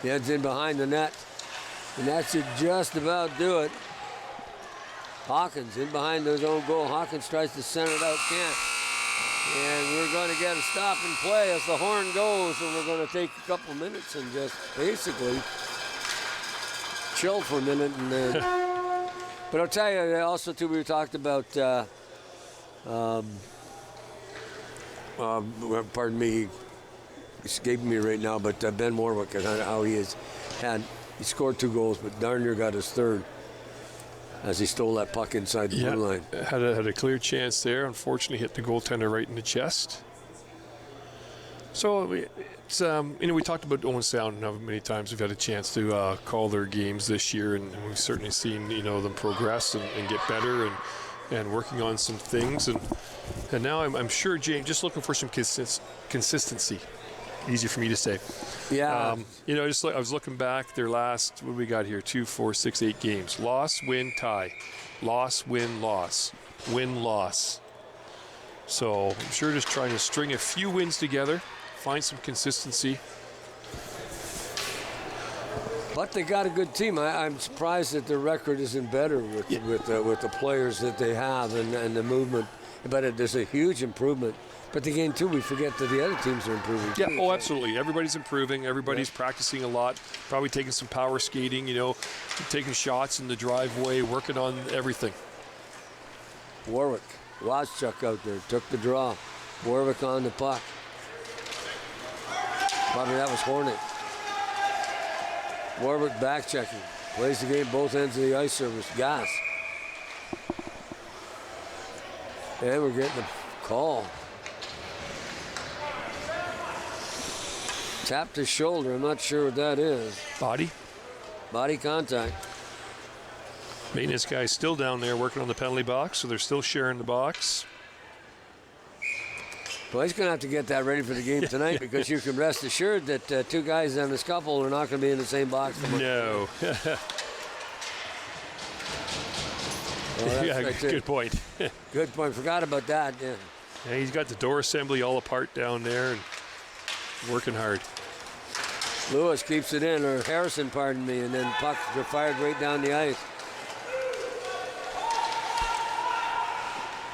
heads in behind the net. And that should just about do it. Hawkins in behind his own goal. Hawkins tries to center it out, can't. And we're going to get a stop and play as the horn goes, and we're going to take a couple minutes and just basically chill for a minute. And then. But I'll tell you, also too, we talked about, pardon me, he escaping me right now, but Ben Warwick and how he scored 2 goals, but darn near got his third as he stole that puck inside the blue line. Had a clear chance there. Unfortunately, hit the goaltender right in the chest. So it's we talked about Owen Sound how many times we've had a chance to call their games this year, and we've certainly seen them progress and get better and working on some things, and now I'm sure James just looking for some consistency. Easy for me to say. Yeah. Just like I was looking back, their last, what do we got here? 2, 4, 6, 8 games. Loss, win, tie. Loss, win, loss. Win, loss. So I'm sure just trying to string a few wins together, find some consistency. But they got a good team. I'm surprised that their record isn't better with the players that they have and the movement. But there's a huge improvement. But again, too, we forget that the other teams are improving. Yeah, absolutely. Everybody's improving. Everybody's practicing a lot. Probably taking some power skating, taking shots in the driveway, working on everything. Warwick, Wozchuk out there, took the draw. Warwick on the puck. Probably that was Hornet. Warwick back checking. Plays the game both ends of the ice service. Gas. And we're getting a call. Tapped his shoulder. I'm not sure what that is. Body contact. Maintenance guy's still down there working on the penalty box, so they're still sharing the box. Well, he's going to have to get that ready for the game tonight because you can rest assured that 2 guys on the scuffle are not going to be in the same box. No. Good point. Good point. Forgot about that. Yeah, he's got the door assembly all apart down there and working hard. Lewis keeps it in, or Harrison, pardon me, and then pucks are fired right down the ice.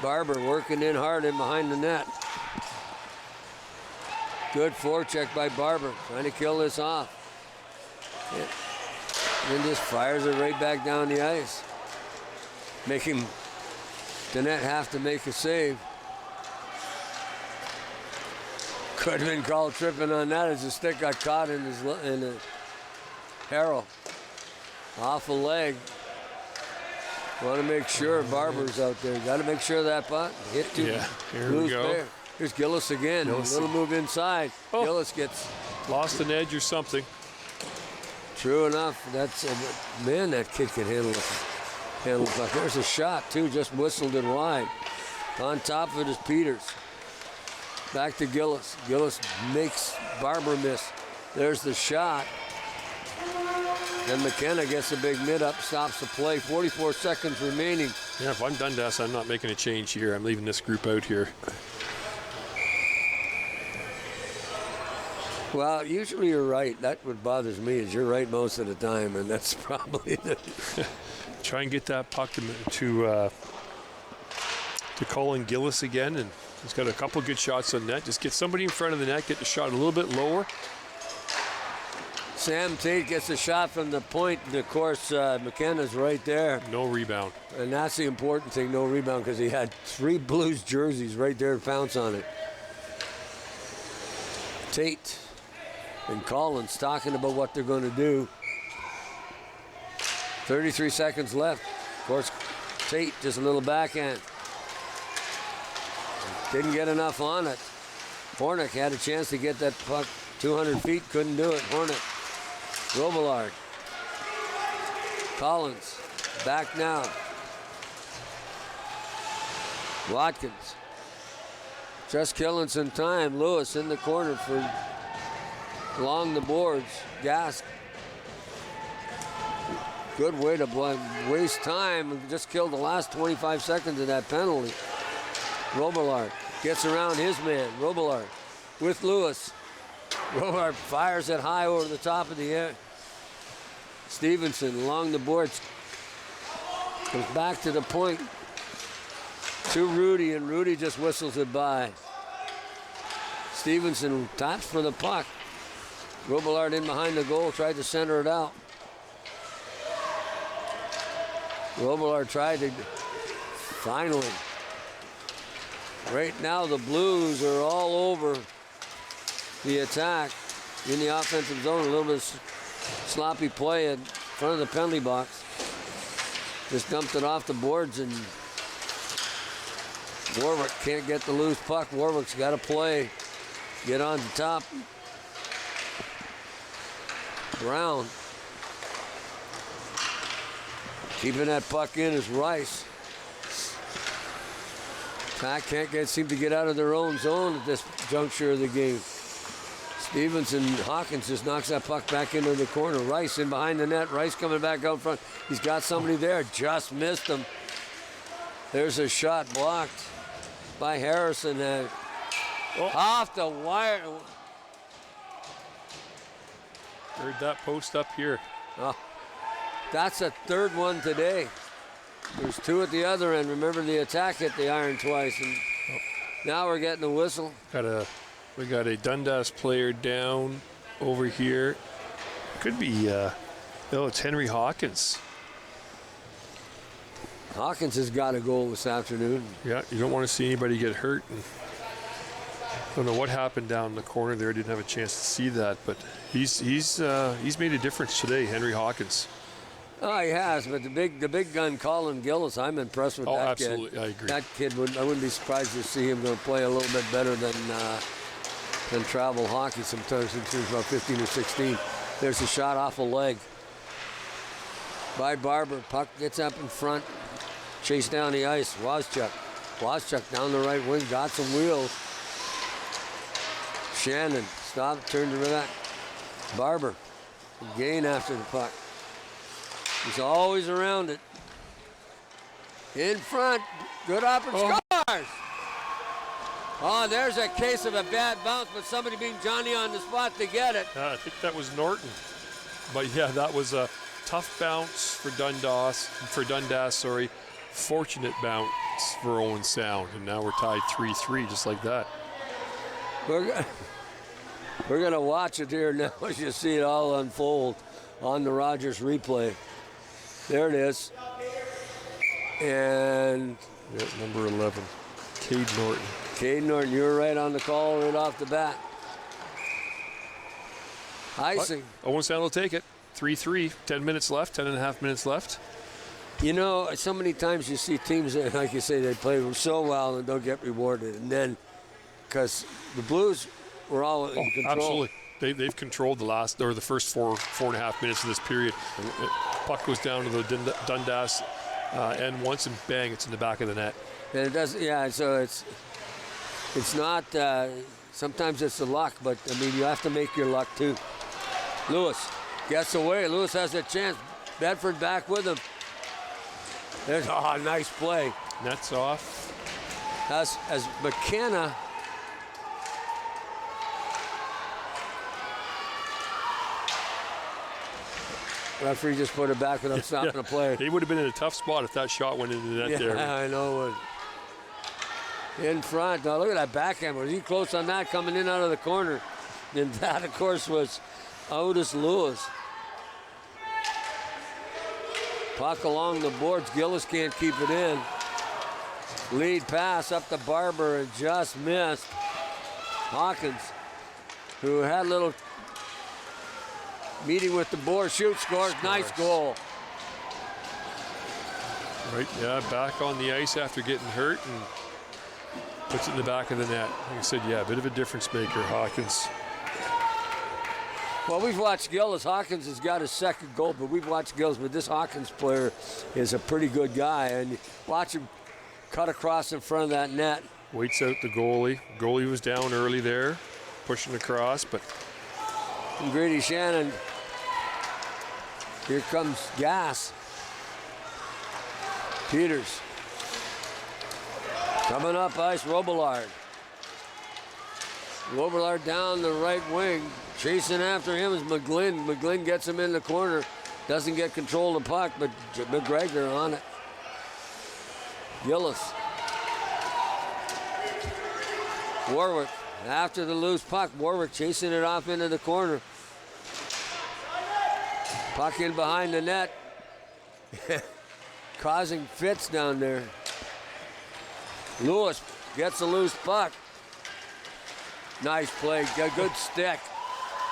Barber working in hard in behind the net. Good forecheck by Barber, trying to kill this off. And then just fires it right back down the ice, making the net have to make a save. Could have been called tripping on that as the stick got caught in his Harrell. Off a leg. Want to make sure Barber's out there. Got to make sure that puck hit to here we go. There. Here's Gillis again. A little move inside. Gillis gets lost an edge or something. True enough. That's man. That kid can handle the puck. There's a shot too. Just whistled it wide. On top of it is Peters. Back to Gillis. Gillis makes Barber miss. There's the shot. Then McKenna gets a big mid-up, stops the play. 44 seconds remaining. Yeah, if I'm Dundas, I'm not making a change here. I'm leaving this group out here. Well, usually you're right. That's what bothers me is you're right most of the time, and that's probably the... Try and get that puck to Colin Gillis again, and he's got a couple good shots on net. Just get somebody in front of the net, get the shot a little bit lower. Sam Tate gets a shot from the point, and of course, McKenna's right there. No rebound. And that's the important thing, no rebound, because he had 3 Blues jerseys right there to pounce on it. Tate and Collins talking about what they're going to do. 33 seconds left. Of course, Tate just a little backhand. Didn't get enough on it. Hornick had a chance to get that puck 200 feet, couldn't do it. Hornick. Robillard. Collins. Back now. Watkins. Just killing some time. Lewis in the corner for along the boards. Gask. Good way to waste time and just kill the last 25 seconds of that penalty. Robillard gets around his man. Robillard with Lewis. Robillard fires it high over the top of the air. Stevenson along the boards. Comes back to the point. To Rudy, and Rudy just whistles it by. Stevenson taps for the puck. Robillard in behind the goal, tried to center it out. Robillard tried to finally. Right now the Blues are all over the attack in the offensive zone. A little bit of sloppy play in front of the penalty box. Just dumped it off the boards, and Warwick can't get the loose puck. Warwick's got to play, get on the top. Brown. Keeping that puck in is Rice. Pack can't seem to get out of their own zone at this juncture of the game. Stevenson, Hawkins just knocks that puck back into the corner. Rice in behind the net. Rice coming back out front. He's got somebody there. Just missed him. There's a shot blocked by Harrison. Off the wire. Heard that post up here. Oh, that's a third one today. There's 2 at the other end. Remember, the attack hit the iron twice, and now we're getting a whistle. We got a Dundas player down over here. Could be, it's Henry Hawkins. Hawkins has got a goal this afternoon. Yeah, you don't want to see anybody get hurt. And I don't know what happened down in the corner there. I didn't have a chance to see that, but he's made a difference today, Henry Hawkins. Oh, he has, but the big gun Colin Gillis, I'm impressed with that kid. Absolutely, I agree. That kid, I wouldn't be surprised to see him going to play a little bit better than travel hockey sometimes since he was about 15 or 16. There's a shot off a leg by Barber. Puck gets up in front, chased down the ice. Wozchuk down the right wing, got some wheels. Shannon stopped, turned to that. Barber, gain after the puck. He's always around it. In front, good opportunity. Scores! Oh, there's a case of a bad bounce, but somebody being Johnny on the spot to get it. I think that was Norton. But yeah, that was a tough bounce for Dundas. Fortunate bounce for Owen Sound, and now we're tied 3-3, just like that. We're gonna watch it here now as you see it all unfold on the Rogers replay. There it is. And number 11, Cade Norton. Cade Norton, you were right on the call right off the bat. Icing. Owen Sound will take it. 3-3, 10 minutes left, 10 and a half minutes left. You know, so many times you see teams that, like you say, they play so well and don't get rewarded. And then, because the Blues were all in control. Absolutely. They've controlled the first four and a half minutes of this period. Puck goes down to the Dundas end once, and bang, it's in the back of the net. And it does, yeah. So it's not. Sometimes it's the luck, but I mean, you have to make your luck too. Lewis gets away. Lewis has a chance. Bedford back with him. There's a nice play. Nets off. As McKenna. Referee just put it back without stopping the play. He would have been in a tough spot if that shot went into the net there. Yeah, I know. In front. Now look at that backhand. Was he close on that coming in out of the corner? And that, of course, was Otis Lewis. Puck along the boards. Gillis can't keep it in. Lead pass up to Barber and just missed. Hawkins, who had a little meeting with the board, shoots, scores. Nice goal. Right, yeah, back on the ice after getting hurt and puts it in the back of the net. Like I said, yeah, a bit of a difference maker, Hawkins. Well, we've watched Gillis. Hawkins has got his second goal, but we've watched Gillis. But this Hawkins player is a pretty good guy. And watch him cut across in front of that net. Waits out the goalie. Goalie was down early there, pushing across, but... And Grady Shannon, here comes Gas. Peters. Coming up ice, Robillard. Robillard down the right wing. Chasing after him is McGlynn. McGlynn gets him in the corner. Doesn't get control of the puck, but McGregor on it. Gillis. Warwick after the loose puck. Warwick chasing it off into the corner. Puck in behind the net. Causing fits down there. Lewis gets a loose puck. Nice play, good stick.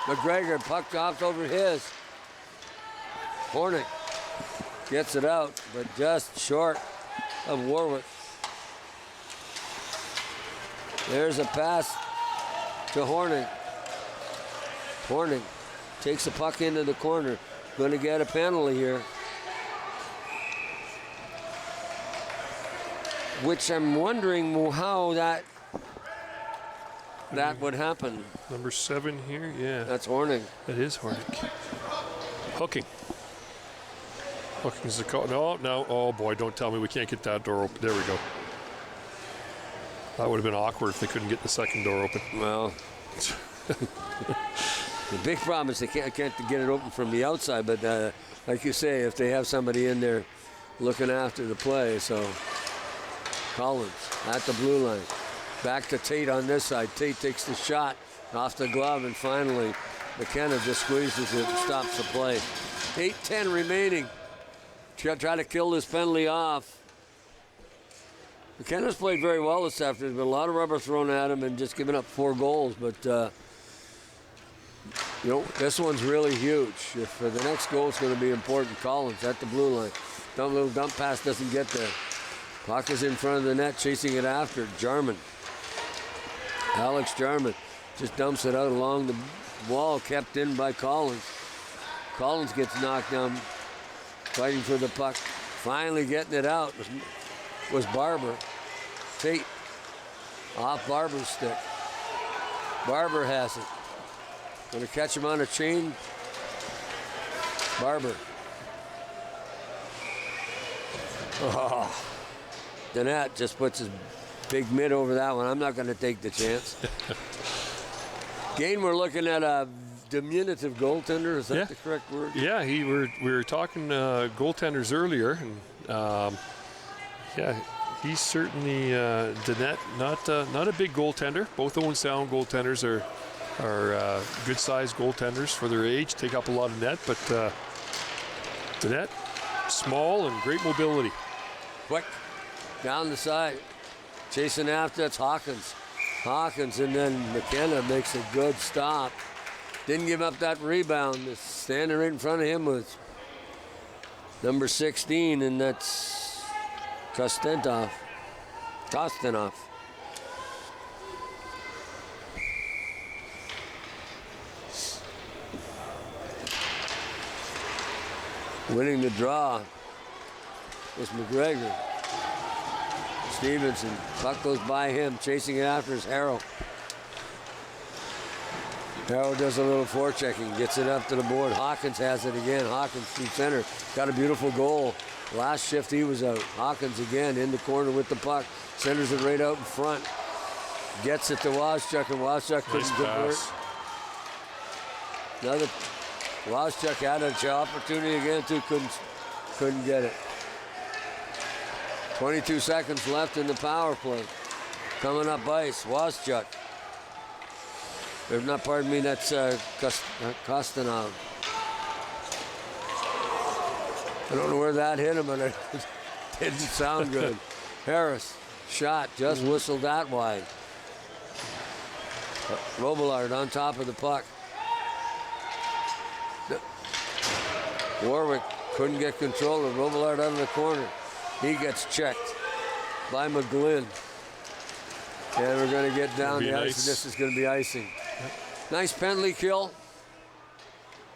McGregor pucked off over his. Hornick gets it out, but just short of Warwick. There's a pass to Hornick. Hornick takes the puck into the corner. Going to get a penalty here. Which I'm wondering how that would happen. Number 7 here, yeah. That's Hornick. That is Hornick. Hooking. Hooking's the call. No. Oh boy, don't tell me we can't get that door open. There we go. That would have been awkward if they couldn't get the second door open. Well, the big problem is they can't get it open from the outside, but like you say, if they have somebody in there looking after the play, so Collins at the blue line. Back to Tate on this side. Tate takes the shot off the glove, and finally McKenna just squeezes it and stops the play. 8:10 remaining. Try to kill this penalty off. McKenna's played very well this afternoon. There's been a lot of rubber thrown at him and just given up 4 goals, but this one's really huge. If the next goal is going to be important, Collins at the blue line. Little dump pass doesn't get there. Puck is in front of the net, chasing it after. Jarman. Alex Jarman just dumps it out along the wall, kept in by Collins. Collins gets knocked down, fighting for the puck. Finally getting it out was Barber. Tate off Barber's stick. Barber has it. Going to catch him on a chain. Barber. Oh. Danette just puts his big mitt over that one. I'm not going to take the chance. Gain, we're looking at a diminutive goaltender. Is that the correct word? Yeah, we were talking goaltenders earlier, and he's certainly Danette, not a big goaltender. Both Owen Sound goaltenders are good-sized goaltenders for their age. Take up a lot of net, but Danette, small and great mobility. Quick. Down the side, chasing after, that's Hawkins. Hawkins, and then McKenna makes a good stop. Didn't give up that rebound. Standing right in front of him was number 16, and that's Kostenov. Winning the draw was McGregor. Stevenson, puck goes by him, chasing it after is Harrow. Harrow does a little forechecking, gets it up to the board. Hawkins has it again. Hawkins through center, got a beautiful goal. Last shift he was out. Hawkins again in the corner with the puck, centers it right out in front. Gets it to Wozchuk, and Wozchuk couldn't convert. Another Wozchuk had an opportunity again too, couldn't get it. 22 seconds left in the power play. Coming up ice, Wozchuk. If not, pardon me, that's Kostanov. I don't know where that hit him, but it didn't sound good. Harris, shot, just whistled that wide. Robillard on top of the puck. Warwick couldn't get control of Robillard out of the corner. He gets checked by McGlynn. And we're going to get down the ice, and this is going to be icing. Nice penalty kill.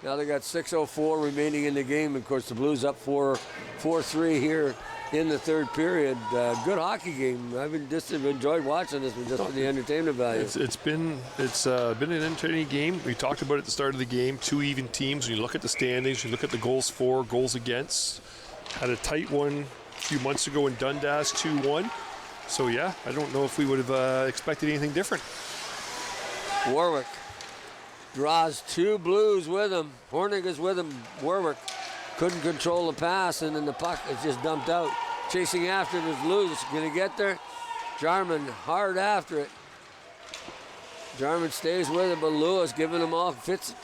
Now they got 6:04 remaining in the game. Of course, the Blues up 4-3 here in the third period. Good hockey game. I've just enjoyed watching this one just for the entertainment value. It's been an entertaining game. We talked about it at the start of the game. Two even teams. When you look at the standings, you look at the goals for, goals against. Had a tight one a few months ago in Dundas, 2-1. So yeah, I don't know if we would have expected anything different. Warwick draws two Blues with him. Hornig is with him. Warwick couldn't control the pass, and then the puck is just dumped out. Chasing after it is Lewis. Going to get there. Jarman hard after it. Jarman stays with it, but Lewis giving him all fits.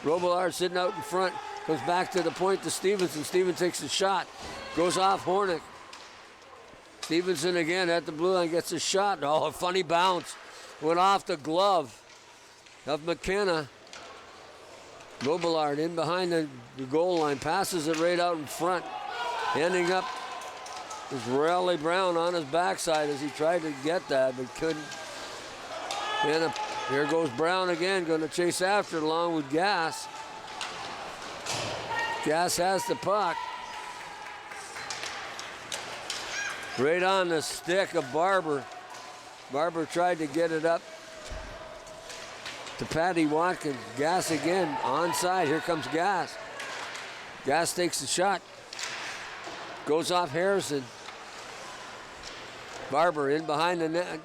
Robillard sitting out in front. Goes back to the point to Stevenson. Stevenson takes a shot. Goes off Hornig. Stevenson again at the blue line gets a shot. Oh, a funny bounce. Went off the glove of McKenna. Robillard in behind the goal line, passes it right out in front. Ending up with Raleigh Brown on his backside as he tried to get that, but couldn't. And here goes Brown again, going to chase after it along with Gass. Gass has the puck. Right on the stick of Barber. Barber tried to get it up to Patty Watkins. Gass again, onside. Here comes Gass. Gass takes the shot. Goes off Harrison. Barber in behind the net.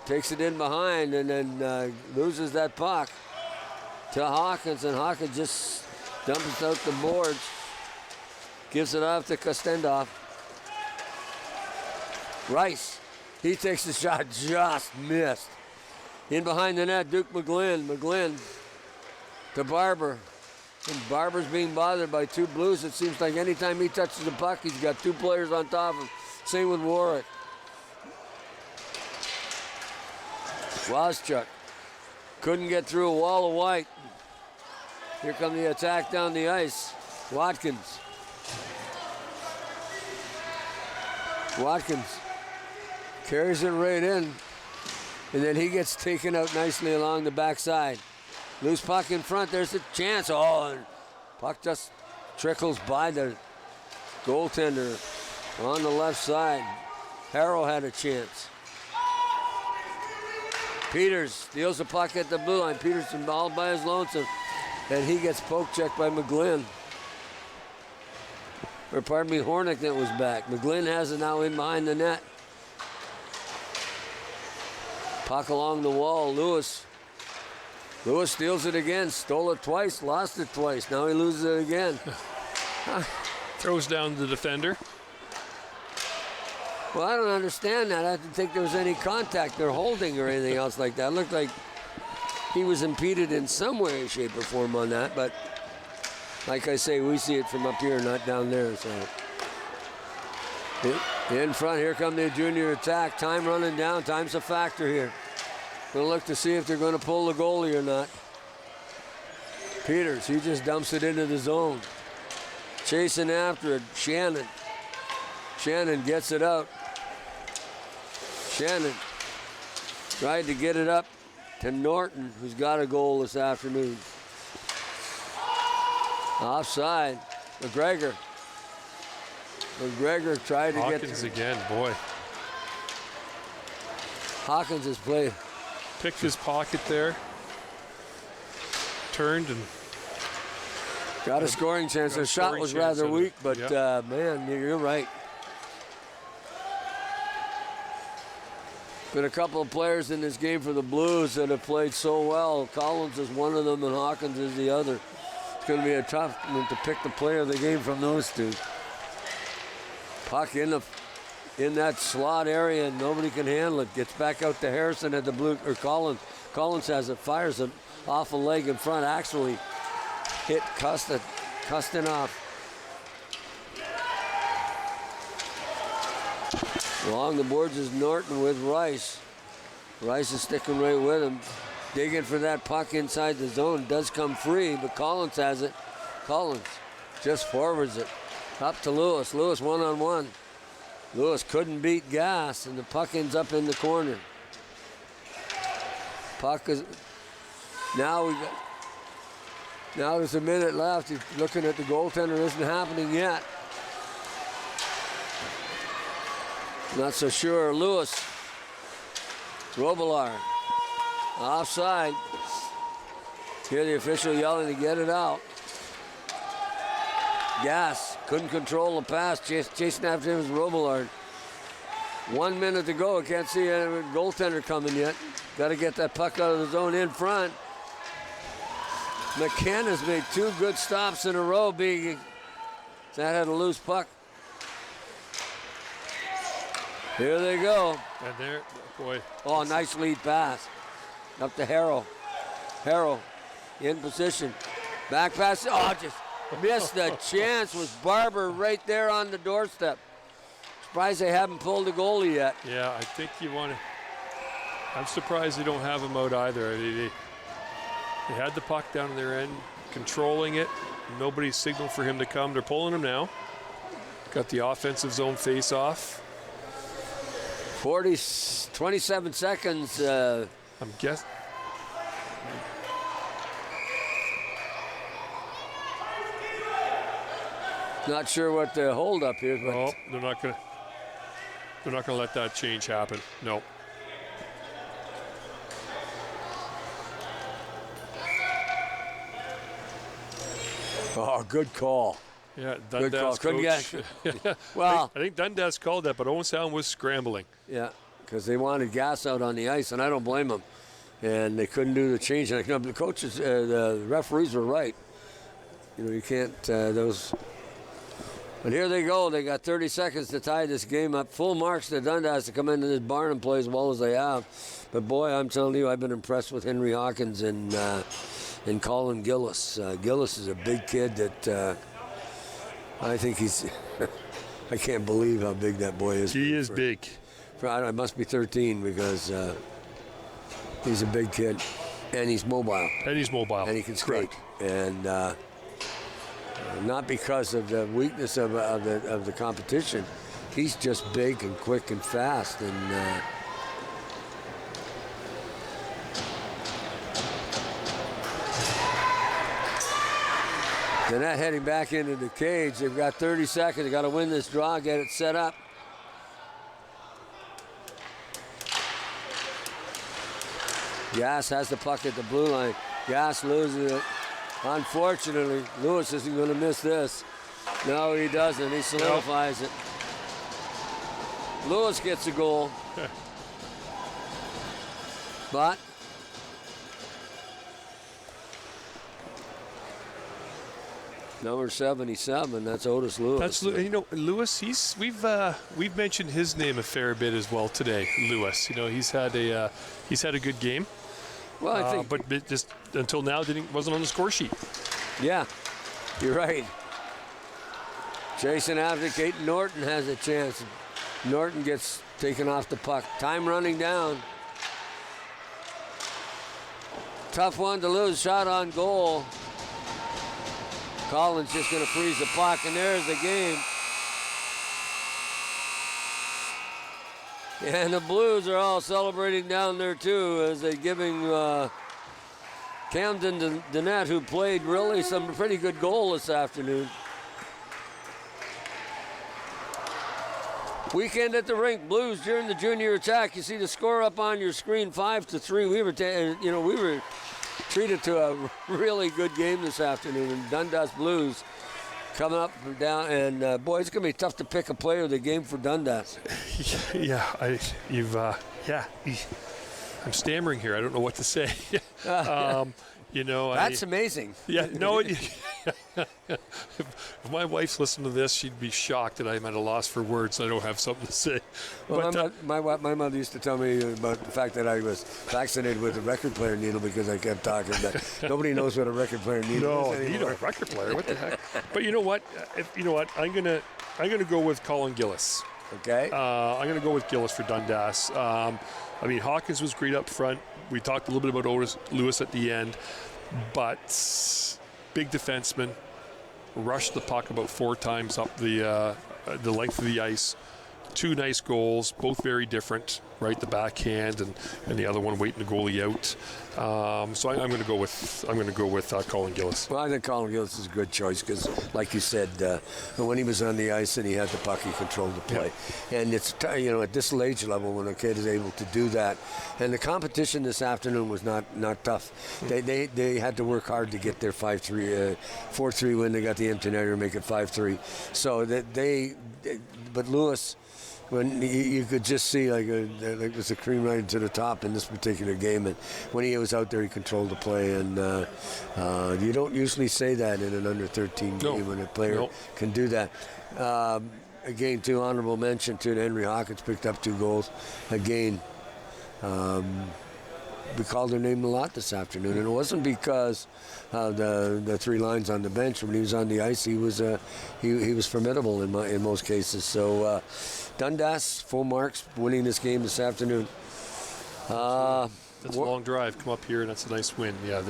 Takes it in behind and then loses that puck to Hawkins. And Hawkins just dumps out the boards. Gives it off to Kostendov. Rice. He takes the shot, just missed. In behind the net, Duke McGlynn. McGlynn to Barber. And Barber's being bothered by two Blues. It seems like anytime he touches the puck, he's got two players on top of him. Same with Warwick. Waschuk couldn't get through a wall of white. Here come the attack down the ice. Watkins. Watkins carries it right in, and then he gets taken out nicely along the backside. Loose puck in front, there's a chance. Oh, and puck just trickles by the goaltender on the left side. Harrow had a chance. Peters steals the puck at the blue line. Peterson all by his lonesome, and he gets poke checked by McGlynn. Or pardon me, Hornick that was back. McGlynn has it now in behind the net. Puck along the wall, Lewis. Lewis steals it again, stole it twice, lost it twice. Now he loses it again. Throws down the defender. Well, I don't understand that. I didn't think there was any contact or holding or anything else like that. It looked like he was impeded in some way, shape, or form on that, but like I say, we see it from up here, not down there. So in front, here come the junior attack. Time running down. Time's a factor here. Going to look to see if they're going to pull the goalie or not. Peters, he just dumps it into the zone. Chasing after it, Shannon. Shannon gets it out. Shannon tried to get it up to Norton, who's got a goal this afternoon. Offside. McGregor. McGregor tried to get... Hawkins again, boy. Hawkins has played. Picked his pocket there. Turned and... Got a scoring chance. The shot was rather weak, but man, you're right. Been a couple of players in this game for the Blues that have played so well. Collins is one of them and Hawkins is the other. It's going to be a tough one to pick the player of the game from those two. Puck in the in that slot area, and nobody can handle it. Gets back out to Harrison at the blue, or Collins. Collins has it, fires it off a leg in front. Actually hit Custin off. Along the boards is Norton with Rice. Rice is sticking right with him. Digging for that puck inside the zone. Does come free, but Collins has it. Collins just forwards it. Up to Lewis. Lewis one-on-one. Lewis couldn't beat Gas, and the puck ends up in the corner. Puck is... Now there's a minute left. He's looking at the goaltender. Isn't happening yet. Not so sure. Lewis. Robillard. Offside. Hear the official yelling to get it out. Gas couldn't control the pass. Chasing after him is Robillard. 1 minute to go. Can't see any goaltender coming yet. Got to get that puck out of the zone in front. McKenna's made 2 good stops in a row. That had a loose puck. Here they go. And there, boy. Oh, nice lead pass. Up to Harrow. Harrow in position. Back pass. Oh, just missed the chance. Was Barber right there on the doorstep. Surprised they haven't pulled the goalie yet. Yeah, I think you want to. I'm surprised they don't have him out either. They had the puck down in their end, controlling it. Nobody signaled for him to come. They're pulling him now. Got the offensive zone face-off. 27 seconds. I'm guessing. Not sure what the holdup is, but oh, they're not gonna let that change happen. No. Oh, good call. Yeah, good call. Dundas Couldn't coach. get. Well, I think Dundas called that, but Owen Sound was scrambling. Yeah, because they wanted Gas out on the ice, and I don't blame them. And they couldn't do the change. And the coaches, the referees were right. You know, you can't those. But here they go. They got 30 seconds to tie this game up. Full marks to Dundas to come into this barn and play as well as they have. But boy, I'm telling you, I've been impressed with Henry Hawkins and Colin Gillis. Gillis is a big kid that I think he's. I can't believe how big that boy is. He is big. I must be 13 because he's a big kid, and he's mobile. And he can skate. And not because of the weakness of the competition. He's just big and quick and fast. And they're not heading back into the cage. They've got 30 seconds. They've got to win this draw, get it set up. Gas has the puck at the blue line. Gas loses it. Unfortunately, Lewis isn't going to miss this. No, he doesn't. He solidifies it. Lewis gets a goal. But number 77, that's Otis Lewis. That's Lewis. We've mentioned his name a fair bit as well today. Lewis. He's had a good game. Well, I think, but just until now wasn't on the score sheet. Yeah, you're right. Jason Abdicate. Norton has a chance. Norton gets taken off the puck. Time running down. Tough one to lose. Shot on goal. Collins just going to freeze the puck, and there's the game. And the Blues are all celebrating down there, too, as they're giving Camden Dennett, who played really some pretty good goal this afternoon. Weekend at the Rink, Blues during the junior attack. You see the score up on your screen, 5-3. We were treated to a really good game this afternoon. And Dundas Blues coming up and down, and boy, it's going to be tough to pick a player of the game for Dundas. I'm stammering here. I don't know what to say. That's amazing. Yeah, no, If my wife's listening to this, she'd be shocked that I'm at a loss for words. I don't have something to say. Well, But my mother used to tell me about the fact that I was vaccinated with a record player needle because I kept talking. But nobody knows what a record player needle is anymore. No, a record player. What the heck? But you know what? I'm gonna go with Colin Gillis. Okay. I'm gonna go with Gillis for Dundas. Hawkins was great up front. We talked a little bit about Otis Lewis at the end, but big defenseman, rushed the puck about 4 times up the length of the ice. 2 nice goals, both very different, right? The backhand and the other one waiting the goalie out. So I'm going to go with Colin Gillis. Well, I think Colin Gillis is a good choice because, like you said, when he was on the ice and he had the puck, he controlled the play. Yeah. And it's at this age level when a kid is able to do that. And the competition this afternoon was not tough. They had to work hard to get their 4-3 win. They got the empty netter to make it 5-3. So but Lewis. When you could just see like it was a cream right to the top in this particular game, and when he was out there, he controlled the play, and you don't usually say that in an under 13 game when a player can do that. Again, too, honorable mention to Henry Hawkins picked up 2 goals. Again, we called her name a lot this afternoon, and it wasn't because of the 3 lines on the bench. When he was on the ice, he was formidable in most cases. So Dundas, full marks, winning this game this afternoon. That's a long drive. Come up here, and that's a nice win. Yeah,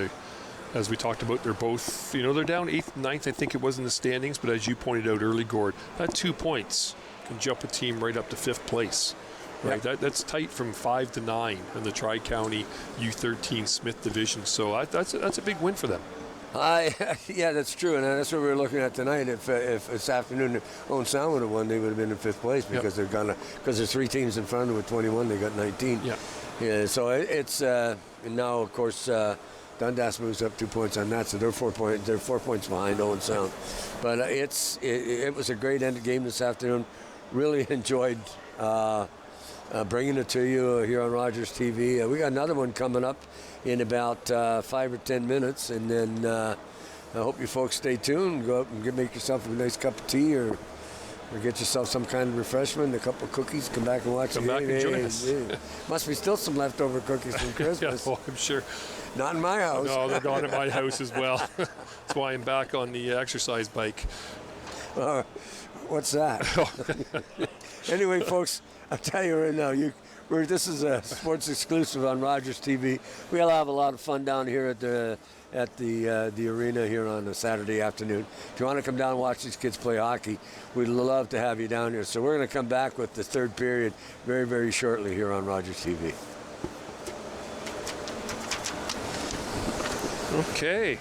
as we talked about, they're both, they're down 8th, 9th, I think it was in the standings, but as you pointed out early, Gord, that 2 points can jump a team right up to 5th place. Right, that's tight from 5 to 9 in the Tri-County U13 Smith Division. So that's a big win for them. Yeah, that's true, and that's what we were looking at tonight. If this afternoon Owen Sound would have won, they would have been in 5th place because because there's 3 teams in front with 21. They got 19. Yeah. So it's and now of course Dundas moves up 2 points on that, so they're 4 points. They're 4 points behind Owen Sound. But it was a great end of game this afternoon. Really enjoyed. Bringing it to you here on Rogers TV. We got another one coming up in about 5 or 10 minutes, and then I hope you folks stay tuned. Go up and make yourself a nice cup of tea or get yourself some kind of refreshment, a couple of cookies. Come back and watch the game. Come back and join us. Must be still some leftover cookies from Christmas. I'm sure. Not in my house. No, they're gone at my house as well. That's why I'm back on the exercise bike. What's that? Anyway, folks, I'll tell you right now, this is a sports exclusive on Rogers TV. We'll have a lot of fun down here at the arena here on a Saturday afternoon. If you want to come down and watch these kids play hockey, we'd love to have you down here. So we're going to come back with the 3rd period very, very shortly here on Rogers TV. Okay.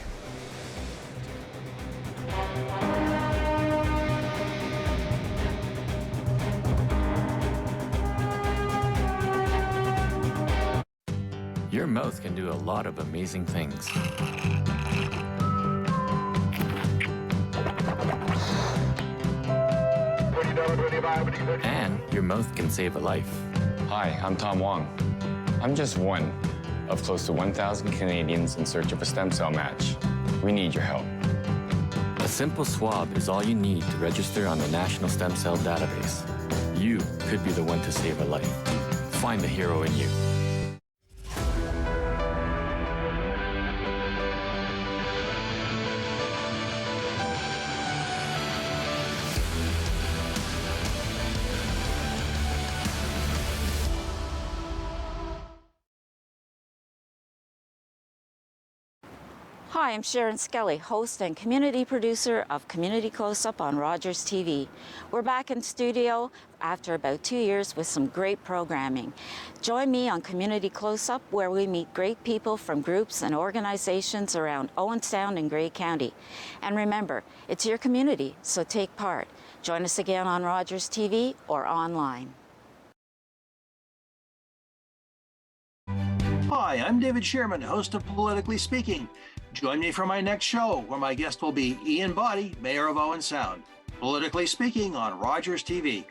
Your mouth can do a lot of amazing things. And your mouth can save a life. Hi, I'm Tom Wong. I'm just one of close to 1,000 Canadians in search of a stem cell match. We need your help. A simple swab is all you need to register on the National Stem Cell Database. You could be the one to save a life. Find the hero in you. Hi, I'm Sharon Skelly, host and community producer of Community Close-Up on Rogers TV. We're back in studio after about 2 years with some great programming. Join me on Community Close-Up, where we meet great people from groups and organizations around Owen Sound and Grey County. And remember, it's your community, so take part. Join us again on Rogers TV or online. Hi, I'm David Sherman, host of Politically Speaking. Join me for my next show, where my guest will be Ian Boddy, Mayor of Owen Sound. Politically Speaking on Rogers TV.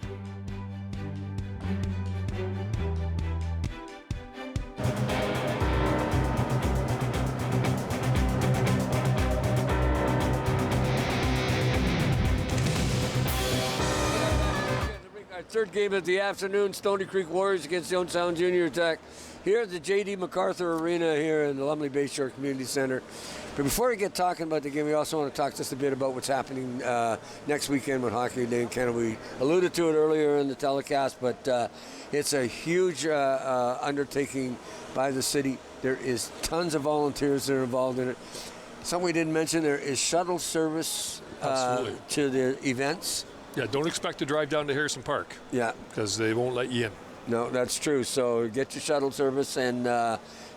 third game of the afternoon, Stony Creek Warriors against Youngstown Junior Tech. Here at the J.D. MacArthur Arena here in the Lumley Bayshore Community Center. But before we get talking about the game, we also want to talk just a bit about what's happening next weekend with Hockey Day in Canada. We alluded to it earlier in the telecast, but it's a huge undertaking by the city. There is tons of volunteers that are involved in it. Something we didn't mention, there is shuttle service to the events. Yeah, don't expect to drive down to Harrison Park. Yeah. Because they won't let you in. No, that's true. So get your shuttle service, and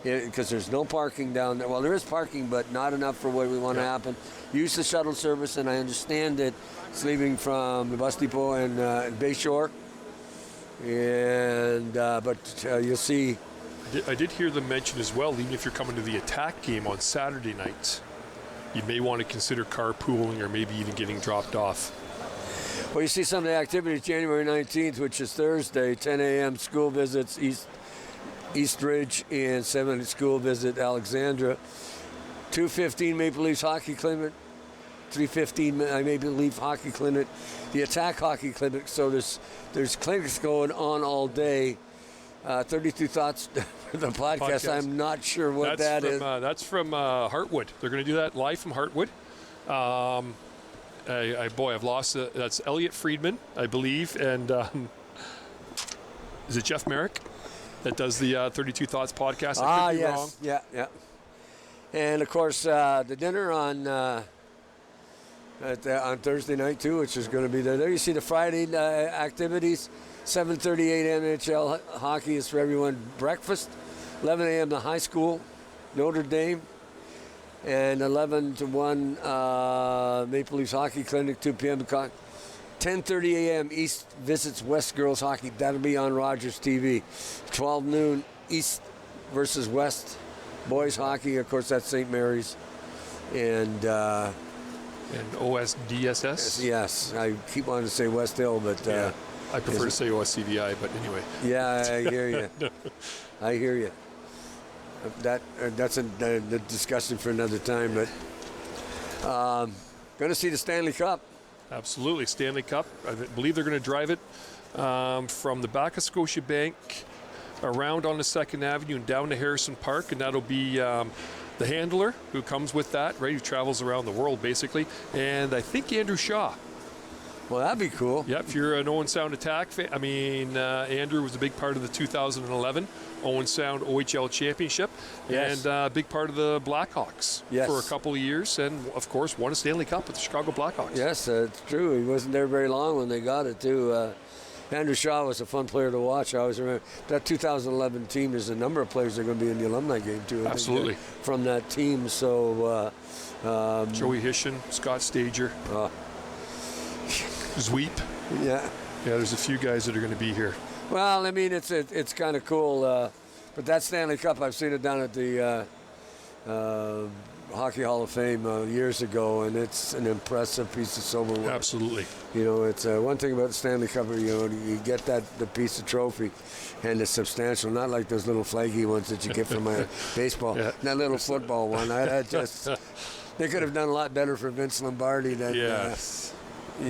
because there's no parking down there. Well, there is parking, but not enough for what we want to happen. Use the shuttle service, and I understand that it's leaving from the bus depot in Bayshore. And but you'll see. I did hear them mention as well, even if you're coming to the Attack game on Saturday night, you may want to consider carpooling or maybe even getting dropped off. Well, you see some of the activities January 19th, which is Thursday, 10 a.m. school visits, East Ridge, and 7 school visit Alexandra. 2:15 Maple Leafs Hockey Clinic, 3:15 Maple Leaf Hockey Clinic, the Attack Hockey Clinic. So there's clinics going on all day. 32 Thoughts, the podcast. I'm not sure what that is. That's from Heartwood. They're going to do that live from Heartwood. I've lost it. That's Elliot Friedman, I believe, and is it Jeff Merrick that does the 32 Thoughts podcast? I could be wrong. Yeah. And of course, the dinner on Thursday night too, which is going to be there. There you see the Friday activities. 7:38 NHL hockey is for everyone. Breakfast, 11 a.m. the high school, Notre Dame. And 11 to 1 Maple Leafs Hockey Clinic, 2 p.m. 10:30 a.m. East visits West Girls Hockey. That'll be on Rogers TV. 12 noon East versus West Boys Hockey. Of course, that's St. Mary's. And OSDSS? Yes. I keep wanting to say West Hill, but... I prefer to say OSCVI, but anyway. Yeah, I hear you. I hear you. That's a discussion for another time, but going to see the Stanley Cup. Absolutely, Stanley Cup. I believe they're going to drive it from the back of Scotiabank around on the 2nd Avenue and down to Harrison Park, and that'll be the handler who comes with that, right, who travels around the world basically, and I think Andrew Shaw. Well, that'd be cool. Yeah, if you're an Owen Sound Attack fan, Andrew was a big part of the 2011 Owen Sound OHL Championship, and a big part of the Blackhawks for a couple of years, and of course won a Stanley Cup with the Chicago Blackhawks. Yes, it's true. He wasn't there very long when they got it too. Andrew Shaw was a fun player to watch. I always remember that 2011 team. There's a number of players that are going to be in the alumni game too. Absolutely. From that team. So Joey Hishin, Scott Stager. Zweep. Yeah, there's a few guys that are going to be here. Well, I mean, it's kind of cool. But that Stanley Cup, I've seen it down at the Hockey Hall of Fame years ago, and it's an impressive piece of silverware. Absolutely. You know, it's one thing about the Stanley Cup, you get the piece of trophy, and it's substantial, not like those little flaggy ones that you get from my baseball. Yeah. That little football one, they could have done a lot better for Vince Lombardi than... Yes. But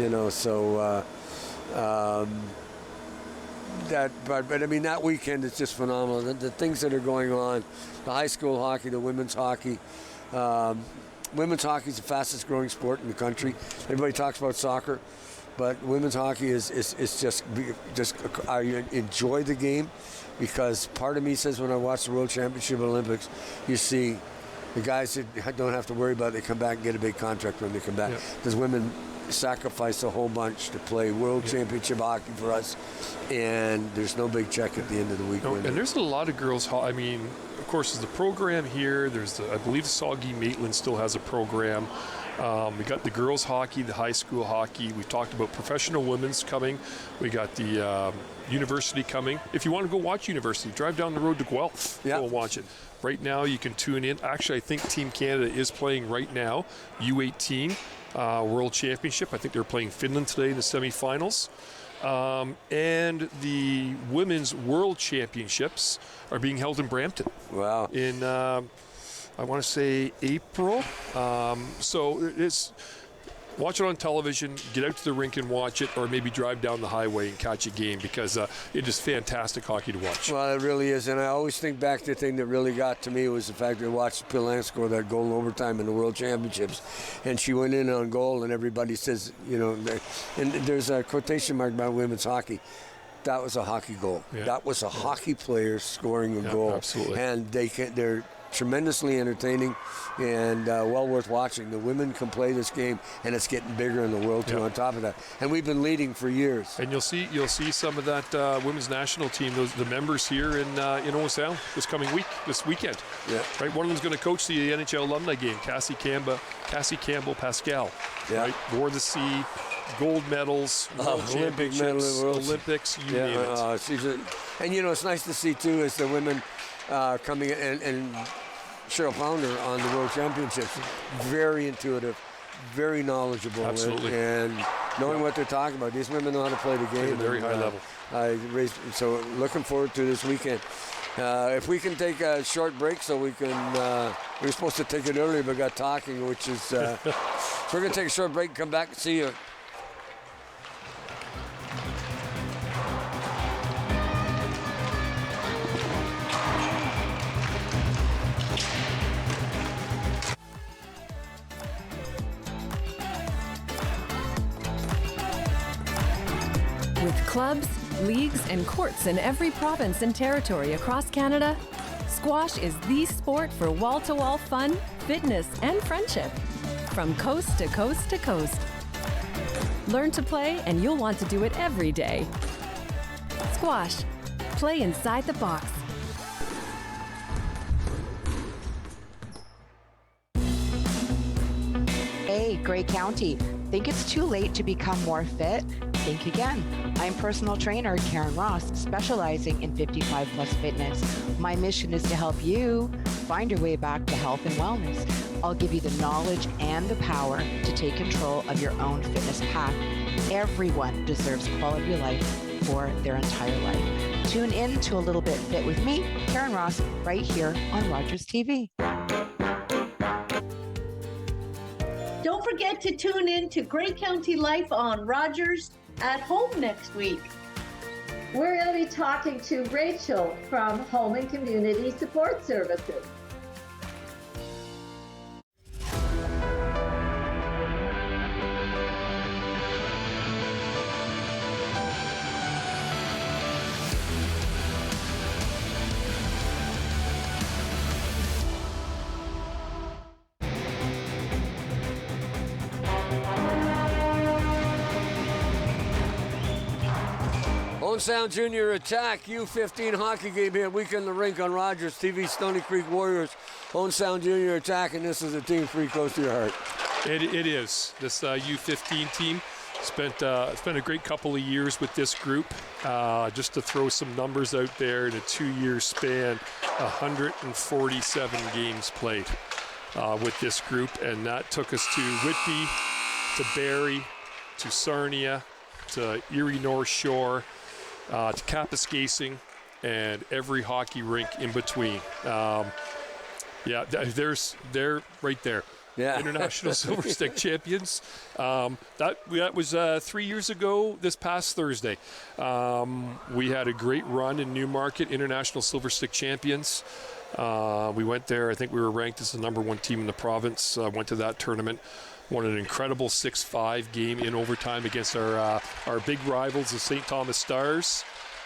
I mean, that weekend is just phenomenal. The things that are going on, the high school hockey, the women's hockey. Women's hockey is the fastest growing sport in the country. Everybody talks about soccer, but women's hockey is just I enjoy the game, because part of me says when I watch the World Championship Olympics, you see the guys that don't have to worry about it, they come back and get a big contract when they come back. Because women sacrifice a whole bunch to play World Championship hockey for us, and there's no big check at the end of the week. And there's a lot of girls. I mean, of course, there's the program here. There's I believe Saugie Maitland still has a program. We got the girls hockey, the high school hockey. We talked about professional women's coming. We got the university coming. If you want to go watch university, drive down the road to Guelph. Go and watch it. Right now, you can tune in. Actually, I think Team Canada is playing right now, U18 World Championship. I think they're playing Finland today in the semifinals. And the Women's World Championships are being held in Brampton. Wow. In, I want to say April. So watch it on television, get out to the rink and watch it, or maybe drive down the highway and catch a game, because it is fantastic hockey to watch. Well, it really is, and I always think back to the thing that really got to me was the fact that I watched Pilan score that goal in overtime in the World Championships, and she went in on goal, and everybody says, and there's a quotation mark about women's hockey. That was a hockey goal. Yeah. That was a hockey player scoring a goal. Absolutely. And they're tremendously entertaining and well worth watching. The women can play this game, and it's getting bigger in the world too. On top of that, and we've been leading for years. And you'll see some of that women's national team, the members here in Owen Sound this weekend. Yeah. Right. One of them's going to coach the NHL alumni game. Cassie Campbell Pascal. Yeah. Right. Wore the C. Gold medals, Olympic medal, Olympics, you name it. And it's nice to see too is the women coming in, and Cheryl Founder on the World Championships, very intuitive, very knowledgeable, Absolutely. and knowing what they're talking about. These women know how to play the game at a very high level. So looking forward to this weekend. If we can take a short break, so we can. We were supposed to take it earlier, but got talking, which is. So we're going to take a short break and come back and see you. With clubs, leagues, and courts in every province and territory across Canada, squash is the sport for wall-to-wall fun, fitness, and friendship. From coast to coast to coast. Learn to play, and you'll want to do it every day. Squash. Play inside the box. Hey, Grey County. Think it's too late to become more fit? Think again. I'm personal trainer Karen Ross, specializing in 55-plus fitness. My mission is to help you find your way back to health and wellness. I'll give you the knowledge and the power to take control of your own fitness path. Everyone deserves quality of life for their entire life. Tune in to A Little Bit Fit with me, Karen Ross, right here on Rogers TV. Don't forget to tune in to Grey County Life on Rogers at Home next week. We're going to be talking to Rachel from Home and Community Support Services. Owen Sound Junior Attack U15 hockey game here weekend in the rink on Rogers TV. Stony Creek Warriors, Owen Sound Junior Attack, and this is a team pretty close to your heart. It is. This U15 team spent a great couple of years with this group. Just to throw some numbers out there, in a 2-year span, 147 games played with this group, and that took us to Whitby, to Barrie, to Sarnia, to Erie North Shore, to Kapuskasing, and every hockey rink in between. They're right there. Yeah. International Silver Stick champions. That was 3 years ago this past Thursday. We had a great run in Newmarket, International Silver Stick champions. We went there. I think we were ranked as the #1 team in the province. Went to that tournament. Won an incredible 6-5 game in overtime against our big rivals, the St. Thomas Stars.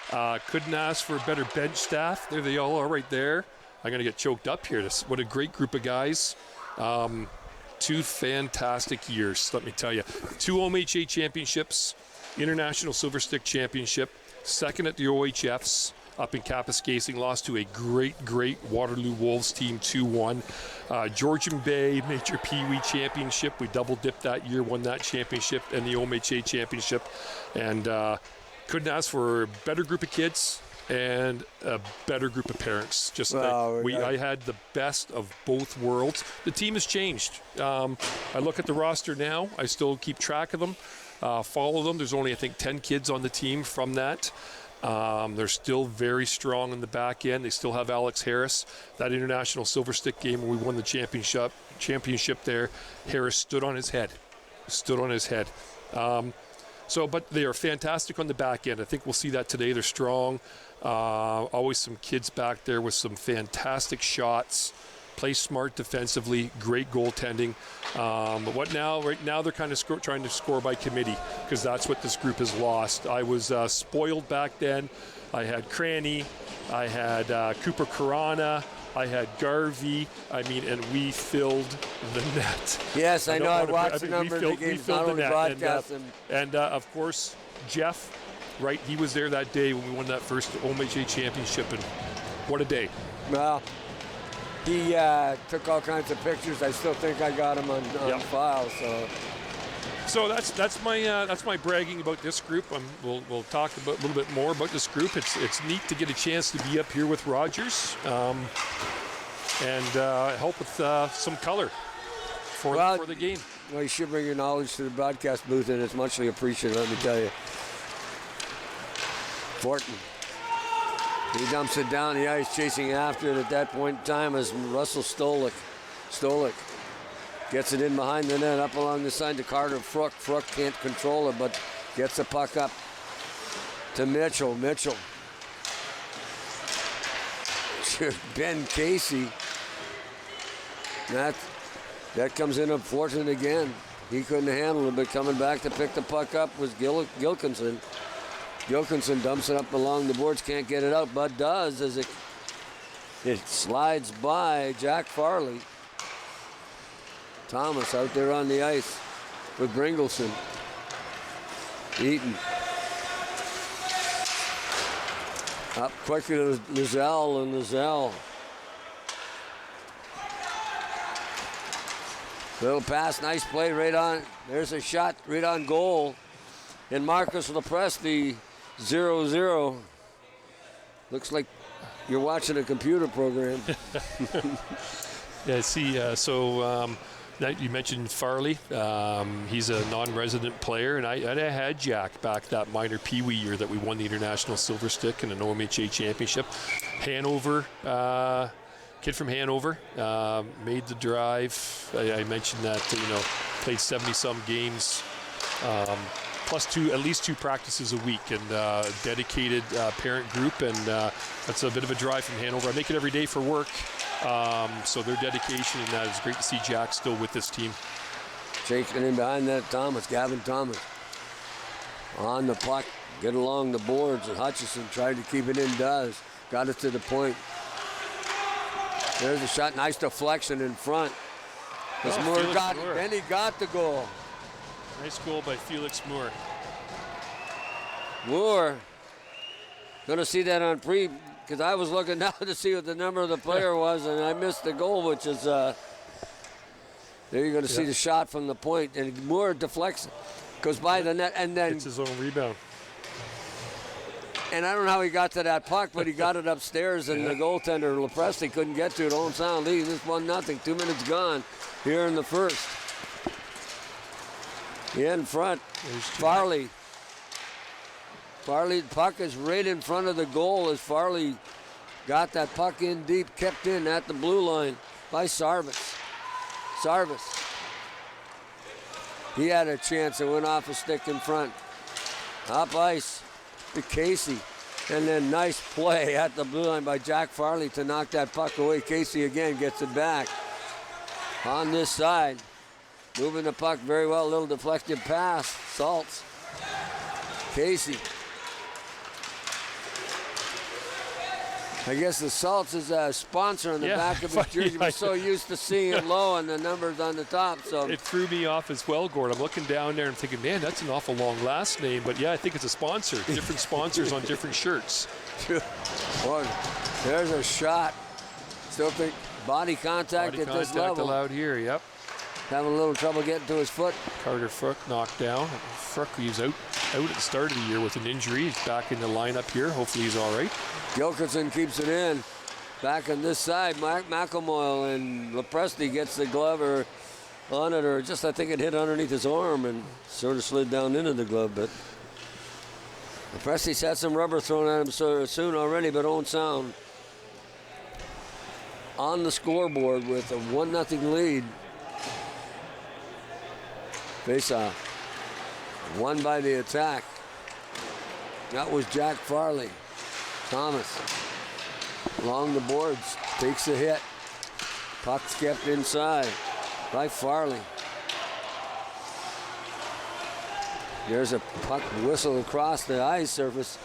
Couldn't ask for a better bench staff. There they all are right there. I'm going to get choked up here. What a great group of guys. 2 fantastic years, let me tell you. 2 OMHA championships, International Silver Stick Championship, second at the OHFs up in Kapuskasing, lost to a great Waterloo Wolves team 2-1. Georgian Bay Major Pee Wee Championship, we double-dipped that year, won that championship and the OMHA Championship. And couldn't ask for a better group of kids and a better group of parents. I had the best of both worlds. The team has changed. I look at the roster now. I still keep track of them, follow them. There's only, I think, 10 kids on the team from that. They're still very strong in the back end. They still have Alex Harris. That International Silver Stick game when we won the championship there, Harris stood on his head. stood on his head. But they are fantastic on the back end. I think we'll see that today. They're strong. Always some kids back there with some fantastic shots. Play smart defensively. Great goaltending. But right now they're kind of trying to score by committee, because that's what this group has lost. I was spoiled back then. I had Cranny. I had Cooper Carana. I had Garvey. And we filled the net. Yes, I know. I watched a number of the games. We filled the net. And of course, Jeff, right? He was there that day when we won that first OMHA championship, and what a day! Well, he took all kinds of pictures. I still think I got him on file. So that's my bragging about this group. We'll talk a little bit more about this group. It's neat to get a chance to be up here with Rogers and help with some color for the game. Well, you should bring your knowledge to the broadcast booth, and it's muchly appreciated, let me tell you. Fortin. He dumps it down the ice, chasing after it at that point in time as Russell Stolik gets it in behind the net, up along the side to Carter Fruck. Fruck can't control it, but gets the puck up to Mitchell. Ben Casey. That comes in unfortunate again. He couldn't handle it, but coming back to pick the puck up was Gilkinson. Gilkinson dumps it up along the boards, can't get it out. Bud does as it slides by Jack Farley. Thomas out there on the ice with Bringleson. Eaton. Up quickly to Lizelle, and Lizelle. Little pass, nice play right on. There's a shot right on goal. And Marcus Lepresti, 0-0. Looks like you're watching a computer program. Yeah, see, you mentioned Farley. He's a non-resident player, and I had Jack back that minor peewee year that we won the International Silver Stick and an OMHA championship. Hanover, kid from Hanover, made the drive. I mentioned that, played 70-some games, plus at least two practices a week, and dedicated parent group, and that's a bit of a drive from Hanover. I make it every day for work. So their dedication in that is great to see Jack still with this team. Chasing in behind that Gavin Thomas. On the puck, get along the boards, and Hutchison tried to keep it in, does. Got it to the point. There's a shot, nice deflection in front. As Moore got it, then he got the goal. Nice goal by Felix Moore. Moore, gonna see that on because I was looking down to see what the number of the player was, and I missed the goal, which is, there you're going to see the shot from the point, and Moore deflects, goes by the net, and then... It's his own rebound. And I don't know how he got to that puck, but he got it upstairs, and the goaltender, Lepresti, couldn't get to it. Owen Sound lead, this 1-0, 2 minutes gone here in the first. In front, Farley. Farley, puck is right in front of the goal as Farley got that puck in deep, kept in at the blue line by Sarvis. He had a chance. It went off a stick in front. Up ice to Casey. And then nice play at the blue line by Jack Farley to knock that puck away. Casey again gets it back. On this side. Moving the puck very well. A little deflected pass. Salts. Casey. I guess the Salts is a sponsor on the back of his jersey. We're so used to seeing it low and the numbers on the top. So it threw me off as well, Gord. I'm looking down there and thinking, man, that's an awful long last name. But yeah, I think it's a sponsor. Different sponsors on different shirts. Boy, there's a shot. Still think body contact at this level. Allowed here, yep. Having a little trouble getting to his foot. Carter Fruck knocked down. Fruck, he's out at the start of the year with an injury. He's back in the lineup here. Hopefully he's all right. Gilkinson keeps it in. Back on this side, McElmoyle, and Lepresti gets the glove on it, or just I think it hit underneath his arm and sort of slid down into the glove. But Lepresti's had some rubber thrown at him soon already, but Owen Sound on the scoreboard with a 1-0 lead. Face-off. Won by the Attack. That was Jack Farley. Thomas along the boards, takes a hit. Puck's kept inside by Farley. There's a puck whistle across the ice surface.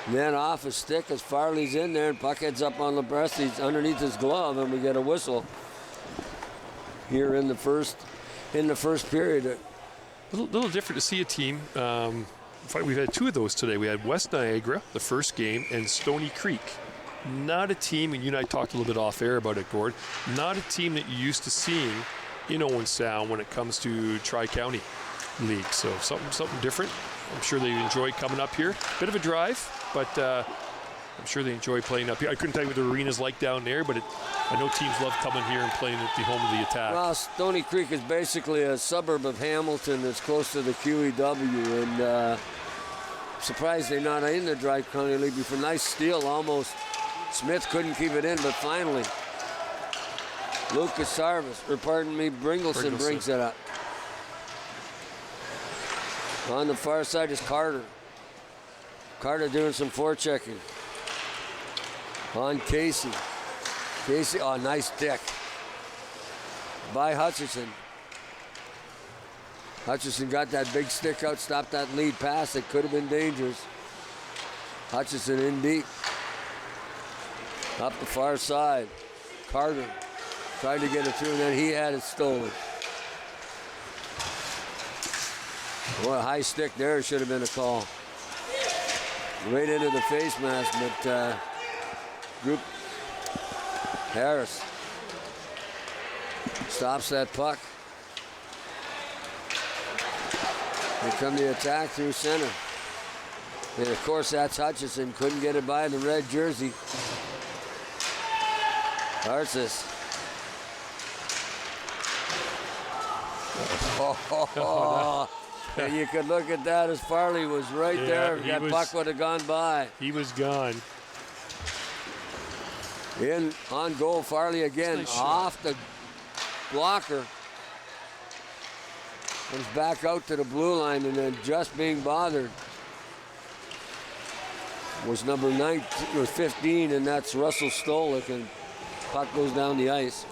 Then off a stick as Farley's in there, and puck heads up on Lebresti's underneath his glove, and we get a whistle here in the first period. A little different to see a team. We've had two of those today. We had West Niagara, the first game, and Stony Creek. Not a team, and you and I talked a little bit off air about it, Gord, not a team that you're used to seeing in Owen Sound when it comes to Tri-County League. So something different. I'm sure they enjoy coming up here. Bit of a drive, but I'm sure they enjoy playing up here. I couldn't tell you what the arena's like down there, but I know teams love coming here and playing at the home of the Attack. Well, Stony Creek is basically a suburb of Hamilton that's close to the QEW, and surprised they're not in the Tri-County League before. Nice steal, almost. Smith couldn't keep it in, but finally, Bringleson brings it up. On the far side is Carter. Carter doing some forechecking. On Casey. Casey, oh, nice stick by Hutchison. Hutchison got that big stick out, stopped that lead pass. It could have been dangerous. Hutchison in deep. Up the far side. Carter tried to get it through, and then he had it stolen. Boy, a high stick there should have been a call. Right into the face mask, but Group Harris stops that puck. Here come the Attack through center. And of course, that's Hutchison. Couldn't get it by the red jersey. Arcis. And you could look at that as Farley was right there. That puck would have gone by. He was gone. In on goal, Farley again, nice off the blocker. Comes back out to the blue line, and then just being bothered was number 19 or 15, and that's Russell Stolik, and puck goes down the ice.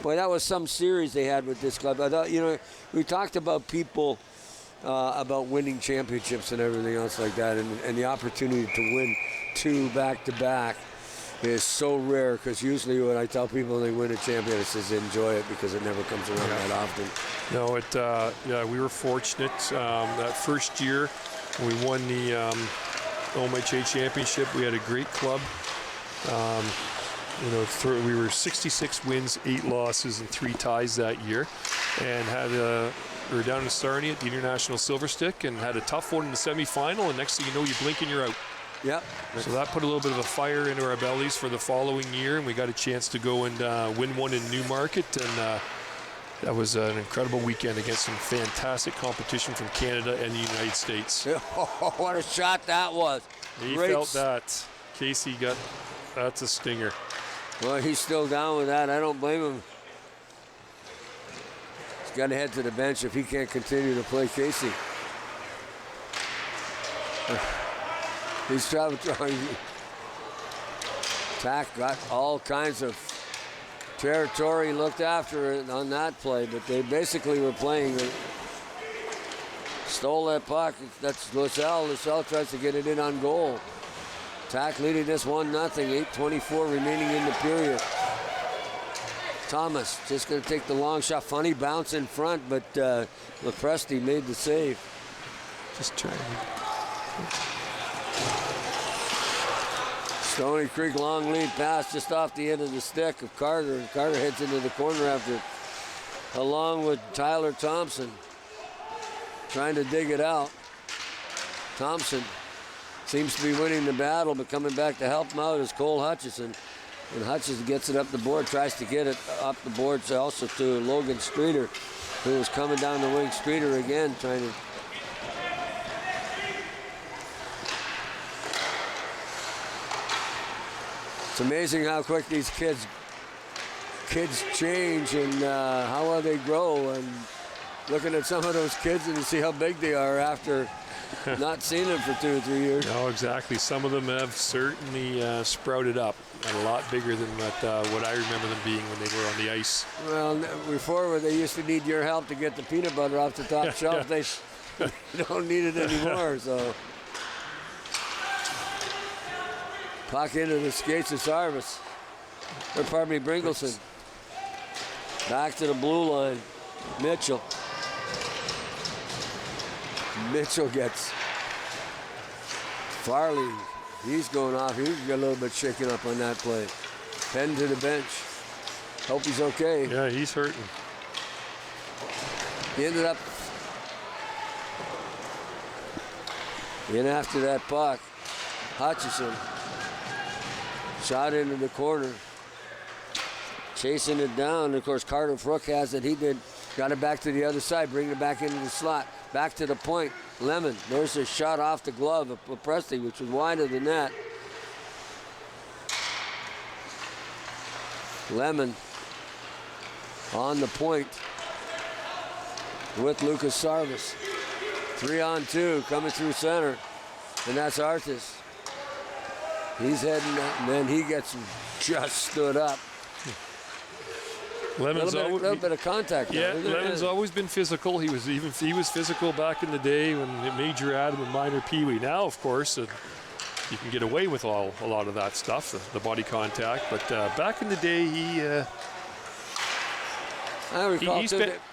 Boy, that was some series they had with this club. I thought, we talked about people about winning championships and everything else like that, and the opportunity to win 2 back-to-back is so rare, because usually when I tell people they win a championship, they enjoy it because it never comes around that often. No, we were fortunate that first year when we won the OMHA championship. We had a great club. We were 66 wins, 8 losses, and 3 ties that year, and we were down in Sarnia at the International Silver Stick and had a tough one in the semifinal, and next thing you know, you blink and you're out. Yep. So that put a little bit of a fire into our bellies for the following year, and we got a chance to go and win one in Newmarket, and that was an incredible weekend against some fantastic competition from Canada and the United States. What a shot that was. He felt that. Casey that's a stinger. Well, he's still down with that. I don't blame him. He's got to head to the bench if he can't continue to play Casey. He's trying. Attack got all kinds of territory, looked after it on that play, but they basically were playing. Stole that puck. That's Losell. Losell tries to get it in on goal. Attack leading this 1-0. 8:24 remaining in the period. Thomas just going to take the long shot. Funny bounce in front, but Lepresti made the save. Just trying. Stony Creek long lead pass just off the end of the stick of Carter, and Carter heads into the corner after it, along with Tyler Thompson, trying to dig it out. Thompson seems to be winning the battle, but coming back to help him out is Cole Hutchison. And Hutchison gets it up the board, tries to get it up the board also to Logan Streeter, who was coming down the wing. Streeter again trying to... It's amazing how quick these kids kids change and how well they grow, and looking at some of those kids and you see how big they are after not seeing them for 2 or 3 years. No, exactly. Some of them have certainly sprouted up and a lot bigger than what I remember them being when they were on the ice. Well, before where they used to need your help to get the peanut butter off the top shelf, they don't need it anymore. So puck into the skates of Sarvis. Or pardon me, Bringleson. Back to the blue line. Mitchell. Mitchell gets Farley. He's going off. He's got a little bit shaken up on that play. Penn to the bench. Hope he's okay. Yeah, he's hurting. He ended up in after that puck. Hutchison. Shot into the corner. Chasing it down. Of course, Carter Frook has it. He did. Got it back to the other side. Bring it back into the slot. Back to the point. Lemon. There's a shot off the glove of Presti, which was wide of the net. Lemon on the point with Lucas Sarvis. 3-on-2 coming through center. And that's Arthas. He's heading up, and then he gets just stood up. Lemon's a little bit of contact. Yeah, Lemon's always been physical. He was physical back in the day when Major Adam and Minor Pee Wee. Now, of course, you can get away with a lot of that stuff, the body contact. But back in the day,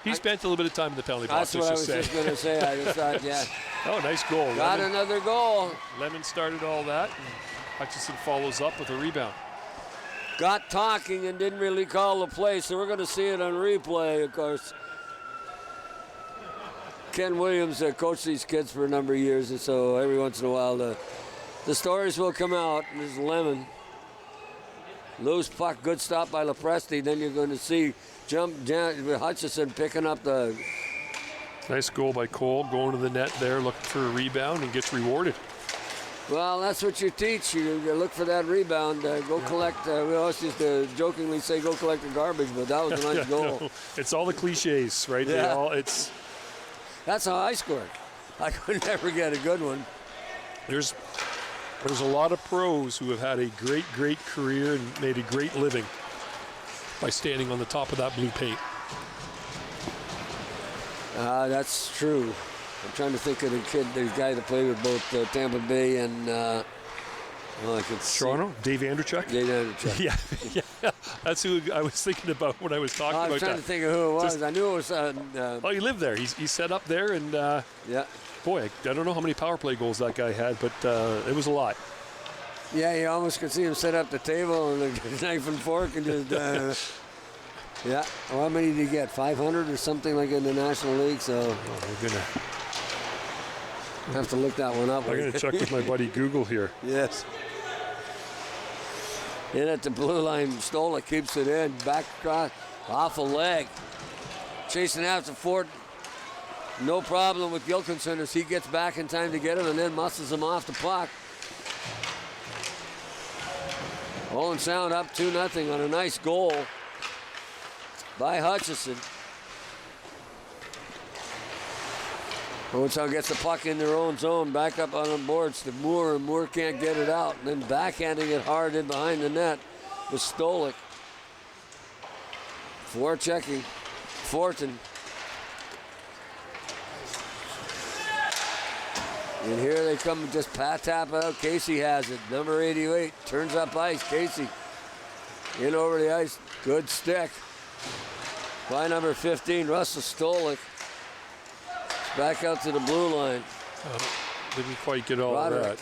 he spent a little bit of time in the penalty box. That's what I was just going to say. I just thought, yeah. Oh, nice goal. Got another goal. Lemon started all that. And Hutchison follows up with a rebound. Got talking and didn't really call the play, so we're going to see it on replay, of course. Ken Williams coached these kids for a number of years, and so every once in a while the stories will come out. This is Lemon. Loose puck, good stop by Lepresti. Then you're going to see Hutchison picking up the... Nice goal by Cole, going to the net there, looking for a rebound, and gets rewarded. Well, that's what you teach. You look for that rebound. Go collect. We always used to jokingly say, "Go collect the garbage," but that was a nice goal. No, it's all the cliches, right? Yeah. That's how I scored. I could never get a good one. There's a lot of pros who have had a great career and made a great living by standing on the top of that blue paint. That's true. I'm trying to think of the guy that played with both Tampa Bay and Toronto. Dave Andrechuk. Dave Andrechuk. yeah, that's who I was thinking about when I was talking about that. I was trying to think of who it was. I knew it was. Oh, he lived there. He's set up there, and yeah. Boy, I don't know how many power play goals that guy had, but it was a lot. Yeah, you almost could see him set up the table and a knife and fork and just. Yeah. Well, how many did he get? 500 or something like in the National League. So. We're gonna. I have to look that one up. I'm going to check with my buddy Google here. Yes. In at the blue line, Stola keeps it in. Back across, off a leg. Chasing after Ford. No problem with Gilkinson as he gets back in time to get him and then muscles him off the puck. Owen Sound up 2-0 on a nice goal by Hutchison. Owen Sound gets the puck in their own zone, back up on the boards to Moore, and Moore can't get it out. And then backhanding it hard in behind the net with Stolik. Forechecking. Fortin. And here they come, just tap out. Casey has it. Number 88 turns up ice. Casey in over the ice. Good stick by number 15, Russell Stolik. Back out to the blue line. Didn't quite get all of that.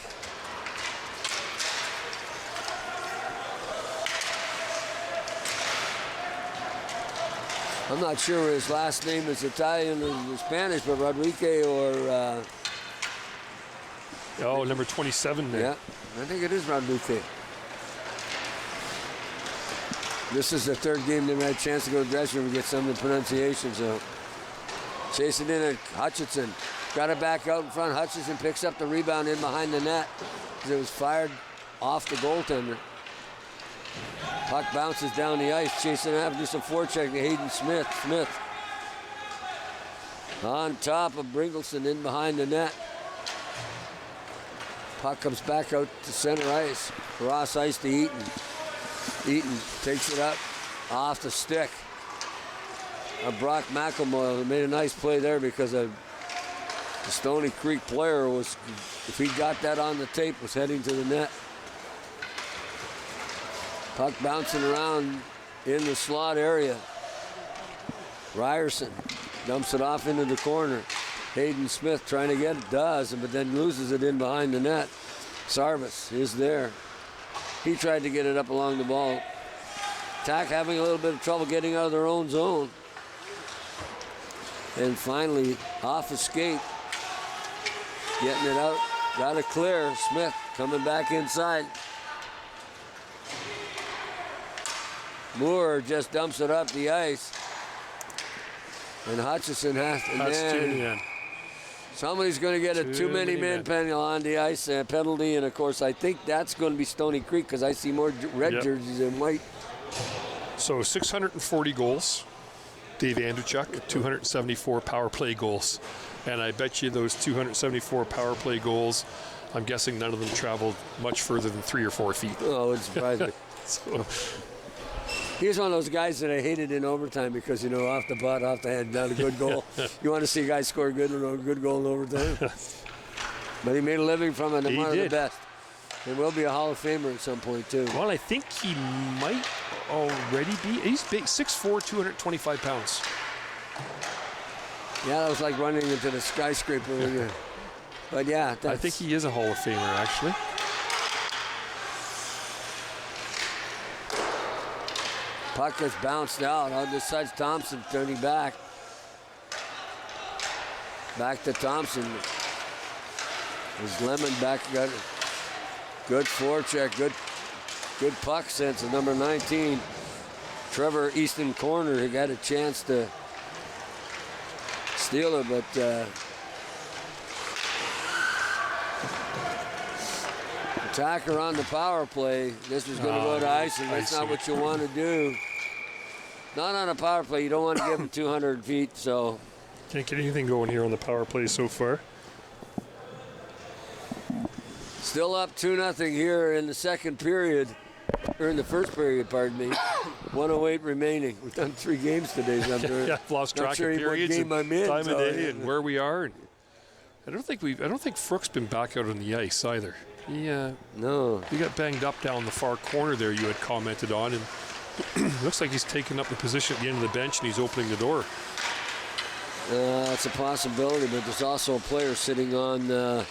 I'm not sure his last name is Italian or Spanish, but Rodriguez or... number 27 there. Yeah, I think it is Rodriguez. This is the third game they've had a chance to go to the dressing room and get some of the pronunciation, so... Chasing in at Hutchison. Got it back out in front. Hutchison picks up the rebound in behind the net because it was fired off the goaltender. Puck bounces down the ice, chasing after some forecheck to Hayden Smith. Smith on top of Bringleson in behind the net. Puck comes back out to center ice. Cross ice to Eaton. Eaton takes it up off the stick. Brock McElmoyle made a nice play there because the Stony Creek player was, if he got that on the tape, was heading to the net. Puck bouncing around in the slot area. Ryerson dumps it off into the corner. Hayden Smith trying to get it, does, but then loses it in behind the net. Sarvis is there. He tried to get it up along the ball. TAC having a little bit of trouble getting out of their own zone. And finally, off a skate, getting it out, got it clear. Smith coming back inside. Moore just dumps it up the ice. And Hutchison has to. That's too many. Somebody's going to get a too many men penalty on the ice penalty, and of course I think that's going to be Stony Creek because I see more red jerseys than white. So 640 goals. Dave Andrechuk, 274 power play goals. And I bet you those 274 power play goals, I'm guessing none of them traveled much further than 3 or 4 feet. Oh, it would surprise me. So. He's one of those guys that I hated in overtime because, off the butt, off the head, not a good goal. You want to see a guy score a good goal in overtime? But he made a living from it, and one of the best. He will be a Hall of Famer at some point, too. Well, I think he might already be. He's big, 6'4", 225 pounds. Yeah, that was like running into the skyscraper. But yeah, I think he is a Hall of Famer, actually. Puck gets bounced out. On this side, Thompson turning back. Back to Thompson. There's Lemon back. Got it. Good forecheck. Good puck sense of number 19. Trevor Easton Corner. He got a chance to steal it, but attacker on the power play. This was going to go to icing. That's not what you want to do. Not on a power play. You don't want to give them 200 feet. So can't get anything going here on the power play so far. Still up 2-0 here in the second period, or in the first period, pardon me. 1:08 remaining. We've done 3 games today. So I've lost track of periods and time of day and where we are. And I don't think Frook's been back out on the ice either. No. He got banged up down the far corner there. You had commented on, and looks like he's taking up the position at the end of the bench and he's opening the door. That's a possibility, but there's also a player sitting on the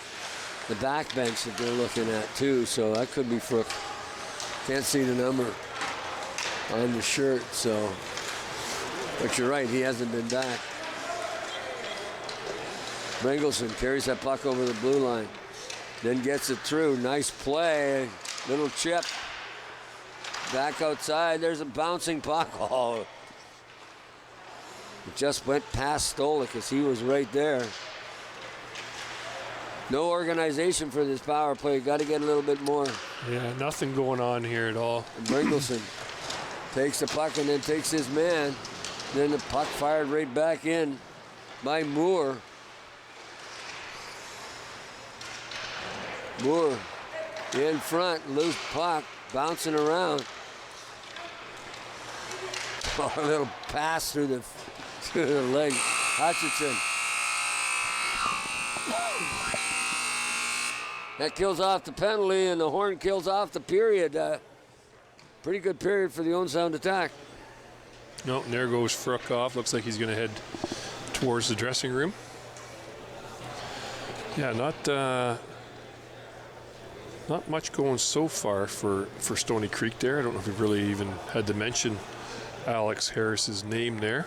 back bench that they're looking at too, so that could be Frook. Can't see the number on the shirt, so. But you're right, he hasn't been back. Bringleson carries that puck over the blue line, then gets it through. Nice play, little chip. Back outside, there's a bouncing puck. Oh, it just went past Stolik as he was right there. No organization for this power play. Got to get a little bit more. Yeah, nothing going on here at all. And Bringleson takes the puck and then takes his man. Then the puck fired right back in by Moore. Moore in front, loose puck, bouncing around. Oh, a little pass through the leg. Hutchinson. That kills off the penalty, and the horn kills off the period. Pretty good period for the Owen Sound attack. No, and there goes Frook off. Looks like he's going to head towards the dressing room. Yeah, not much going so far for Stony Creek there. I don't know if we've really even had to mention Alex Harris's name there.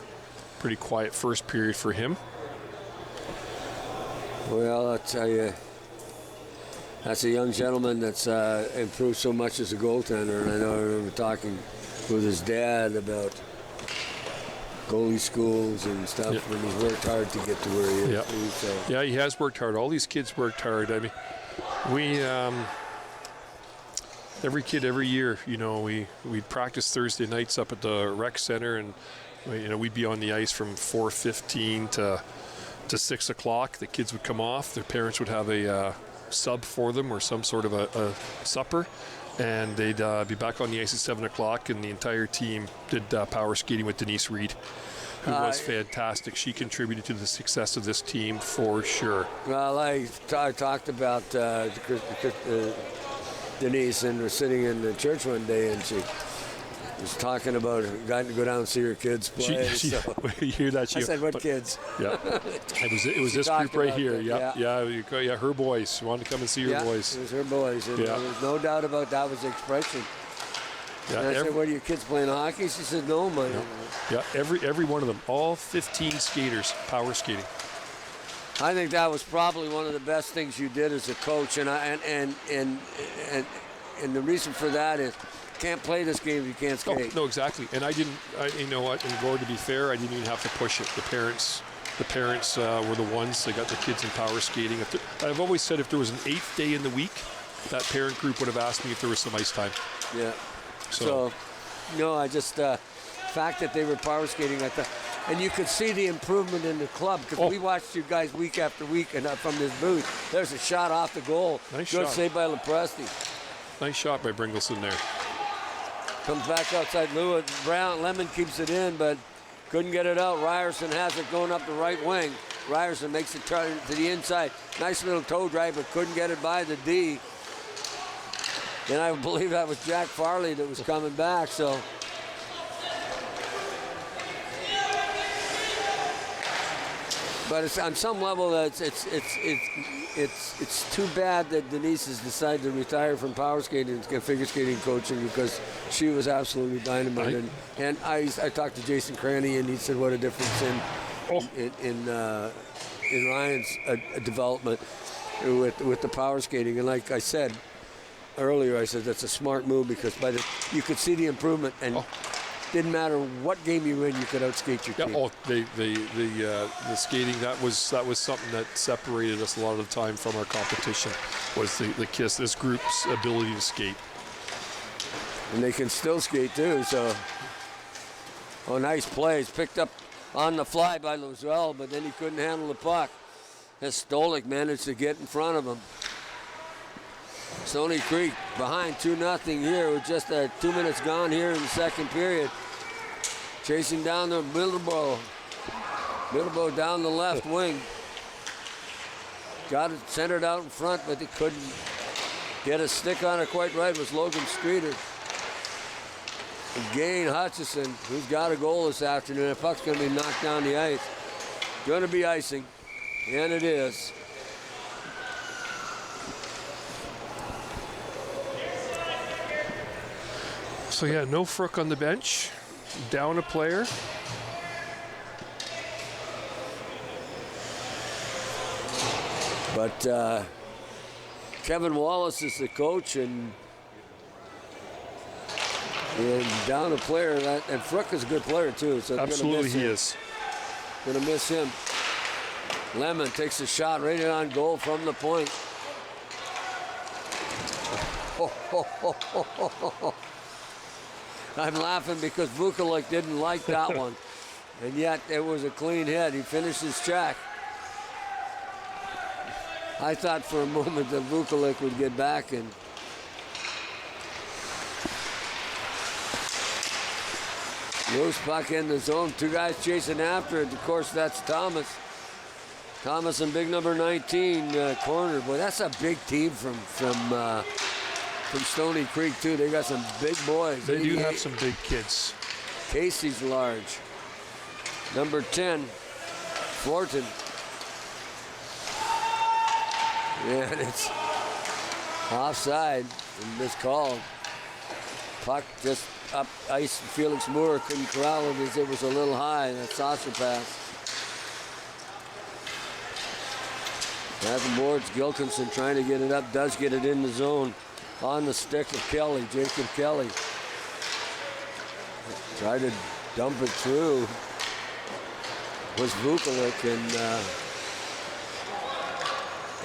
Pretty quiet first period for him. Well, I'll tell you, that's a young gentleman that's improved so much as a goaltender. And I know I remember talking with his dad about goalie schools and stuff, and he's worked hard to get to where he is. So. Yeah, he has worked hard. All these kids worked hard. I mean, every kid every year, we'd practice Thursday nights up at the rec center, and we'd be on the ice from 4:15 to 6 o'clock. The kids would come off. Their parents would have a sub for them or some sort of a supper, and they'd be back on the ice at 7 o'clock, and the entire team did power skating with Denise Reed, who was fantastic. She contributed to the success of this team for sure. Well, I talked about Denise, and we're sitting in the church one day, and she was talking about got to go down and see her kids play. You hear that? I said, "What kids?" Yeah, it was this group right here. Yeah, her boys. She wanted to come and see her boys. It was her boys, and there was no doubt about that was the expression. Yeah, and I said, "What are your kids playing hockey?" She said, "No, my." Yeah, every one of them, all 15 skaters, power skating. I think that was probably one of the best things you did as a coach, and the reason for that is can't play this game if you can't skate. No, exactly. And you know what? And Gord, to be fair, I didn't even have to push it. The parents were the ones that got the kids in power skating. I've always said if there was an 8th day in the week, that parent group would have asked me if there was some ice time. Yeah. So I just fact that they were power skating, I thought, and you could see the improvement in the club because we watched you guys week after week, and from this booth, there's a shot off the goal. Nice Good shot. save by Lepresti. Nice shot by Bringleson there. Comes back outside Lewis. Lemon keeps it in, but couldn't get it out. Ryerson has it going up the right wing. Ryerson makes it turn to the inside. Nice little toe drive, but couldn't get it by the D. And I believe that was Jack Farley that was coming back. So. But it's on some level it's too bad that Denise has decided to retire from power skating and get figure skating coaching because she was absolutely dynamite. And I talked to Jason Cranny, and he said what a difference in Ryan's development with the power skating. And like I said earlier, I said that's a smart move because you could see the improvement, and didn't matter what game you win, you could outskate your team. The skating, that was something that separated us a lot of the time from our competition, was this group's ability to skate. And they can still skate too, so. Oh, nice plays. Picked up on the fly by Lozelle, but then he couldn't handle the puck. As Stolik managed to get in front of him. Stony Creek behind 2-0 here with just 2 minutes gone here in the second period. Chasing down the Bilderbo. Bilderbo down the left wing. Got it centered out in front, but they couldn't get a stick on it quite right. It was Logan Streeter. And Gain Hutchison, who's got a goal this afternoon. The puck's going to be knocked down the ice. Going to be icing, and it is. So no Frook on the bench, down a player. But Kevin Wallace is the coach, and down a player, and Frook is a good player too. So absolutely he is. Gonna miss him. Lemon takes a shot right on goal from the point. I'm laughing because Vukovic didn't like that one. And yet it was a clean hit. He finished his check. I thought for a moment that Vukovic would get back and loose puck in the zone. 2 guys chasing after it. Of course, that's Thomas. Thomas and big number 19 corner. Boy, that's a big team from Stony Creek, too. They got some big boys. They do have some big kids. Casey's large. Number 10, Florton. And it's offside and miscalled. Puck just up ice. Felix Moore couldn't corral it as it was a little high. That saucer pass. At the boards, Gilkinson trying to get it up. Does get it in the zone. On the stick of Kelly, Jacob Kelly. Tried to dump it through. Was Vukovic, and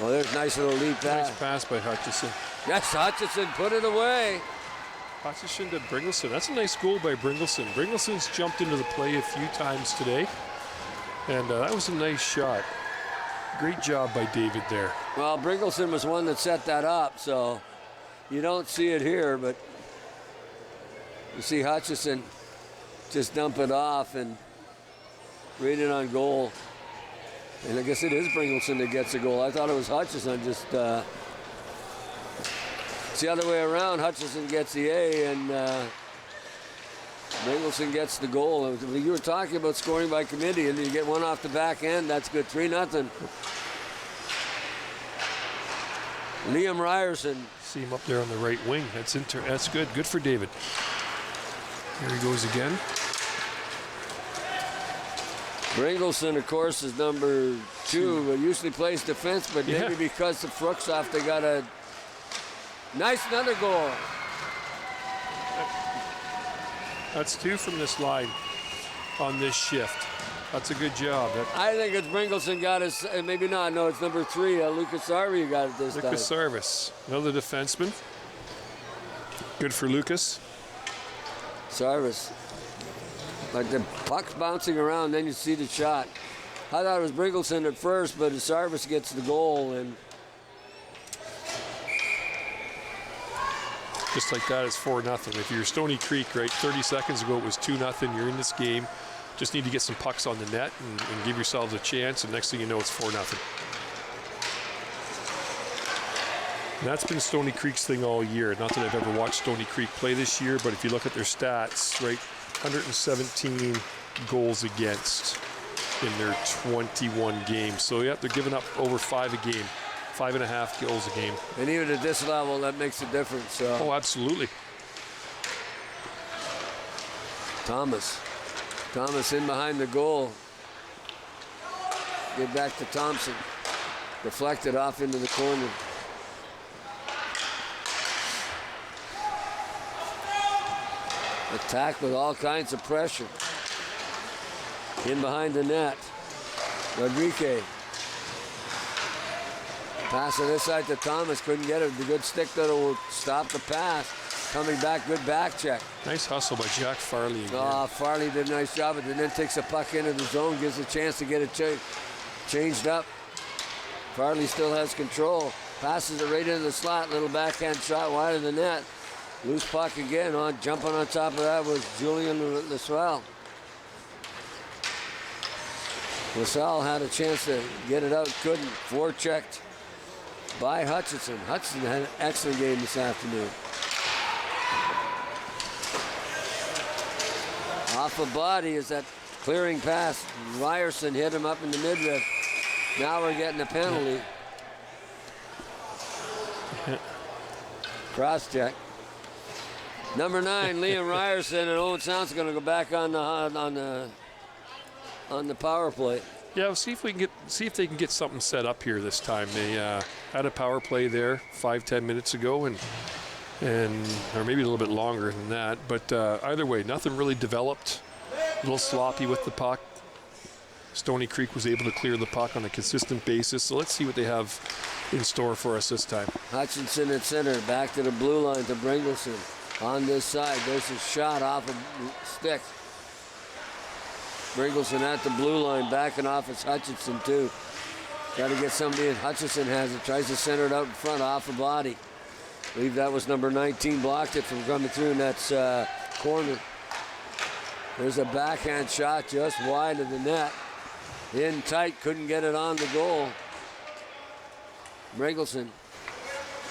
there's a nice little lead pass. Nice pass by Hutchison. Yes, Hutchison put it away. Hutchison to Bringleson. That's a nice goal by Bringleson. Bringleson's jumped into the play a few times today, and that was a nice shot. Great job by David there. Well, Bringleson was one that set that up, so you don't see it here, but you see Hutchison just dump it off and read it on goal. And I guess it is Bringleson that gets the goal. I thought it was Hutchison. Just it's the other way around. Hutchison gets the A, and Bringleson gets the goal. You were talking about scoring by committee, and you get one off the back end. That's good. 3-0. Liam Ryerson. See him up there on the right wing. That's good. Good for David. Here he goes again. Bringleson, of course, is number 2, but usually plays defense, but maybe because of Fruxoff, they got a nice another goal. That's 2 from this line on this shift. That's a good job. I think it's Bringleson got his, maybe not, no, it's number 3, Lucas Sarvi got it this time. Lucas Sarvis, another defenseman. Good for Lucas. Sarvis. Like the puck's bouncing around, then you see the shot. I thought it was Bringleson at first, but Sarvis gets the goal, and just like that, it's 4-0. If you're Stony Creek, right, 30 seconds ago it was 2-0. You're in this game. Just need to get some pucks on the net and give yourselves a chance, and next thing you know, it's 4-0. And that's been Stony Creek's thing all year. Not that I've ever watched Stony Creek play this year, but if you look at their stats, right, 117 goals against in their 21 games. So, yeah, they're giving up over 5 a game, 5.5 goals a game. And even at this level, that makes a difference. Oh, absolutely. Thomas in behind the goal. Get back to Thompson. Deflected off into the corner. Attack with all kinds of pressure. In behind the net. Rodriguez. Pass on this side to Thomas. Couldn't get it. The good stick that will stop the pass. Coming back, good back check. Nice hustle by Jack Farley again. Farley did a nice job, and then takes a puck into the zone, gives a chance to get it changed up. Farley still has control. Passes it right into the slot. Little backhand shot wide of the net. Loose puck again. Jumping on top of that was Julian LaSalle. LaSalle had a chance to get it out, couldn't. Forechecked by Hutchison. Hutchison had an excellent game this afternoon. Off a body is that clearing pass. Ryerson hit him up in the midriff. Now we're getting a penalty. Cross check. Number 9, Liam Ryerson, and Owen Sound's going to go back on the power play. Yeah, we'll see if they can get something set up here this time. They had a power play there 5-10 minutes ago, and or maybe a little bit longer than that. But either way, nothing really developed. A little sloppy with the puck. Stony Creek was able to clear the puck on a consistent basis. So let's see what they have in store for us this time. Hutchinson at center, back to the blue line to Bringleson. On this side, there's a shot off a stick. Bringleson at the blue line, backing off. It's Hutchinson too. Got to get somebody in. Hutchinson has it, tries to center it out in front, off a body. I believe that was number 19, blocked it from coming through in that corner. There's a backhand shot just wide of the net. In tight, couldn't get it on the goal. Bringleson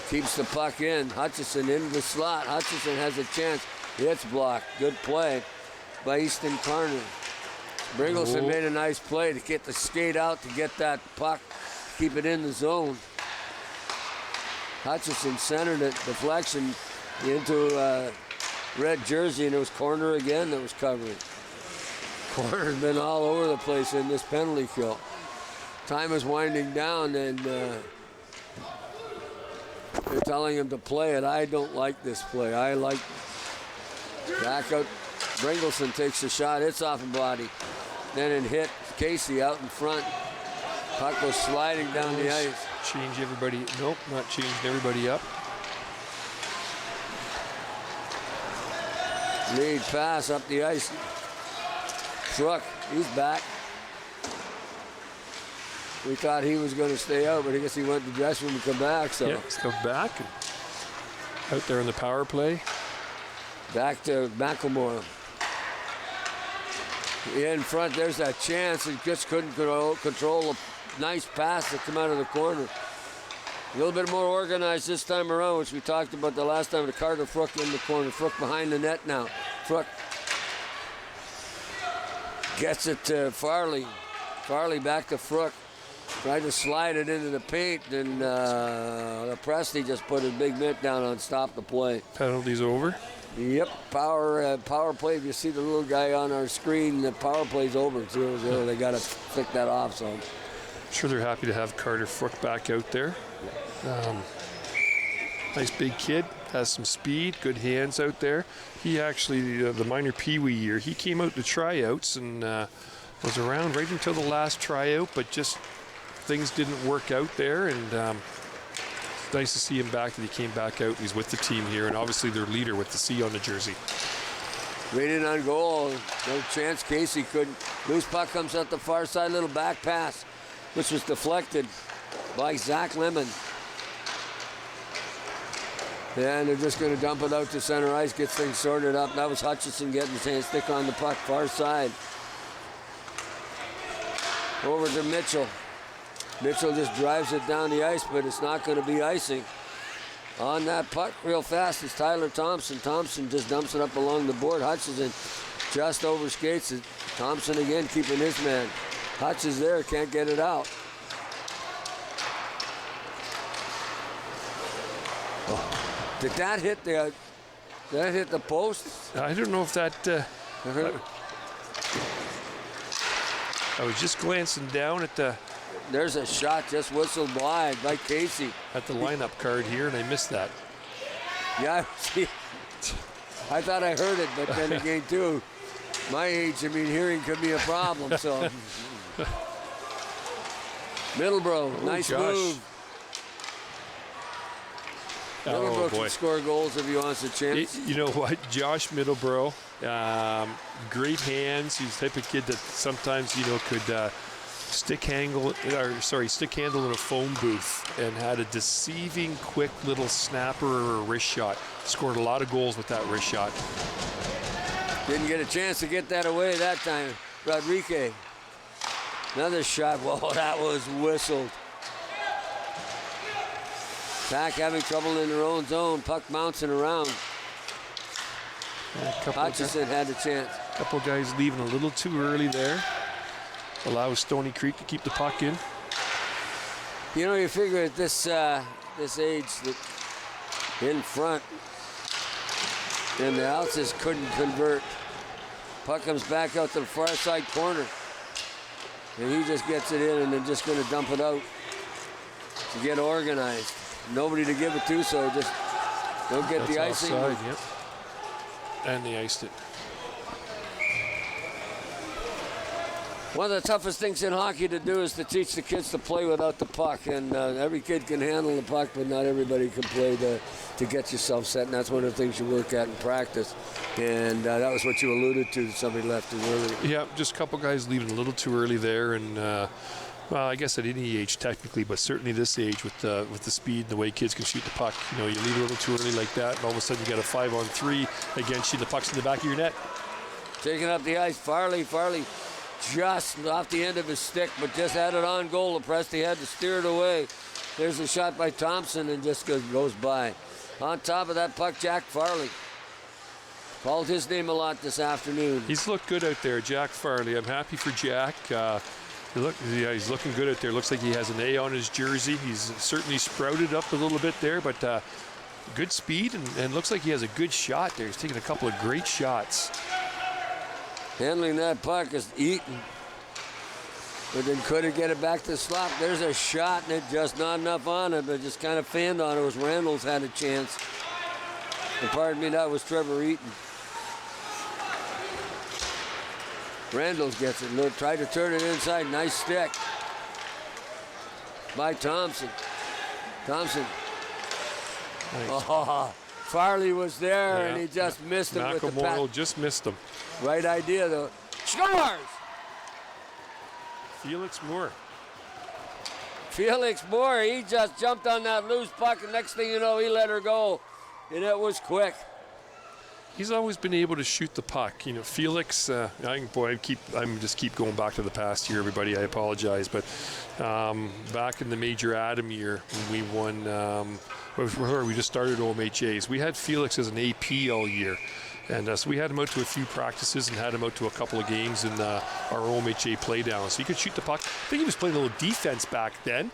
keeps the puck in. Hutchison into the slot. Hutchison has a chance. It's blocked. Good play by Easton Carner. Bringleson made a nice play to get the skate out to get that puck, keep it in the zone. Hutchison centered it, deflection into red jersey, and it was Corner again that was covering. Corner's been all over the place in this penalty kill. Time is winding down, and they're telling him to play it. I don't like this play. I like back out. Bringleson takes the shot. It's off a body. Then it hit Casey out in front. Puck was sliding down the ice. Change everybody. Nope, not changing everybody up. Lead pass up the ice. Truck, he's back. We thought he was going to stay out, but I guess he went to the dressing room and come back. So yeah, let's go back. And out there in the power play. Back to McElmore. In front, there's that chance. He just couldn't control a nice pass that come out of the corner. A little bit more organized this time around, which we talked about the last time. The Carter Frook in the corner. Frook behind the net now. Frook gets it to Farley. Farley back to Frook. Tried to slide it into the paint, and Presti just put his big mitt down on stop the play. Penalty's over. Yep, power play. If you see the little guy on our screen, the power play's over. 0-0. They got to flick that off. So, I'm sure they're happy to have Carter Frook back out there. Nice big kid, has some speed, good hands out there. He actually, the minor peewee year, he came out to tryouts and was around right until the last tryout, but just things didn't work out there. And it's nice to see him back, that he came back out. He's with the team here, and obviously their leader with the C on the jersey. Right in on goal. No chance. Casey couldn't. Loose puck comes out the far side. Little back pass, which was deflected by Zach Lemon. And they're just going to dump it out to center ice, get things sorted up. That was Hutchison getting his hand stick on the puck, far side. Over to Mitchell. Mitchell just drives it down the ice, but it's not going to be icing. On that puck real fast is Tyler Thompson. Thompson just dumps it up along the board. Hutchison just overskates it. Thompson again keeping his man. Hutch is there, can't get it out. Did that hit the post? I don't know if that. I was just glancing down at the. There's a shot just whistled wide by Casey. At the lineup card here, and I missed that. Yeah, I thought I heard it, but then again, too, my age, I mean, hearing could be a problem. So, Middleborough, nice move. Middleborough can score goals if he wants a chance. You know what? Josh Middleborough, great hands. He's the type of kid that sometimes, could stick handle in a phone booth, and had a deceiving, quick little snapper or a wrist shot. Scored a lot of goals with that wrist shot. Didn't get a chance to get that away that time. Rodriguez. Another shot. Whoa, that was whistled. Pack having trouble in their own zone. Puck bouncing around. Hutchison had a chance. A couple guys leaving a little too early there. Allows Stony Creek to keep the puck in. You figure at this age that in front, and the outs just couldn't convert. Puck comes back out to the far side corner, and he just gets it in, and they're just going to dump it out to get organized. Nobody to give it to, so just don't get the icing. Offside, yep. And they iced it. One of the toughest things in hockey to do is to teach the kids to play without the puck, and every kid can handle the puck, but not everybody can play to get yourself set, and that's one of the things you work at in practice. And that was what you alluded to, somebody left too early. Yeah, just a couple guys leaving a little too early there, and well, I guess at any age technically, but certainly this age with the speed and the way kids can shoot the puck, you leave a little too early like that, and all of a sudden you got a 5-on-3 against you, the puck's in the back of your net. Taking up the ice, Farley just off the end of his stick, but just had it on goal. Presti had to steer it away. There's a shot by Thompson, and just goes by. On top of that puck, Jack Farley. Called his name a lot this afternoon. He's looked good out there, Jack Farley. I'm happy for Jack. He's looking good out there. Looks like he has an A on his jersey. He's certainly sprouted up a little bit there, but good speed, and looks like he has a good shot there. He's taking a couple of great shots. Handling that puck is Eaton. But then couldn't get it back to slot. There's a shot, and it just not enough on it, but just kind of fanned on it. It was Randall's had a chance. And pardon me, that was Trevor Eaton. Randall's gets it. Look, tried to turn it inside. Nice stick by Thompson. Thompson. Nice. Oh, Farley was there, and he just missed him with the pass. just missed him. Right idea, though. Scores! Felix Moore. Felix Moore, he just jumped on that loose puck, and next thing you know, he let her go, and it was quick. He's always been able to shoot the puck. You know, Felix, I'm just keep going back to the past here, everybody. I apologize, but back in the Major Adam year, when we won, we just started OMHAs. We had Felix as an AP all year. And so we had him out to a few practices and had him out to a couple of games in our OMHA playdown. So he could shoot the puck. I think he was playing a little defense back then.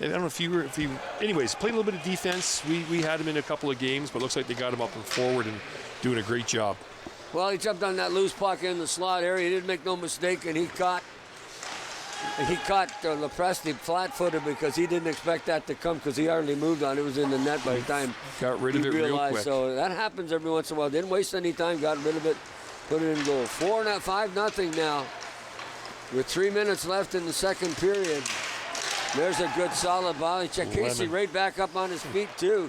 And I don't know if he anyways, played a little bit of defense. We had him in a couple of games, but it looks like they got him up and forward and doing a great job. Well, he jumped on that loose puck in the slot area. He didn't make no mistake, and he caught Lepresti flat-footed because he didn't expect that to come because he hardly moved on. It was in the net by the time got rid of it real quick. So that happens every once in a while. Didn't waste any time, got rid of it, put it in goal. 5-0 now with 3 minutes left in the second period. There's a good solid volley check. Casey right back up on his feet too.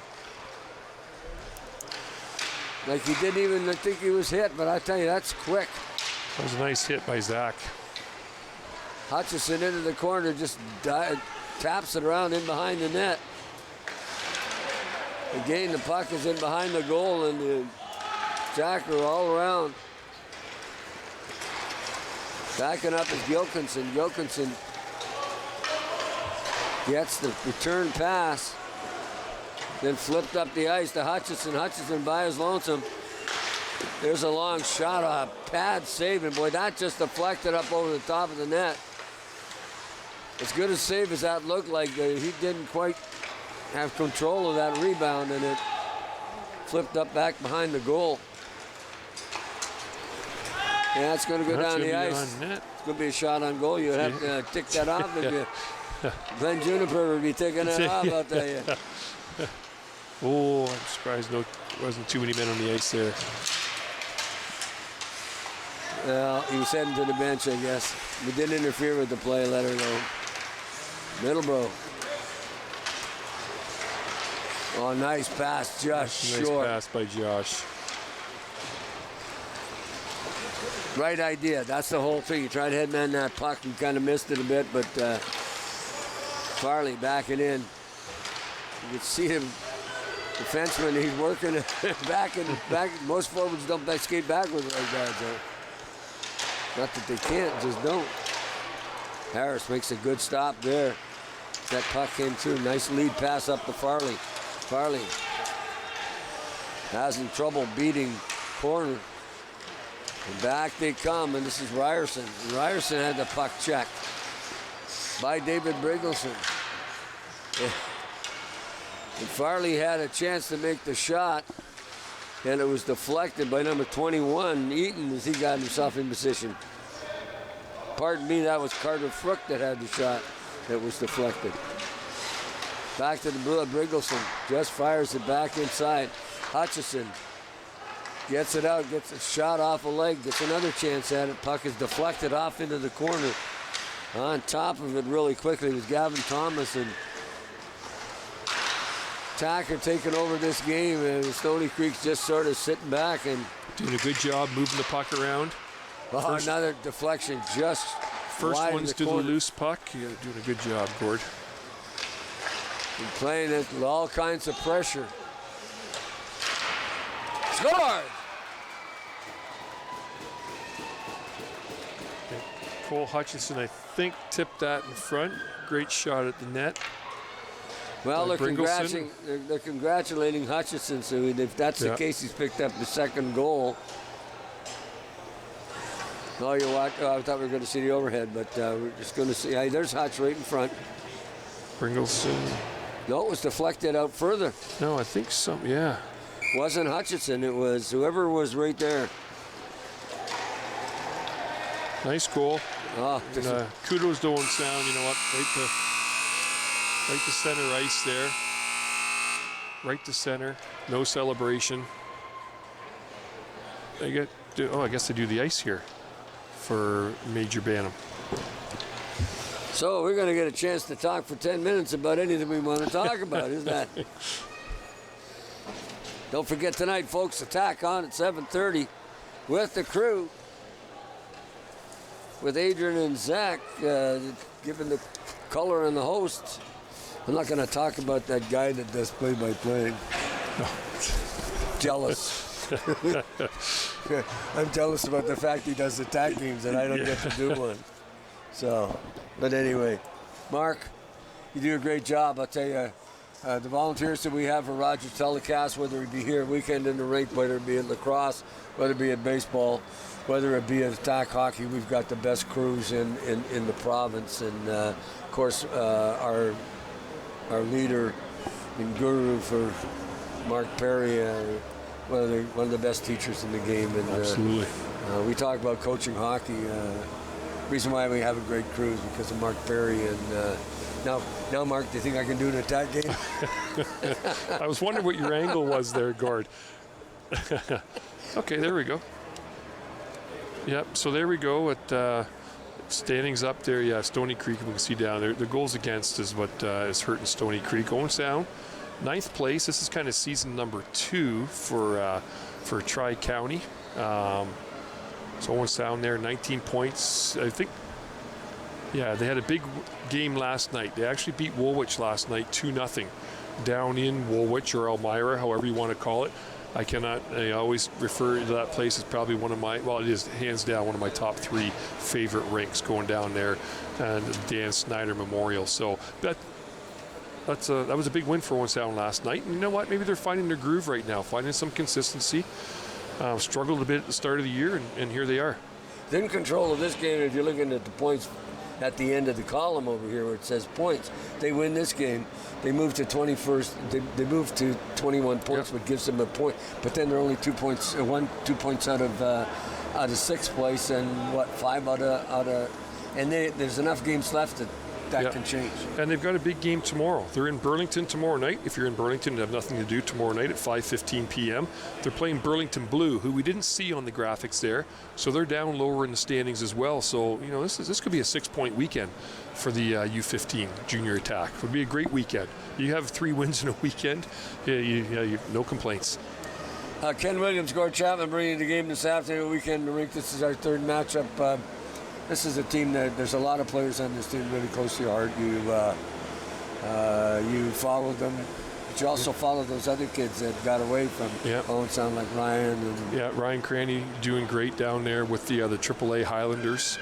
Like he didn't even think he was hit, but I tell you, that's quick. That was a nice hit by Zach. Hutchison into the corner, just taps it around in behind the net. Again, the puck is in behind the goal, and the Jacker all around. Backing up is Gilkinson. Gilkinson gets the return pass, then flipped up the ice to Hutchison. Hutchison by his lonesome. There's a long shot, a pad saving. Boy, that just deflected up over the top of the net. As good a save as that looked like, he didn't quite have control of that rebound, and it flipped up back behind the goal. Yeah, it's going to go down the ice. It's going to be a shot on goal. You'd have to tick that off if you. Glenn Juniper would be taking that off, I'll tell you. Oh, I'm surprised there wasn't too many men on the ice there. Well, he was heading to the bench, I guess. We didn't interfere with the play, let her go. Middleborough. Oh, nice pass, Josh. Nice short. pass by Josh. Right idea. That's the whole thing. You tried to headman that puck and kind of missed it a bit, but Farley backing in. You can see him, defenseman, he's working back. Most forwards don't skate backwards like that, so. Not that they can't, just don't. Harris makes a good stop there. That puck came through. Nice lead pass up to Farley. Farley having trouble beating corner. And back they come, and this is Ryerson. And Ryerson had the puck checked by David Briggelson. And Farley had a chance to make the shot, and it was deflected by number 21, Eaton, as he got himself in position. Pardon me, that was Carter Frook that had the shot that was deflected. Back to the Briggelson, just fires it back inside. Hutchison gets it out, gets a shot off a leg, gets another chance at it. Puck is deflected off into the corner. On top of it really quickly was Gavin Thomas, and Tacker taking over this game, and Stony Creek's just sort of sitting back and doing a good job moving the puck around. Oh, another deflection just first wide one's the to corner. the loose puck. You're doing a good job, Gord. And playing it with all kinds of pressure. Score! Cole Hutchinson, I think, tipped that in front. Great shot at the net. Well, they're congratulating Hutchinson, so if that's the case, he's picked up the second goal. Oh, I thought we were going to see the overhead, but we're just going to see. Hey, there's Hutch right in front. Briggelson. No, it was deflected out further. No, I think so, yeah. Wasn't Hutchinson, it was whoever was right there. Nice goal. Oh, and, kudos to Owen Sound, you know what, right to center ice there. Right to center, no celebration. I guess they do the ice here for Major Bantam. So we're going to get a chance to talk for 10 minutes about anything we want to talk about, isn't that? Don't forget tonight, folks, Attack on at 7:30 with the crew, with Adrian and Zach giving the color and the host. I'm not going to talk about that guy that does play-by-play. Jealous. I'm jealous about the fact he does Attack games and I don't get to do one. So, but anyway, Mark, you do a great job. I'll tell you, the volunteers that we have for Rogers Telecast, whether it be here weekend in the rink, whether it be at lacrosse, whether it be at baseball, whether it be at Attack Hockey, we've got the best crews in the province. And of course, our leader and guru for Mark Perry, one of the best teachers in the game. And, absolutely. We talk about coaching hockey. Reason why we have a great crew is because of Mark Perry. And now, Mark, do you think I can do an Attack game? I was wondering what your angle was there, Gord. Okay, there we go. Yep, so there we go at standings up there. Yeah, Stony Creek, we can see down there. The goals against is what is hurting Stony Creek. Owensound, 9th place. This is kind of season number 2 for Tri-County. So Owensound there, 19 points. I think, yeah, they had a big game last night. They actually beat Woolwich last night 2-0 down in Woolwich or Elmira, however you want to call it. I always refer to that place as probably one of my, well, it is hands down one of my top 3 favorite rinks going down there, and the Dan Snyder Memorial. So that was a big win for Owensound last night. And you know what? Maybe they're finding their groove right now, finding some consistency. Struggled a bit at the start of the year, and here they are. They're in control of this game. If you're looking at the points at the end of the column over here where it says points, they win this game. They move to 21st. They move to 21 points, which gives them a point. But then they're only 2 points out of 6th place, and 5 out of, and there's enough games left that can change. And they've got a big game tomorrow. They're in Burlington tomorrow night. If you're in Burlington and have nothing to do tomorrow night at 5:15 p.m., they're playing Burlington Blue, who we didn't see on the graphics there. So they're down lower in the standings as well. So, you know, this could be a 6-point weekend for the U15 junior attack. It would be a great weekend. You have 3 wins in a weekend. You no complaints. Ken Williams, Gord Chapman bringing the game this afternoon, weekend in the rink. This is our 3rd matchup. This is a team that there's a lot of players on this team really close to your heart. You follow them, but you also follow those other kids that got away from Owensound, like Ryan. Ryan Cranny doing great down there with the AAA Highlanders.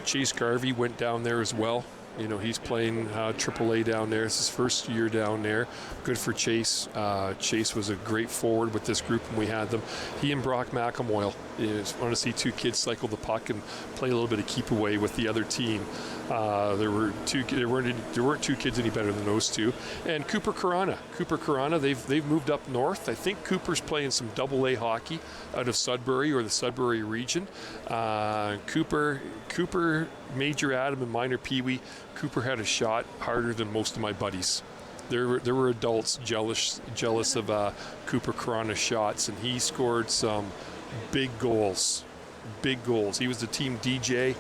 Chase Garvey went down there as well. You know, he's playing AAA down there. It's his first year down there. Good for Chase. Chase was a great forward with this group when we had them. He and Brock McElmoyle. I want to see 2 kids cycle the puck and play a little bit of keep away with the other team. There weren't 2 kids any better than those 2. And Cooper Corona, they've moved up north. I think Cooper's playing some AA hockey out of Sudbury or the Sudbury region. Cooper, Major Adam and Minor Pee Wee. Cooper had a shot harder than most of my buddies. There were adults jealous of Cooper Corona shots, and he scored some big goals. He was the team DJ.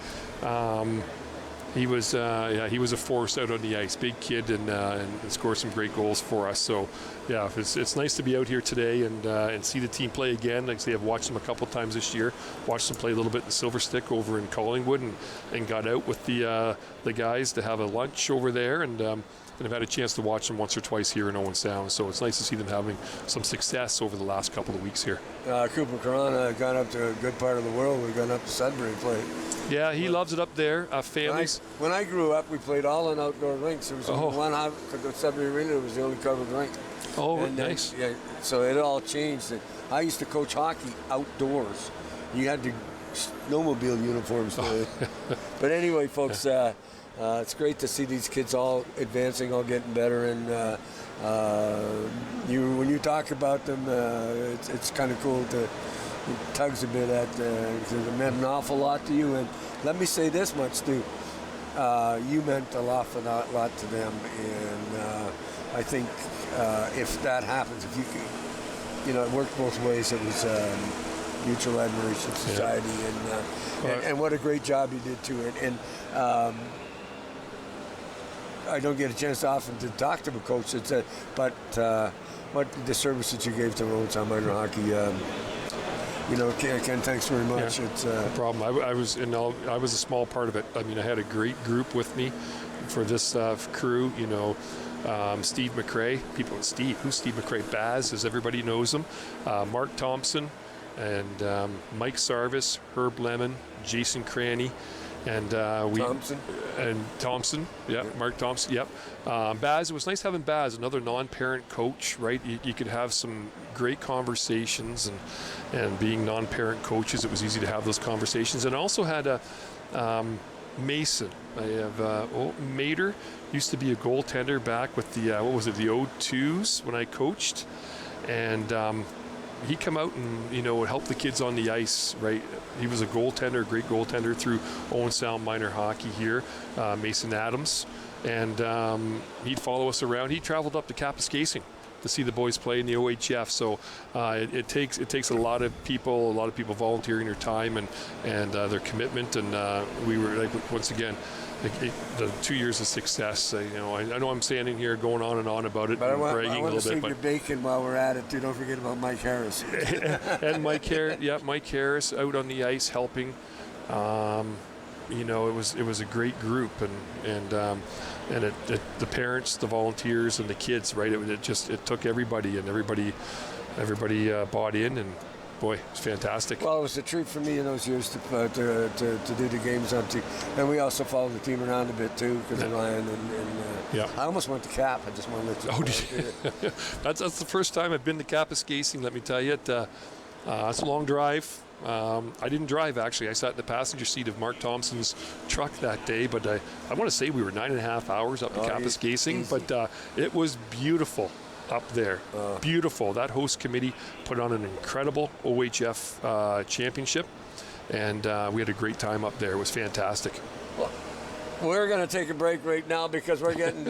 He was a force out on the ice. Big kid and scored some great goals for us. So, yeah, it's nice to be out here today and see the team play again. Like I say, I've watched them a couple times this year. Watched them play a little bit in Silver Stick over in Collingwood, and got out with the guys to have a lunch over there, and I've had a chance to watch them once or twice here in Owensound. So it's nice to see them having some success over the last couple of weeks here. Cooper Corona gone up to a good part of the world. We've gone up to Sudbury and played. Yeah, he loves it up there. Families. When I grew up, we played all in outdoor rinks. There was one out at the Sudbury Arena. It was the only covered rink. Oh, and nice. So it all changed. I used to coach hockey outdoors. You had to snowmobile uniforms. But anyway, folks, it's great to see these kids all advancing, all getting better, and when you talk about them, it's kind of cool to. It tugs a bit at it meant an awful lot to you. And let me say this much too: you meant a lot to them, and I think if that happens, if you can, it worked both ways. It was mutual admiration society, and what a great job you did to it. And I don't get a chance often to talk to a coach, but what the service that you gave to Owen Sound Minor Hockey. Ken, thanks very much. Yeah, it's no problem. I was a small part of it. I mean, I had a great group with me for this crew. Steve McRae. People, Steve. Who's Steve McRae? Baz, as everybody knows him. Mark Thompson and Mike Sarvis, Herb Lemon, Jason Cranny. And Thompson, Mark Thompson, Baz, it was nice having Baz, another non-parent coach, right? You could have some great conversations, and being non-parent coaches, it was easy to have those conversations. And I also had Mason. I have Mater, used to be a goaltender back with the the O2s when I coached, and he come out and would help the kids on the ice, right? He was a goaltender, great goaltender through Owen Sound Minor Hockey here, Mason Adams, and he'd follow us around. He traveled up to Kapuskasing to see the boys play in the OHF. So it takes a lot of people volunteering their time and their commitment, and we were like, once again, the 2 years of success. I know I'm standing here going on and on about it, but and bragging I want a to little bit. Save your bacon while we're at it too. Don't forget about Mike Harris. And Mike Harris out on the ice helping. It was a great group, and the parents, the volunteers, and the kids. Right, it took everybody, and everybody bought in, and boy, it's fantastic. Well, it was a treat for me in those years to do the games on TV, and we also followed the team around a bit too, because of Ryan and I almost went to Cap. I just want to let you know. That's the first time I've been to Kapuskasing. Let me tell you, it's a long drive. I didn't drive, actually. I sat in the passenger seat of Mark Thompson's truck that day, but I want to say we were 9.5 hours up to Kapuskasing, but it was beautiful up there. Beautiful. That host committee put on an incredible OHF championship, and we had a great time up there. It was fantastic. Well, we're going to take a break right now because we're getting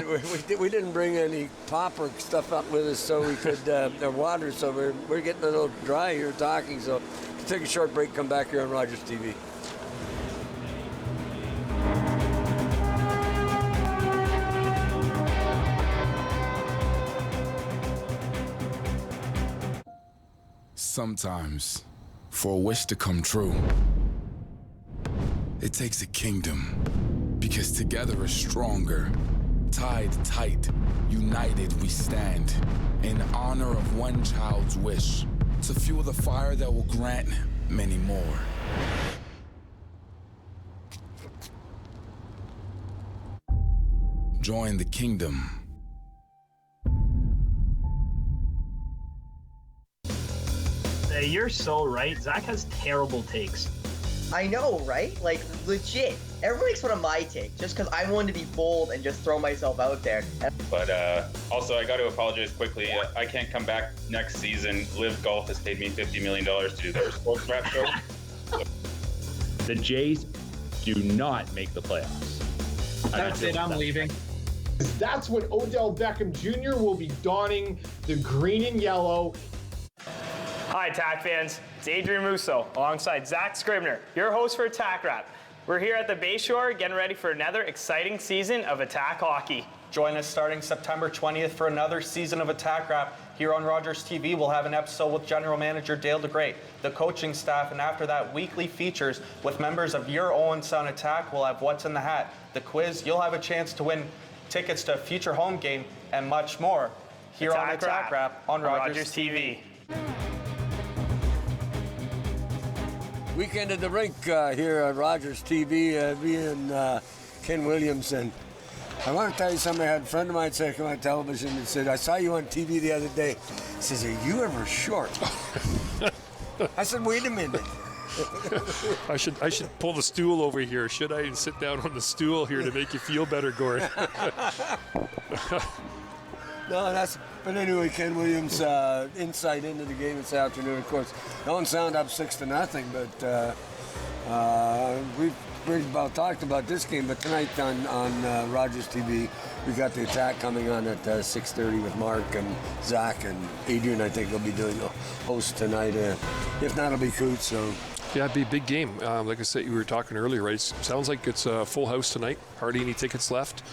we didn't bring any pop or stuff up with us so we could or water, so we're getting a little dry here talking, so we'll take a short break, come back here on Rogers TV. Sometimes, for a wish to come true, it takes a kingdom, because together is stronger. Tied tight, united we stand, in honor of one child's wish, to fuel the fire that will grant many more. Join the kingdom. You're so right. Zach has terrible takes. I know, right? Like, legit. Everyone makes fun of my take just because I wanted to be bold and just throw myself out there. But also, I got to apologize quickly. I can't come back next season. Live Golf has paid me $50 million to do their sports wrap show. The Jays do not make the playoffs. That's it. I'm leaving. That's when Odell Beckham Jr. will be donning the green and yellow. Hi, Attack fans. It's Adrian Russo alongside Zach Scribner, your host for Attack Wrap. We're here at the Bayshore getting ready for another exciting season of Attack Hockey. Join us starting September 20th for another season of Attack Wrap. Here on Rogers TV, we'll have an episode with General Manager Dale DeGrate, the coaching staff, and after that, weekly features with members of your Owen Sound Attack. We'll have What's in the Hat, the quiz. You'll have a chance to win tickets to a future home game and much more here on Attack Wrap on Rogers TV. Weekend at the Rink here at Rogers TV. Me and Ken Williams. And I want to tell you something. I had a friend of mine say, come on television and said, I saw you on TV the other day. He says, are you ever short? I said, wait a minute. I should pull the stool over here, should I, and sit down on the stool here to make you feel better, Gordon. But anyway, Ken Williams' insight into the game this afternoon. Of course, Owen Sound up 6-0, but we've about talked about this game. But tonight on Rogers TV, we got the Attack coming on at 6:30 with Mark and Zach and Adrian. I think will be doing the host tonight. If not, it'll be Coots. So Yeah, it'd be a big game. Like I said, you were talking earlier, right? It sounds like it's a full house tonight. Hardly any tickets left.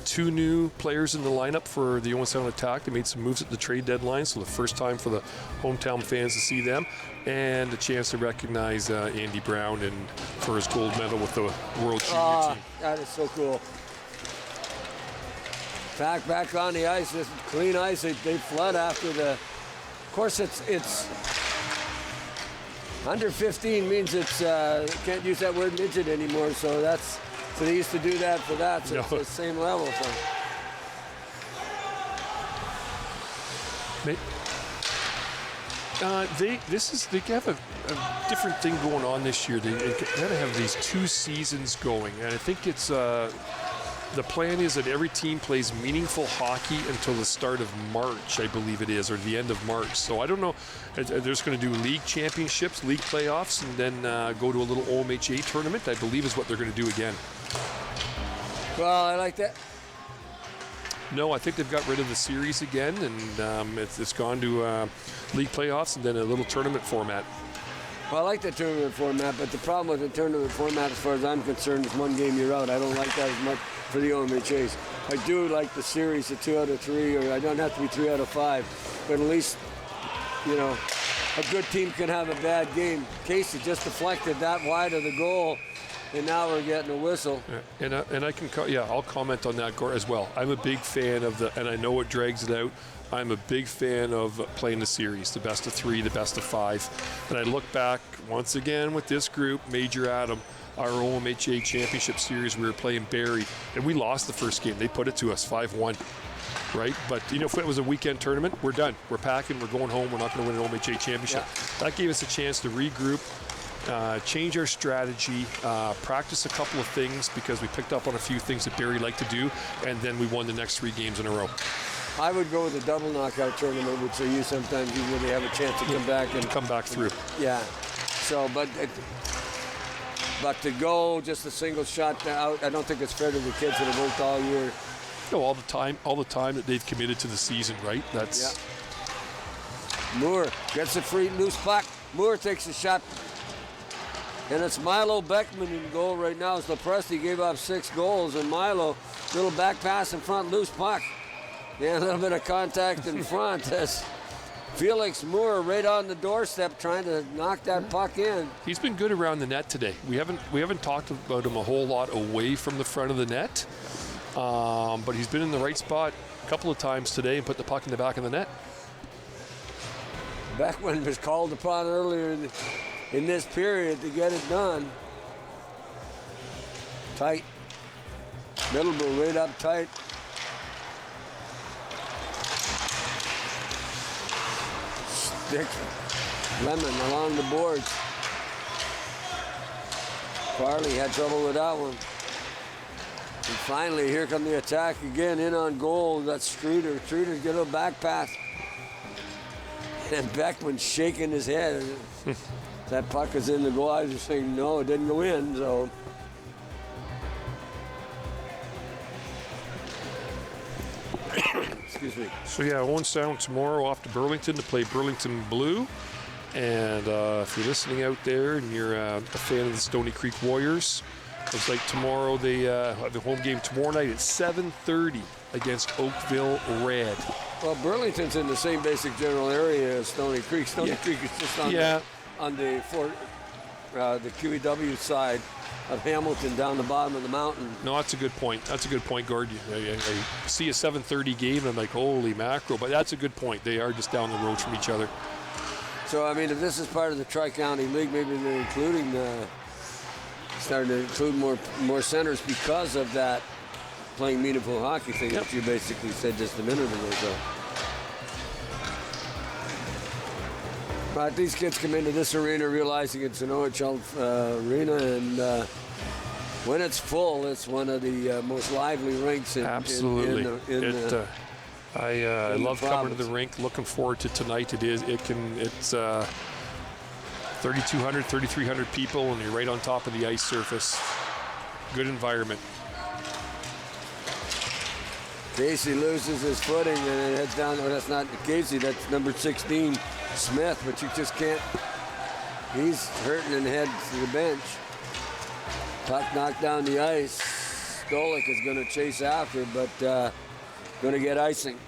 2 new players in the lineup for the Owen Sound Attack. They made some moves at the trade deadline, so the first time for the hometown fans to see them, and a chance to recognize Andy Brown and for his gold medal with the World Junior team. That is so cool. Back on the ice. This clean ice. They flood after the. Of course, it's. Under 15 means it's can't use that word midget anymore, so they used to do that for that, so it's the same level. So. They have a different thing going on this year. They kind of have these 2 seasons going, and I think it's the plan is that every team plays meaningful hockey until the start of March, I believe it is, or the end of March. So I don't know. They're just going to do league championships, league playoffs, and then go to a little OMHA tournament, I believe is what they're going to do again. Well, I like that. No, I think they've got rid of the series again, and it's gone to league playoffs and then a little tournament format. Well, I like the tournament format, but the problem with the tournament format, as far as I'm concerned, is 1 game you're out. I don't like that as much for the OMHAs. I do like the series of 2 out of 3, or I don't have to be 3 out of 5, but at least, a good team can have a bad game. Casey just deflected that wide of the goal, and now we're getting a whistle. Yeah. And I can, I'll comment on that as well. I'm a big fan of and I know it drags it out. I'm a big fan of playing the series, the best of 3, the best of 5. And I look back once again with this group, Major Adam, our OMHA Championship Series, we were playing Barrie, and we lost the first game. They put it to us 5-1, right? But, if it was a weekend tournament, we're done. We're packing, we're going home, we're not going to win an OMHA Championship. Yeah. That gave us a chance to regroup, change our strategy, practice a couple of things because we picked up on a few things that Barrie liked to do, and then we won the next 3 games in a row. I would go with a double knockout tournament, which they use sometimes. You really have a chance to come back and come back through. Yeah. So, but to go just a single shot out, I don't think it's fair to the kids that have worked all year. No, all the time that they've committed to the season, right? That's. Yeah. Moore gets a free loose puck. Moore takes a shot, and it's Milo Beckman in goal right now. As Lepresti gave up 6 goals, and Milo, little back pass in front, loose puck. Yeah, a little bit of contact in front as Felix Moore right on the doorstep trying to knock that puck in. He's been good around the net today. We haven't talked about him a whole lot away from the front of the net, but he's been in the right spot a couple of times today and put the puck in the back of the net. Beckman was called upon earlier in this period to get it done. Tight. Middleborough right up tight. Lemon along the boards. Farley had trouble with that one. And finally, here come the attack again, in on goal. That's Streeter. Streeter's got a little back pass. And Beckman shaking his head. That puck is in the goal. I was just saying, no, it didn't go in, so. Excuse me. So yeah, Owen Sound tomorrow off to Burlington to play Burlington Blue. And if you're listening out there and you're a fan of the Stony Creek Warriors, looks like tomorrow they have the home game tomorrow night at 7:30 against Oakville Red. Well, Burlington's in the same basic general area as Stony Creek. Stony Creek is just on the QEW side of Hamilton, down the bottom of the mountain. No, that's a good point. That's a good point, Gord. I see a 7:30 game and I'm like, holy mackerel, but that's a good point. They are just down the road from each other. So, I mean, if this is part of the Tri-County League, maybe they're starting to include more centers because of that playing meaningful hockey thing that you basically said just a minute ago. So. But these kids come into this arena realizing it's an OHL arena, and when it's full, it's one of the most lively rinks in Absolutely. I love coming to the rink. Looking forward to tonight. It's 3,200, 3,300 people, and you're right on top of the ice surface. Good environment. Casey loses his footing and it heads down. Oh, that's not Casey. That's number 16, Smith. But you just can't He's hurting and heads to the bench. Puck knocked down the ice. Stolik is going to chase after, but going to get icing.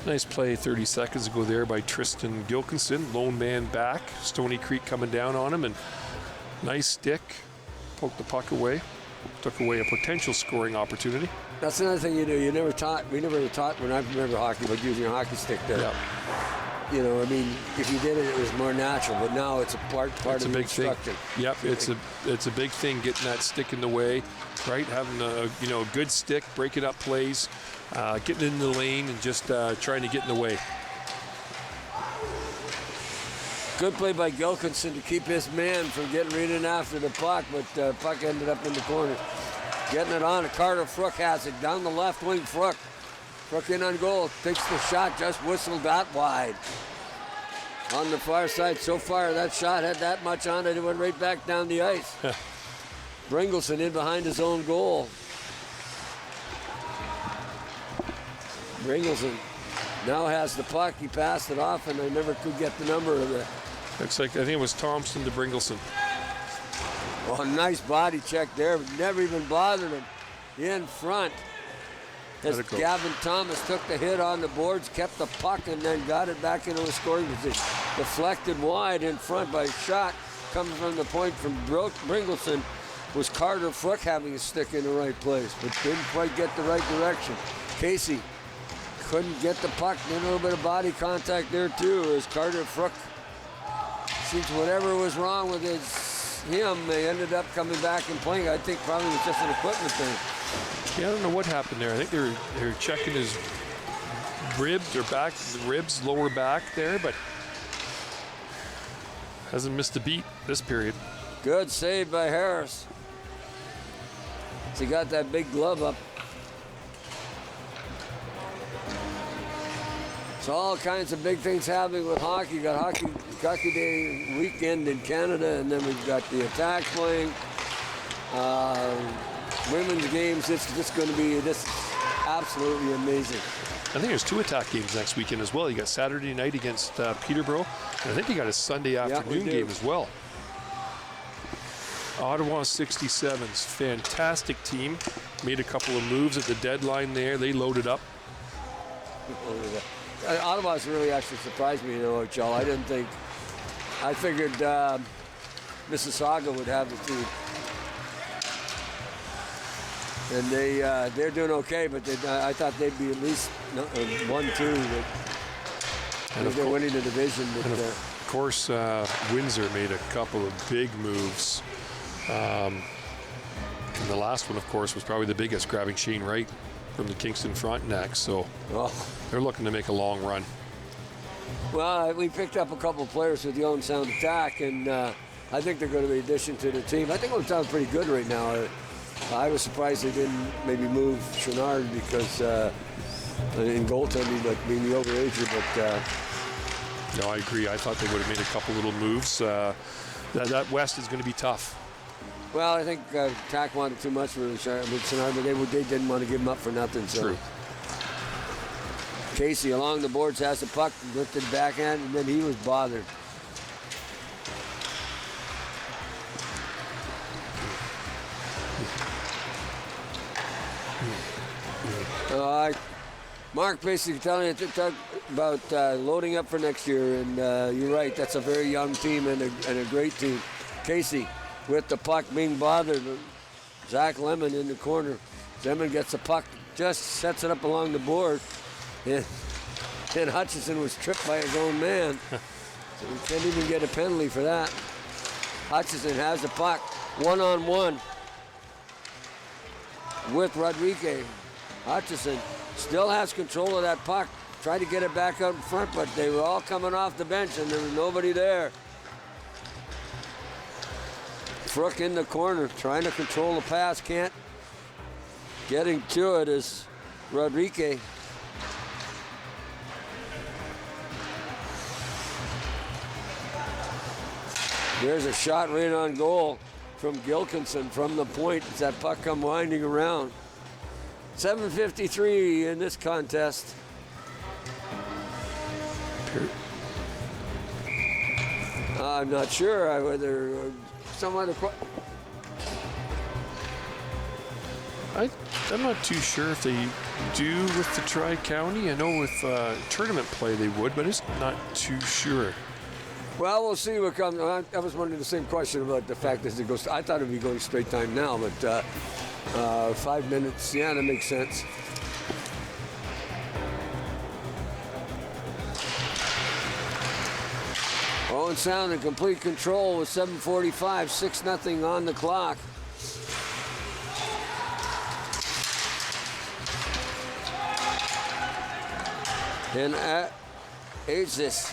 Nice play 30 seconds ago there by Tristan Gilkinson. Lone man back. Stony Creek coming down on him, and nice stick. Poked the puck away. Took away a potential scoring opportunity. That's another thing you do. We never taught when I remember hockey, about using a hockey stick there. Yeah. You know, I mean, if you did it, it was more natural. But now it's a part It's of a the big thing. instruction. Yep, it's a big thing getting that stick in the way, right? Having a good stick, breaking up plays, getting in the lane, and just trying to get in the way. Good play by Gilkinson to keep his man from getting right in after the puck, but puck ended up in the corner. Getting it on, Carter Frook has it down the left wing. Frook in on goal, takes the shot, just whistled that wide. On the far side, so far that shot had that much on it, it went right back down the ice. Bringleson in behind his own goal. Bringleson now has the puck, he passed it off, and I never could get the number of it. Looks like, I think it was Thompson to Bringleson. Oh, nice body check there, but never even bothered him. In front. As Gavin Thomas took the hit on the boards, kept the puck, and then got it back into a scoring position. Deflected wide in front by a shot coming from the point from Bringleson. Was Carter Frook having a stick in the right place, but didn't quite get the right direction. Casey couldn't get the puck. Did a little bit of body contact there too, as Carter Frook, seems whatever was wrong with him, they ended up coming back and playing. I think probably it was just an equipment thing. Yeah, I don't know what happened there. I think they're checking his ribs or back, ribs, lower back there, but hasn't missed a beat this period. Good save by Harris. He got that big glove up. So all kinds of big things happening with hockey. You got Hockey Day weekend in Canada, and then we've got the Attack playing. Women's games, it's just going to be absolutely amazing. I think there's 2 Attack games next weekend as well. You got Saturday night against Peterborough, and I think you got a Sunday afternoon game as well. Ottawa 67's fantastic team. Made a couple of moves at the deadline there. They loaded up. Ottawa's really actually surprised me in OHL. I figured Mississauga would have the team. And they're doing okay, but I thought they'd be at least 1-2. And if they're winning the division. And of course, Windsor made a couple of big moves. And the last one, of course, was probably the biggest, grabbing Shane Wright from the Kingston Frontenac. So they're looking to make a long run. Well, we picked up a couple of players with the Owen Sound Attack, and I think they're going to be an addition to the team. I think Owen Sound's pretty good right now. I was surprised they didn't maybe move Chenard because in goaltending, but being the overager. But no, I agree. I thought they would have made a couple little moves. That West is going to be tough. Well, I think Tack wanted too much with Chenard, but they didn't want to give him up for nothing. So. True. Casey along the boards has the puck, lifted backhand, and then he was bothered. Mark basically telling you to talk about loading up for next year, and you're right, that's a very young team and a great team. Casey with the puck being bothered. Zach Lemon in the corner. Lemon gets the puck, just sets it up along the board, and Hutchison was tripped by his own man. So he can't even get a penalty for that. Hutchison has the puck, one-on-one with Rodriguez. Hutchison still has control of that puck. Tried to get it back out in front, but they were all coming off the bench and there was nobody there. Frook in the corner, trying to control the pass, can't. Getting to it is Rodriguez. There's a shot right on goal from Gilkinson from the point as that puck come winding around. 7:53 in this contest. I'm not sure whether some other. I'm not too sure if they do with the Tri-County. I know with tournament play they would, but it's not too sure. Well, we'll see what comes. I was wondering the same question about the fact that it goes. I thought it would be going straight time now, but 5 minutes, yeah, that makes sense. Owen Sound in complete control with 7:45, 6-0 on the clock. And Aces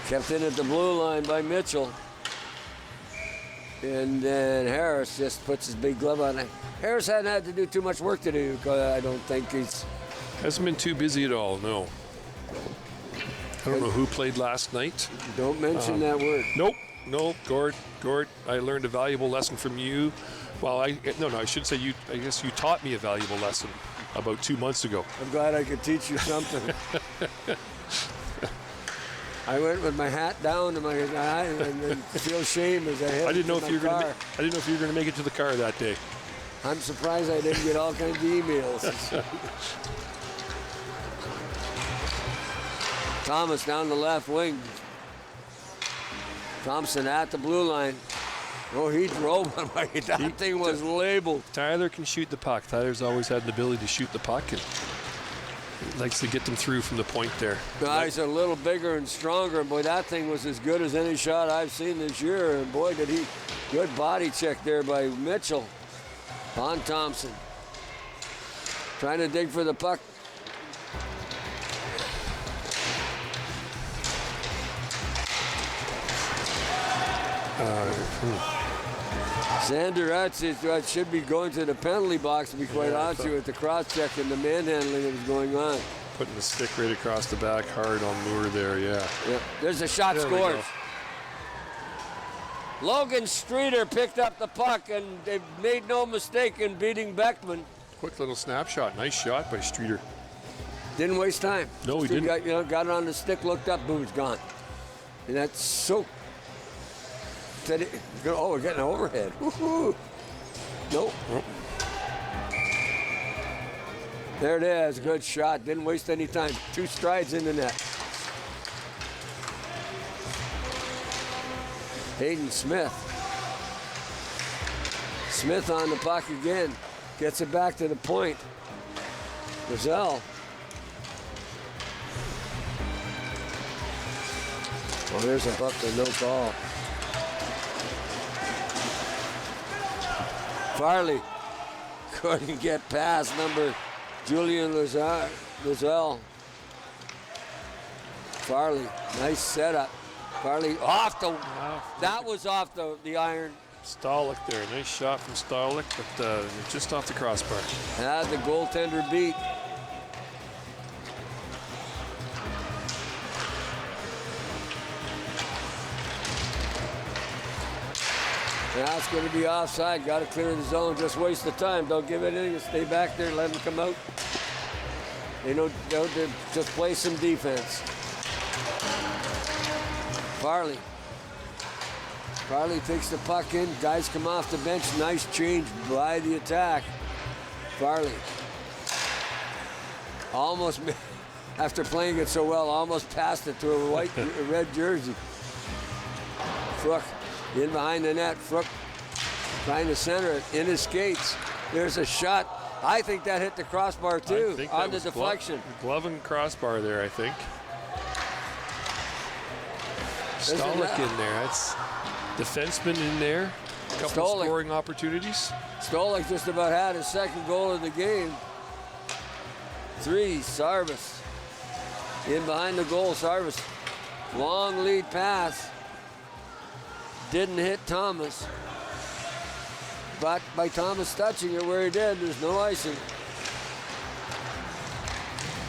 kept in at the blue line by Mitchell. And then Harris just puts his big glove on it. Harris hadn't had to do too much work to do, because I don't think he's... Hasn't been too busy at all, no. I don't know who played last night. Don't mention that word. Nope. Gord, I learned a valuable lesson from you. Well, I should say you. I guess you taught me a valuable lesson about 2 months ago. I'm glad I could teach you something. I went with my hat down to my eye and then feel shame as I hit. I didn't know if you were car. going to make it to the car that day. I'm surprised I didn't get all kinds of emails. Thomas down the left wing. Thompson at the blue line. Oh, he drove him. That thing was labeled. Tyler can shoot the puck. Tyler's always had the ability to shoot the puck and likes to get them through from the point there. Guys are a little bigger and stronger. Boy, that thing was as good as any shot I've seen this year. And boy, did he. Good body check there by Mitchell on Thompson. Trying to dig for the puck. Xander should be going to the penalty box, to be quite honest with you, with the cross-check and the manhandling that was going on. Putting the stick right across the back, hard on Moore there, yeah. Yep. There's a shot scored. Logan Streeter picked up the puck, and they made no mistake in beating Beckman. Quick little snapshot. Nice shot by Streeter. Didn't waste time. No, he didn't. Got it on the stick, looked up, boom, it's gone. And that's so... Oh, we're getting an overhead. Woo-hoo. Nope. There it is. Good shot. Didn't waste any time. 2 strides in the net. Hayden Smith. Smith on the puck again. Gets it back to the point. Rizal. Oh, there's a Buckner, no call. Farley couldn't get past number Julian Lozelle. Farley, nice setup. Farley off the, that was off the iron. Stalick there, nice shot from Stalick, but just off the crossbar. Had the goaltender beat. That's going to be offside. Got to clear the zone. Just waste the time. Don't give it anything. Stay back there. Let them come out. They don't just play some defense. Farley. Farley takes the puck in. Guys come off the bench. Nice change by the attack. Farley. Almost, after playing it so well, almost passed it to a red jersey. Frook. In behind the net, Frook trying to center it in his skates. There's a shot. I think that hit the crossbar too on the deflection. Glove and crossbar there, I think. Stalick in there. That's defenseman in there. A couple scoring opportunities. Stalick just about had his second goal of the game. 3, Sarvis. In behind the goal, Sarvis. Long lead pass. Didn't hit Thomas, but by Thomas touching it where he did, there's no icing.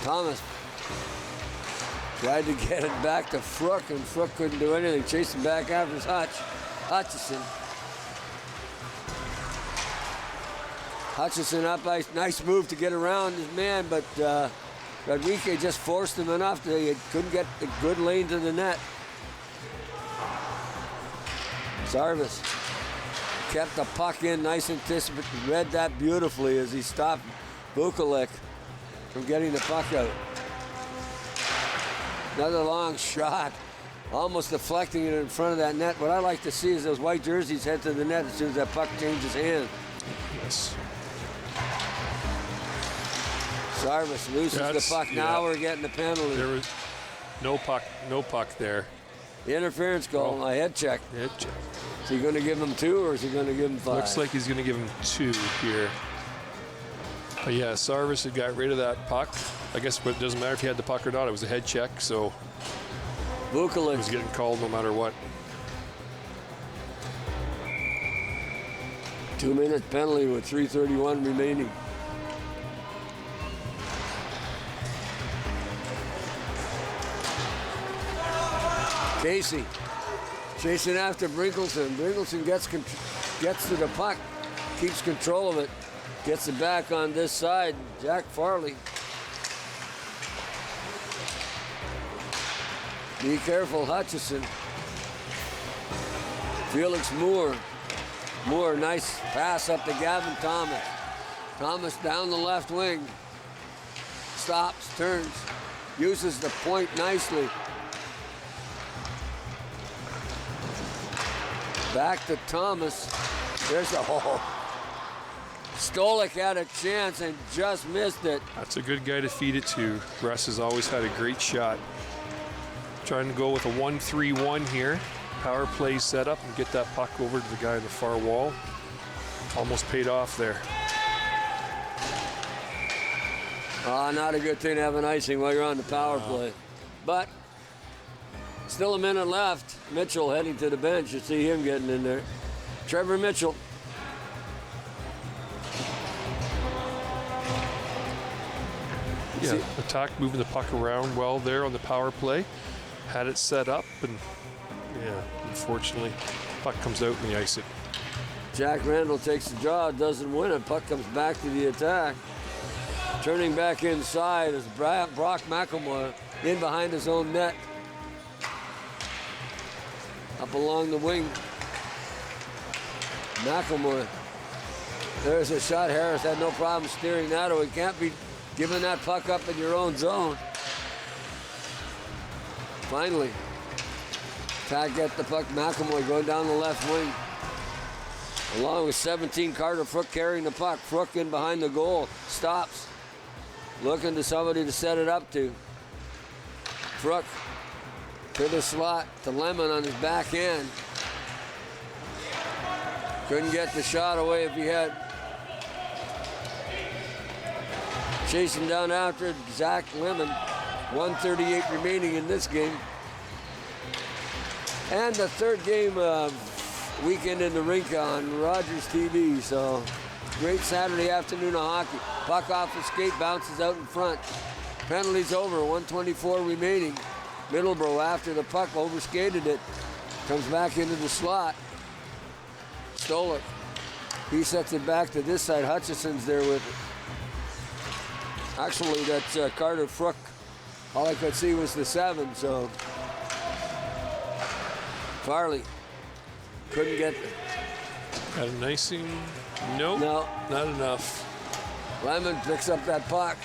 Thomas tried to get it back to Frook, and Frook couldn't do anything. Chasing back after his Hutchison. Hutchison up ice. Nice move to get around his man, but Rodriguez just forced him enough that he couldn't get the good lane to the net. Sarvis kept the puck in, nice anticipation, read that beautifully as he stopped Vukovic from getting the puck out. Another long shot, almost deflecting it in front of that net. What I like to see is those white jerseys head to the net as soon as that puck changes hands. Yes. Sarvis loses the puck. Now we're getting the penalty. There was no puck there. The interference goal, a head check. Head check. Is he going to give him 2 or is he going to give him 5? Looks like he's going to give him 2 here. But yeah, Sarvis had got rid of that puck. I guess it doesn't matter if he had the puck or not. It was a head check, so Vukovic was getting called no matter what. 2-minute penalty with 3:31 remaining. Casey chasing after Brinkleson. Brinkleson gets to the puck, keeps control of it, gets it back on this side. Jack Farley. Be careful, Hutchison. Felix Moore. Moore, nice pass up to Gavin Thomas. Thomas down the left wing. Stops, turns, uses the point nicely. Back to Thomas. There's a hole. Stolik had a chance and just missed it. That's a good guy to feed it to. Russ has always had a great shot. Trying to go with a 1-3-1 here. Power play set up and get that puck over to the guy on the far wall. Almost paid off there. Not a good thing to have an icing while you're on the power play. But still a minute left. Mitchell heading to the bench. You see him getting in there. Trevor Mitchell. Yeah, attack, moving the puck around well there on the power play. Had it set up, and yeah, unfortunately, puck comes out and they ice it. Jack Randall takes the draw, doesn't win it. Puck comes back to the attack. Turning back inside is Brock McElmoy in behind his own net. Up along the wing. McElmoy. There's a shot. Harris had no problem steering that away. Can't be giving that puck up in your own zone. Finally, Tack get the puck. McElmoy going down the left wing. Along with 17, Carter Frook carrying the puck. Frook in behind the goal. Stops. Looking to somebody to set it up to. Frook to the slot to Lemon on his backhand. Couldn't get the shot away if he had. Chasing down after Zach Lemon. 1:38 remaining in this game. And the third game weekend in the rink on Rogers TV. So great Saturday afternoon of hockey. Puck off the skate, bounces out in front. Penalties over, 1:24 remaining. Middleborough after the puck overskated it. Comes back into the slot. Stole it. He sets it back to this side. Hutchison's there with it. Actually, that's Carter Frook. All I could see was the 7, so Farley couldn't get it. Got an icing? Nope. No. Not enough. Lemon picks up that puck.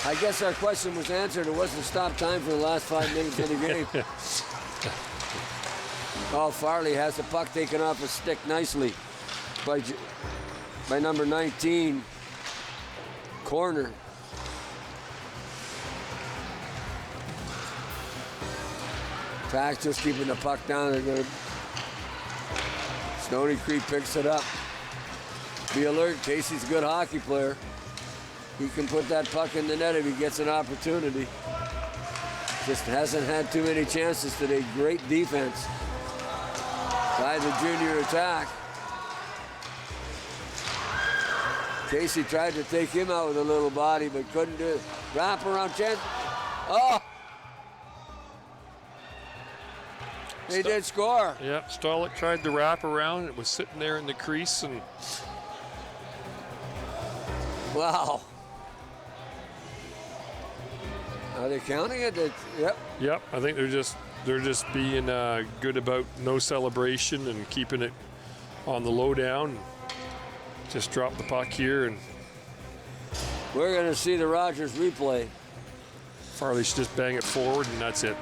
I guess our question was answered. It wasn't stop time for the last 5 minutes of the game. Oh, Farley has the puck taken off his stick nicely by number 19, Corner. Tack just keeping the puck down. They're gonna. Stony Creek picks it up. Be alert, Casey's a good hockey player. He can put that puck in the net if he gets an opportunity. Just hasn't had too many chances today. Great defense by the junior attack. Casey tried to take him out with a little body, but couldn't do it. Wrap around chance. Oh! They did score. Yeah, Stolik tried to wrap around. It was sitting there in the crease, and wow. Are they counting it? Yep. Yep. I think they're just being good about no celebration and keeping it on the lowdown. Just drop the puck here, and we're going to see the Rogers replay. Farley should just bang it forward, and that's it.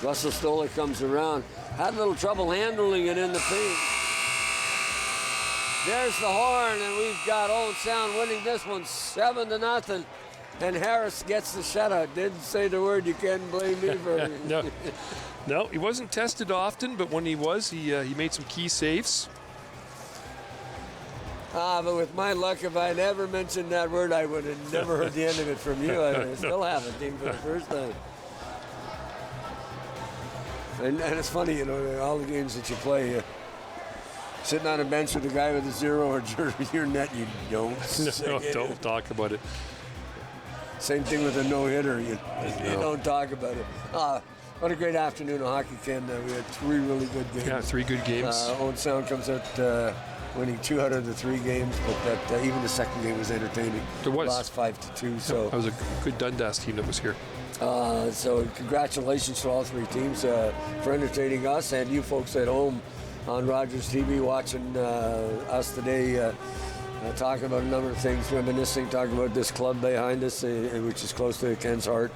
Russell Stoller comes around. Had a little trouble handling it in the paint. There's the horn, and we've got Owen Sound winning this one 7-0. And Harris gets the shutout. Didn't say the word. You can't blame me for it. No, he wasn't tested often, but when he was, he made some key saves. But with my luck, if I never mentioned that word, I would have never heard the end of it from you. I still haven't, even for the first time. And it's funny, you know, all the games that you play, sitting on a bench with a guy with a 0 or your net, you don't don't talk about it. Same thing with a no-hitter. You don't talk about it. What a great afternoon of hockey, Ken. We had 3 really good games. Yeah, 3 good games. Owen Sound comes out winning 2 out of the 3 games, but that even the second game was entertaining. It was. Lost 5-2. So that was a good Dundas team that was here. So congratulations to all 3 teams for entertaining us and you folks at home on Rogers TV watching us today. Talking about a number of things, reminiscing, talking about this club behind us, which is close to Ken's heart.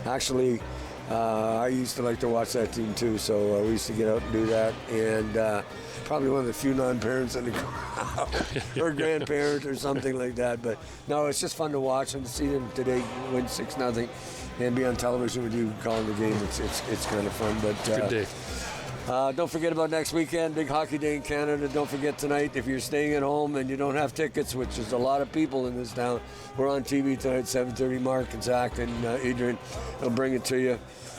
Actually, I used to like to watch that team too, so we used to get out and do that. And probably one of the few non-parents in the crowd, or grandparents or something like that. But no, it's just fun to watch and to see them today win 6-0 and be on television with you calling the game. It's kind of fun. But good day. Don't forget about next weekend, big hockey day in Canada. Don't forget tonight, if you're staying at home and you don't have tickets, which is a lot of people in this town, we're on TV tonight, 7:30. Mark and Zach and Adrian will bring it to you.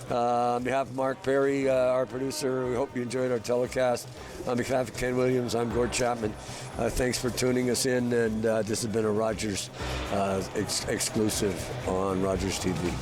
On behalf of Mark Perry, our producer, we hope you enjoyed our telecast. On behalf of Ken Williams, I'm Gord Chapman. Thanks for tuning us in, and this has been a Rogers exclusive on Rogers TV.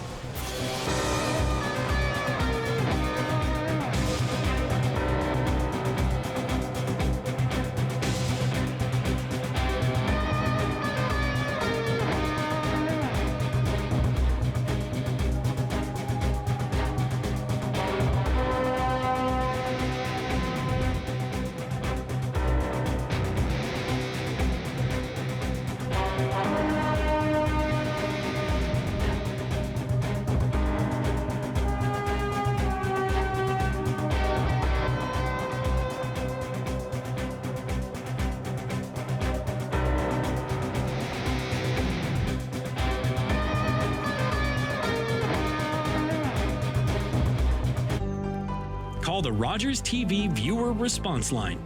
Call the Rogers TV viewer response line,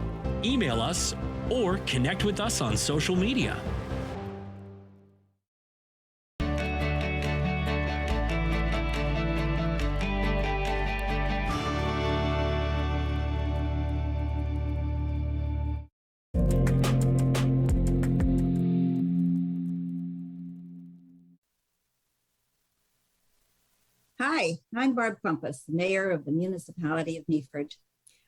email us, or connect with us on social media. Hi, I'm Barb Crumpus, Mayor of the Municipality of Meaford.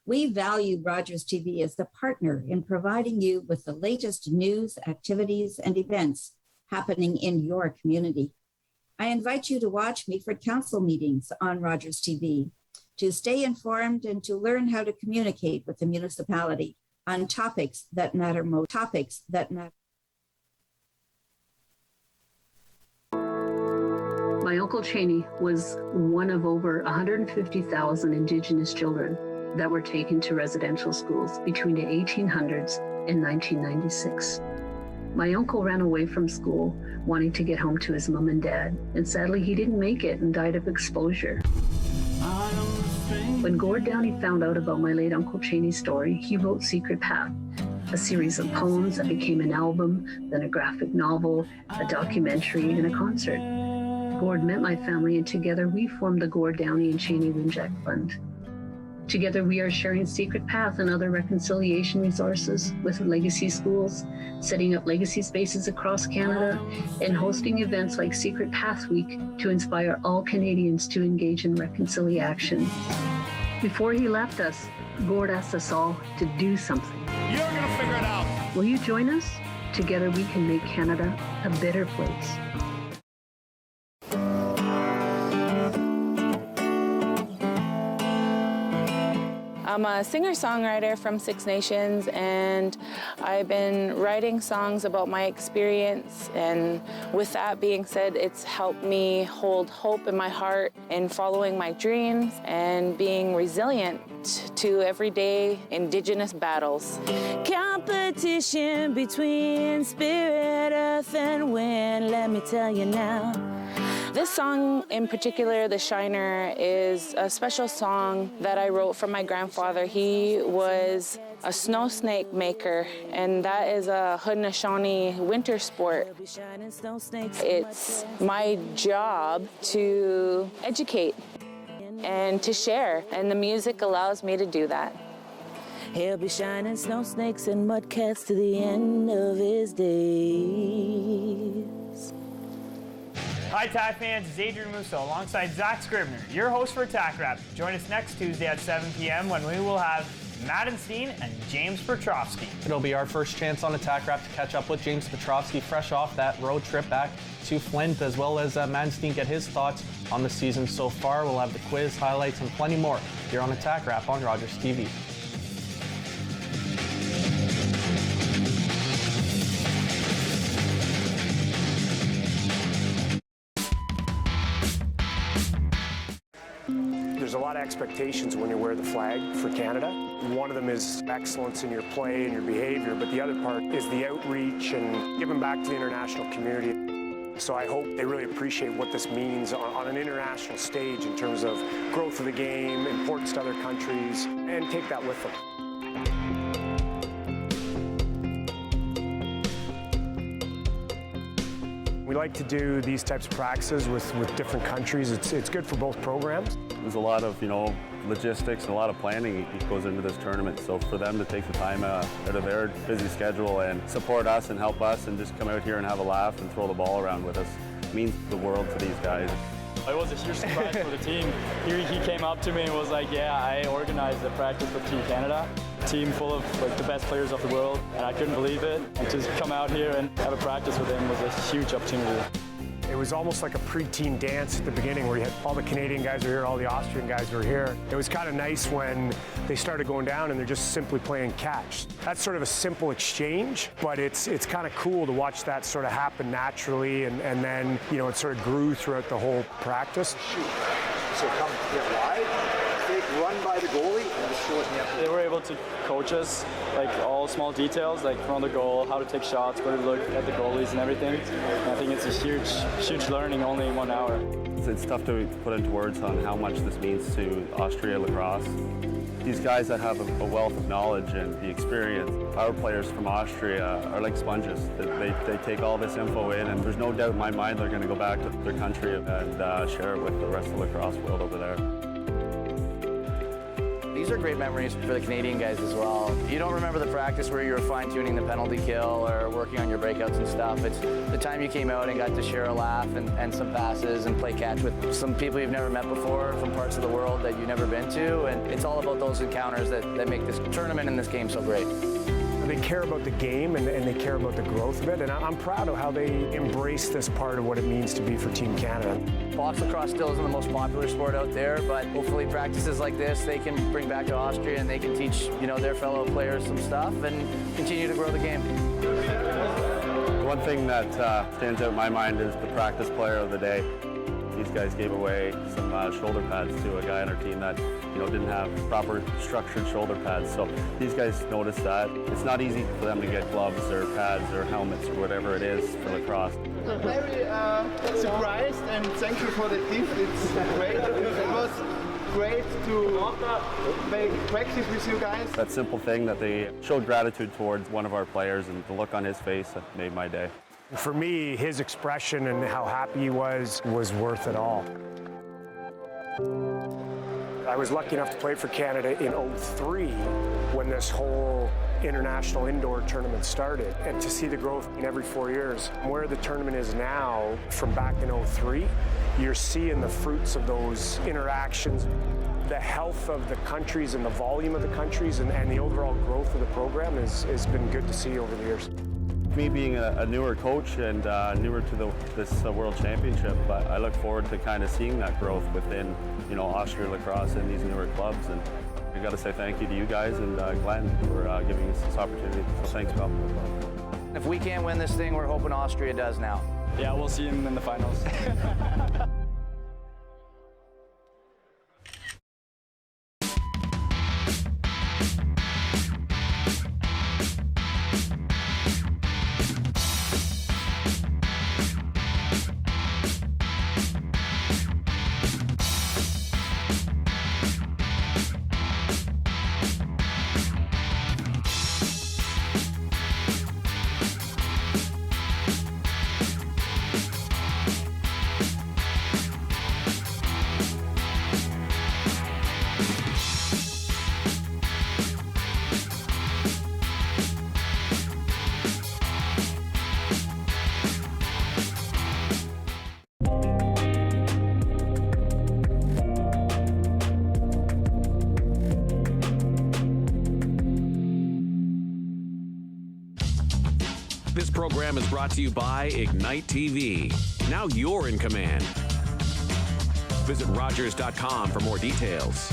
We value Rogers TV as the partner in providing you with the latest news, activities, and events happening in your community. I invite you to watch Meaford Council meetings on Rogers TV to stay informed and to learn how to communicate with the municipality on topics that matter most. My Uncle Cheney was one of over 150,000 Indigenous children that were taken to residential schools between the 1800s and 1996. My uncle ran away from school wanting to get home to his mom and dad, and sadly he didn't make it and died of exposure. When Gord Downey found out about my late Uncle Cheney's story, he wrote Secret Path, a series of poems that became an album, then a graphic novel, a documentary, and a concert. Gord met my family, and together we formed the Gord Downey and Cheney Winjack Fund. Together we are sharing Secret Path and other reconciliation resources with legacy schools, setting up legacy spaces across Canada, and hosting events like Secret Path Week to inspire all Canadians to engage in reconciliation. Before he left us, Gord asked us all to do something. You're gonna figure it out. Will you join us? Together we can make Canada a better place. I'm a singer-songwriter from Six Nations, and I've been writing songs about my experience, and with that being said, it's helped me hold hope in my heart in following my dreams and being resilient to everyday Indigenous battles. Competition between spirit, earth, and wind, let me tell you now. This song in particular, The Shiner, is a special song that I wrote for my grandfather. He was a snow snake maker, and that is a Haudenosaunee winter sport. It's my job to educate and to share, and the music allows me to do that. He'll be shining snow snakes and mudcats to the end of his days. Hi, TAC fans. It's Adrian Musso alongside Zach Scribner, your host for Attack Rap. Join us next Tuesday at 7 p.m. when we will have Madden Steen and James Petrovsky. It'll be our first chance on Attack Rap to catch up with James Petrovsky fresh off that road trip back to Flint, as well as Madden Steen get his thoughts on the season so far. We'll have the quiz, highlights, and plenty more here on Attack Rap on Rogers TV. There's a lot of expectations when you wear the flag for Canada. One of them is excellence in your play and your behavior, but the other part is the outreach and giving back to the international community. So I hope they really appreciate what this means on an international stage in terms of growth of the game, importance to other countries, and take that with them. We like to do these types of practices with different countries. It's good for both programs. There's a lot of, logistics and a lot of planning that goes into this tournament. So for them to take the time out of their busy schedule and support us and help us and just come out here and have a laugh and throw the ball around with us means the world to these guys. It was a huge surprise for the team. He came up to me and was like, yeah, I organized the practice with Team Canada. A team full of the best players of the world, and I couldn't believe it. And to come out here and have a practice with him was a huge opportunity. It was almost like a pre-team dance at the beginning where you had all the Canadian guys were here, all the Austrian guys were here. It was kind of nice when they started going down and they're just simply playing catch. That's sort of a simple exchange, but it's kind of cool to watch that sort of happen naturally, and then, it sort of grew throughout the whole practice. So come get wide, take run by the goalie, and just show it in the They were able to coach us, all small details, from the goal, how to take shots, where to look at the goalies and everything. And I think it's a huge learning only in 1 hour. It's tough to put into words on how much this means to Austria lacrosse. These guys that have a wealth of knowledge and the experience, our players from Austria are like sponges. They take all this info in, and there's no doubt in my mind they're going to go back to their country and share it with the rest of the lacrosse world over there. These are great memories for the Canadian guys as well. You don't remember the practice where you were fine-tuning the penalty kill or working on your breakouts and stuff. It's the time you came out and got to share a laugh and some passes and play catch with some people you've never met before from parts of the world that you've never been to. And it's all about those encounters that make this tournament and this game so great. They care about the game and they care about the growth of it, and I'm proud of how they embrace this part of what it means to be for Team Canada. Box lacrosse still isn't the most popular sport out there, but hopefully practices like this they can bring back to Austria and they can teach their fellow players some stuff and continue to grow the game. One thing that stands out in my mind is the practice player of the day. These guys gave away some shoulder pads to a guy on our team that didn't have proper structured shoulder pads. So these guys noticed that. It's not easy for them to get gloves or pads or helmets or whatever it is for lacrosse. Very surprised, and thank you for the gift. It's great. It was great to make practice with you guys. That simple thing that they showed gratitude towards one of our players, and the look on his face that made my day. For me, his expression and how happy he was worth it all. I was lucky enough to play for Canada in 2003 when this whole international indoor tournament started, and to see the growth in every 4 years. Where the tournament is now from back in 2003, you're seeing the fruits of those interactions, the health of the countries and the volume of the countries, and the overall growth of the program has been good to see over the years. Me being a newer coach and newer to this World Championship, but I look forward to kind of seeing that growth within Austria lacrosse and these newer clubs, and I got to say thank you to you guys and Glenn for giving us this opportunity. So thanks, pal. If we can't win this thing, we're hoping Austria does now. Yeah, we'll see him in the finals. This program is brought to you by Ignite TV. Now you're in command. Visit Rogers.com for more details.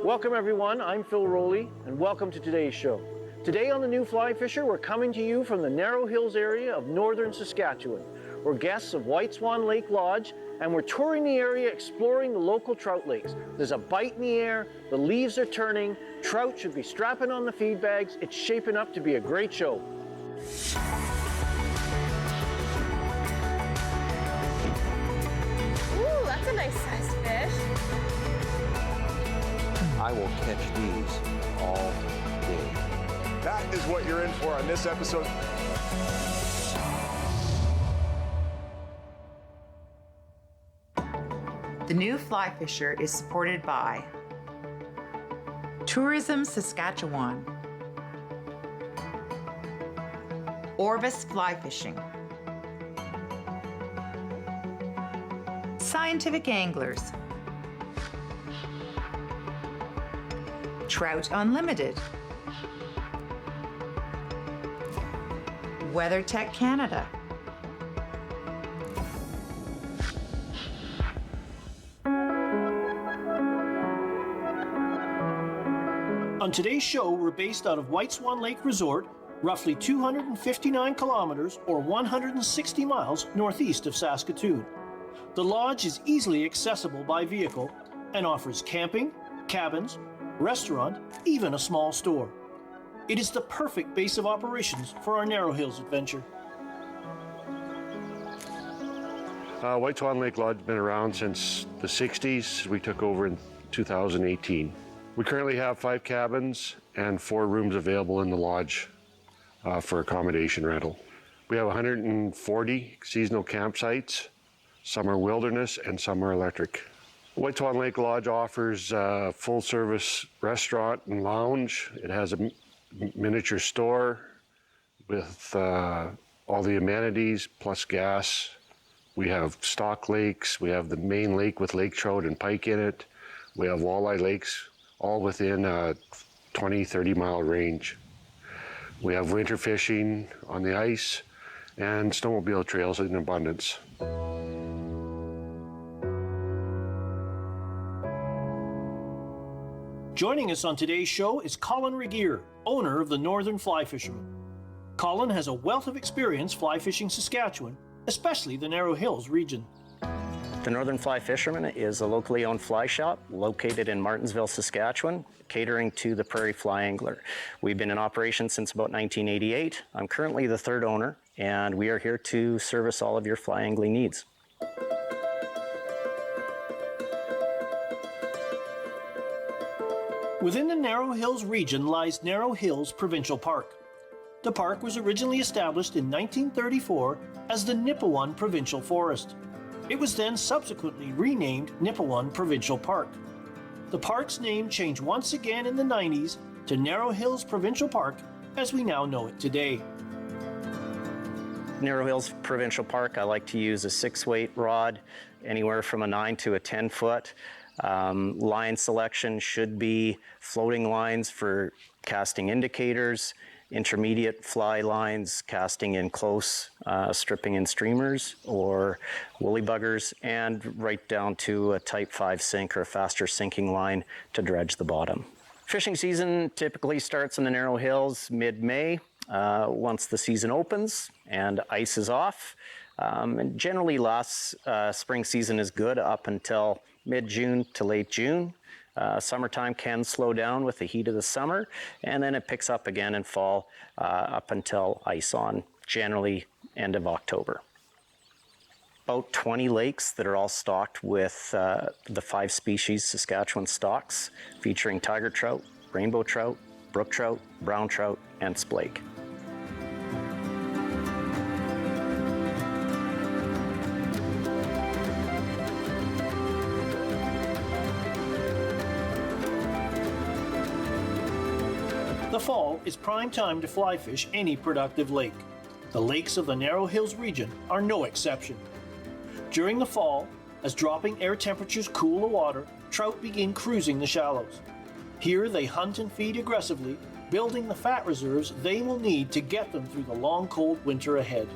Welcome everyone, I'm Phil Rowley and welcome to today's show. Today on The New Fly Fisher, we're coming to you from the Narrow Hills area of northern Saskatchewan. We're guests of White Swan Lake Lodge and we're touring the area exploring the local trout lakes. There's a bite in the air, the leaves are turning, trout should be strapping on the feed bags. It's shaping up to be a great show. Ooh, that's a nice sized fish. I will catch these all day. That is what you're in for on this episode. The New Fly Fisher is supported by Tourism Saskatchewan, Orvis Fly Fishing, Scientific Anglers, Trout Unlimited, WeatherTech Canada, On today's show, we're based out of White Swan Lake Resort, roughly 259 kilometers or 160 miles northeast of Saskatoon. The lodge is easily accessible by vehicle and offers camping, cabins, restaurant, even a small store. It is the perfect base of operations for our Narrow Hills adventure. White Swan Lake Lodge has been around since the 60s. We took over in 2018. We currently have 5 cabins and 4 rooms available in the lodge for accommodation rental. We have 140 seasonal campsites. Some are wilderness and some are electric. White Swan Lake Lodge offers a full-service restaurant and lounge. It has a miniature store with all the amenities plus gas. We have stock lakes. We have the main lake with lake trout and pike in it. We have walleye lakes, all within a 20-30 mile range. We have winter fishing on the ice and snowmobile trails in abundance. Joining us on today's show is Colin Regier, owner of the Northern Fly Fisherman. Colin has a wealth of experience fly fishing Saskatchewan, especially the Narrow Hills region. The Northern Fly Fisherman is a locally owned fly shop located in Martensville, Saskatchewan, catering to the prairie fly angler. We've been in operation since about 1988. I'm currently the 3rd owner, and we are here to service all of your fly angling needs. Within the Narrow Hills region lies Narrow Hills Provincial Park. The park was originally established in 1934 as the Nipawin Provincial Forest. It was then subsequently renamed Nipawin Provincial Park. The park's name changed once again in the 90s to Narrow Hills Provincial Park as we now know it today. Narrow Hills Provincial Park, I like to use a 6-weight rod, anywhere from a 9 to a 10 foot. Line selection should be floating lines for casting indicators, intermediate fly lines, casting in close, stripping in streamers or woolly buggers, and right down to a type 5 sink or a faster sinking line to dredge the bottom. Fishing season typically starts in the Narrow Hills mid-May, once the season opens and ice is off. And generally last spring season is good up until mid-June to late June. Summertime can slow down with the heat of the summer, and then it picks up again in fall up until ice on, generally end of October. About 20 lakes that are all stocked with the 5 species Saskatchewan stocks, featuring tiger trout, rainbow trout, brook trout, brown trout, and splake. The fall is prime time to fly fish any productive lake. The lakes of the Narrow Hills region are no exception. During the fall, as dropping air temperatures cool the water, trout begin cruising the shallows. Here they hunt and feed aggressively, building the fat reserves they will need to get them through the long cold winter ahead.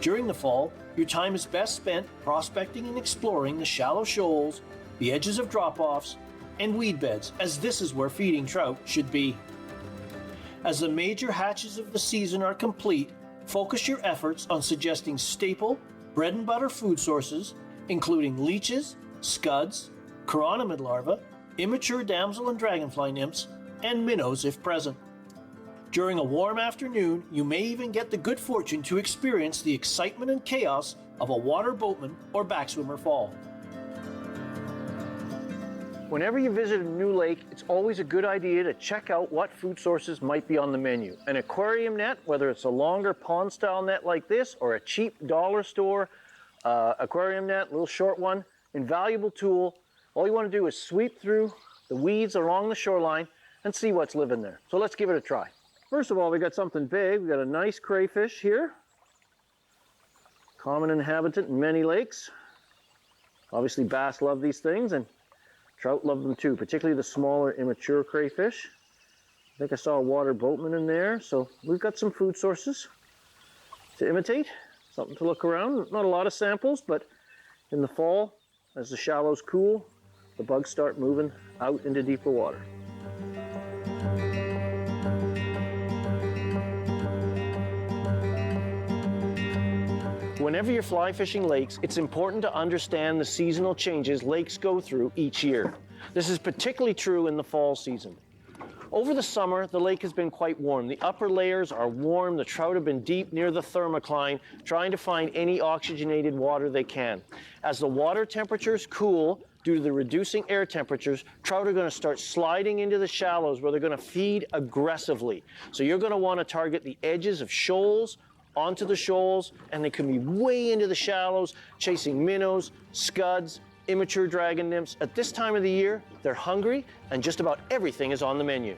During the fall, your time is best spent prospecting and exploring the shallow shoals, the edges of drop-offs, and weed beds, as this is where feeding trout should be. As the major hatches of the season are complete, focus your efforts on suggesting staple, bread and butter food sources, including leeches, scuds, chironomid larvae, immature damsel and dragonfly nymphs, and minnows if present. During a warm afternoon, you may even get the good fortune to experience the excitement and chaos of a water boatman or backswimmer fall. Whenever you visit a new lake, it's always a good idea to check out what food sources might be on the menu. An aquarium net, whether it's a longer pond-style net like this or a cheap dollar store aquarium net, little short one, invaluable tool. All you want to do is sweep through the weeds along the shoreline and see what's living there. So let's give it a try. First of all, we got something big. We got a nice crayfish here. Common inhabitant in many lakes. Obviously bass love these things, and trout love them too, particularly the smaller immature crayfish. I think I saw a water boatman in there, so we've got some food sources to imitate, something to look around. Not a lot of samples, but in the fall, as the shallows cool, the bugs start moving out into deeper water. Whenever you're fly fishing lakes, it's important to understand the seasonal changes lakes go through each year. This is particularly true in the fall season. Over the summer, the lake has been quite warm. The upper layers are warm. The trout have been deep near the thermocline, trying to find any oxygenated water they can. As the water temperatures cool, due to the reducing air temperatures, trout are going to start sliding into the shallows where they're going to feed aggressively. So you're going to want to target the edges of shoals, onto the shoals, and they can be way into the shallows, chasing minnows, scuds, immature dragon nymphs. At this time of the year, they're hungry, and just about everything is on the menu.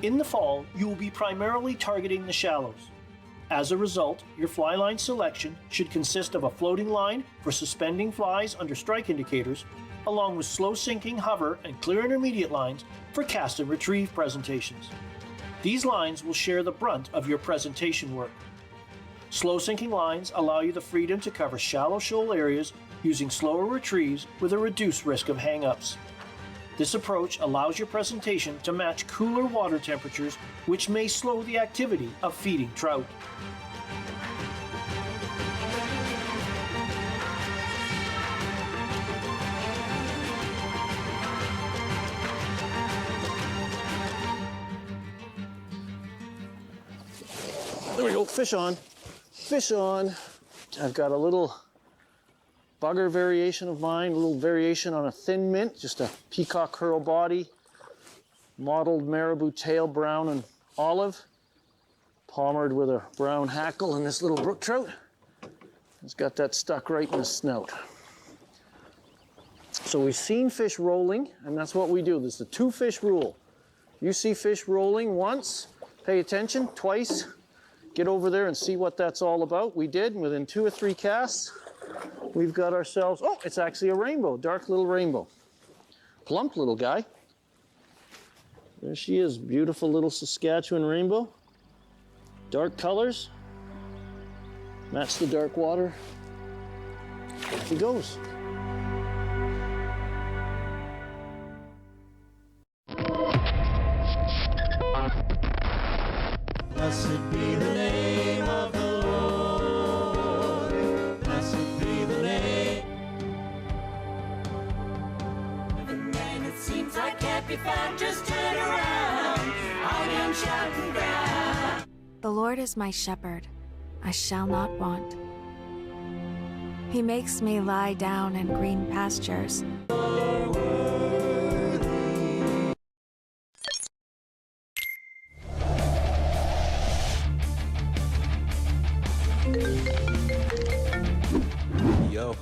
In the fall, you will be primarily targeting the shallows. As a result, your fly line selection should consist of a floating line for suspending flies under strike indicators, along with slow sinking, hover, and clear intermediate lines for cast and retrieve presentations. These lines will share the brunt of your presentation work. Slow sinking lines allow you the freedom to cover shallow shoal areas using slower retrieves with a reduced risk of hang-ups. This approach allows your presentation to match cooler water temperatures, which may slow the activity of feeding trout. There we go, fish on, fish on. I've got a little bugger variation of mine, a little variation on a thin mint, just a peacock curl body, mottled marabou tail, brown and olive, palmered with a brown hackle, and this little brook trout has got that stuck right in the snout. So we've seen fish rolling, and that's what we do. This is the 2-fish rule. You see fish rolling once, pay attention, twice, get over there and see what that's all about. We did, and within 2 or 3 casts, we've got ourselves, oh, it's actually a rainbow, dark little rainbow. Plump little guy. There she is, beautiful little Saskatchewan rainbow. Dark colors, match the dark water. There he goes. Blessed be the name of the Lord. Blessed be the name. And when it seems like can't be found, just turn around on young shouting ground. The Lord is my shepherd, I shall not want. He makes me lie down in green pastures. Yo.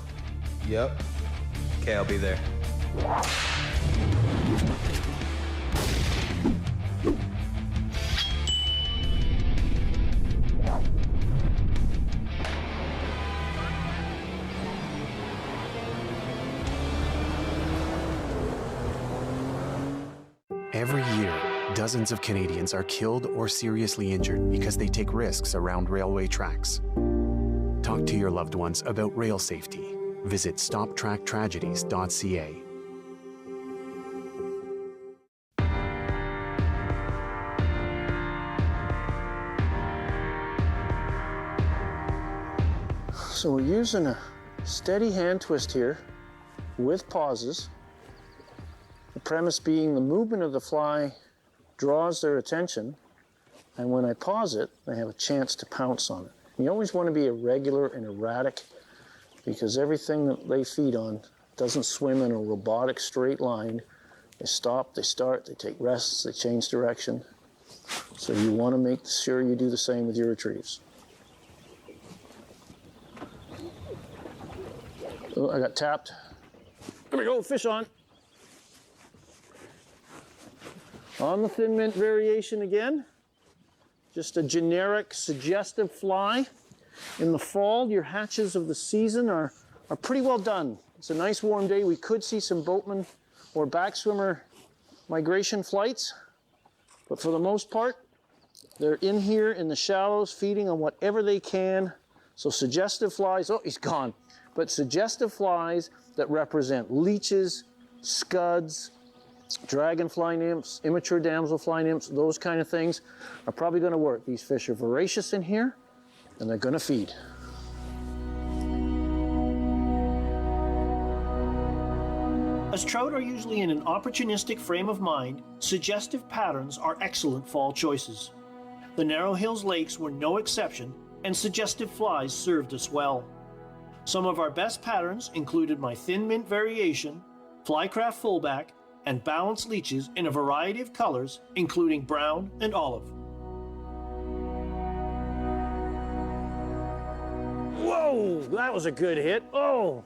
Yep. Okay, I'll be there. Every year, dozens of Canadians are killed or seriously injured because they take risks around railway tracks. Talk to your loved ones about rail safety. Visit stoptracktragedies.ca. So we're using a steady hand twist here with pauses. The premise being the movement of the fly draws their attention, and when I pause it, they have a chance to pounce on it. You always want to be irregular and erratic because everything that they feed on doesn't swim in a robotic straight line. They stop, they start, they take rests, they change direction. So you want to make sure you do the same with your retrieves. Oh, I got tapped. There we go, fish on. On the thin mint variation again. Just a generic suggestive fly. In the fall, your hatches of the season are pretty well done. It's a nice warm day. We could see some boatman or backswimmer migration flights, but for the most part, they're in here in the shallows feeding on whatever they can. So suggestive flies, oh, he's gone. But suggestive flies that represent leeches, scuds, dragonfly nymphs, immature damselfly nymphs, those kind of things are probably going to work. These fish are voracious in here, and they're going to feed. As trout are usually in an opportunistic frame of mind, suggestive patterns are excellent fall choices. The Narrow Hills Lakes were no exception, and suggestive flies served us well. Some of our best patterns included my thin mint variation, flycraft fullback, and balanced leeches in a variety of colors, including brown and olive. Whoa, that was a good hit. Oh,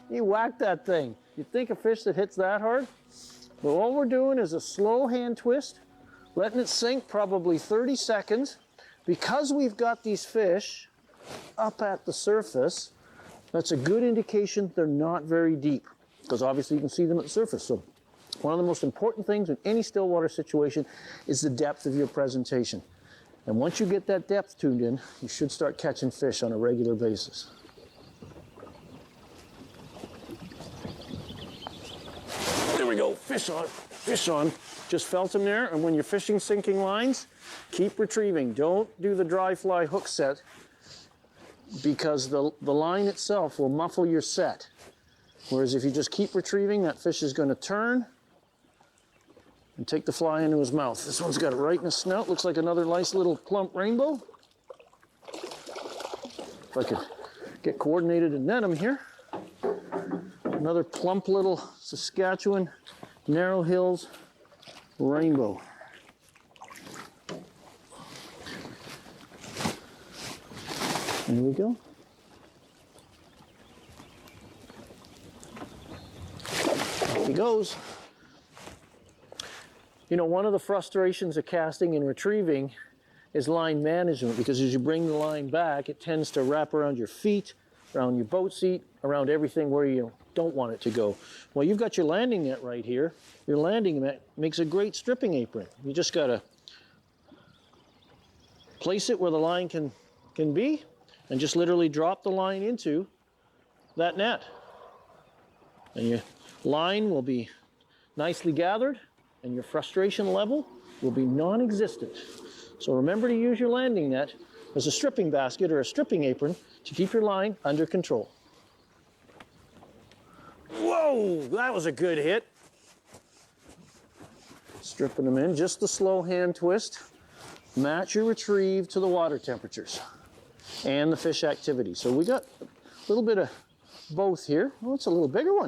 you whacked that thing. You'd think a fish that hits that hard? But all we're doing is a slow hand twist, letting it sink probably 30 seconds. Because we've got these fish up at the surface, that's a good indication they're not very deep, because obviously you can see them at the surface. So one of the most important things in any stillwater situation is the depth of your presentation. And once you get that depth tuned in, you should start catching fish on a regular basis. There we go, fish on, fish on. Just felt them there, and when you're fishing sinking lines, keep retrieving. Don't do the dry fly hook set, because the line itself will muffle your set. Whereas if you just keep retrieving, that fish is going to turn and take the fly into his mouth. This one's got it right in his snout. Looks like another nice little plump rainbow. If I could get coordinated and net him here. Another plump little Saskatchewan Narrow Hills rainbow. There we go. He goes. You know, one of the frustrations of casting and retrieving is line management, because as you bring the line back, it tends to wrap around your feet, around your boat seat, around everything where you don't want it to go. Well, you've got your landing net right here. Your landing net makes a great stripping apron. You just gotta place it where the line can be, and just literally drop the line into that net. And your line will be nicely gathered, and your frustration level will be non-existent. So remember to use your landing net as a stripping basket or a stripping apron to keep your line under control. Whoa, that was a good hit. Stripping them in, just the slow hand twist. Match your retrieve to the water temperatures and the fish activity. So we got a little bit of both here. Oh, it's a little bigger one.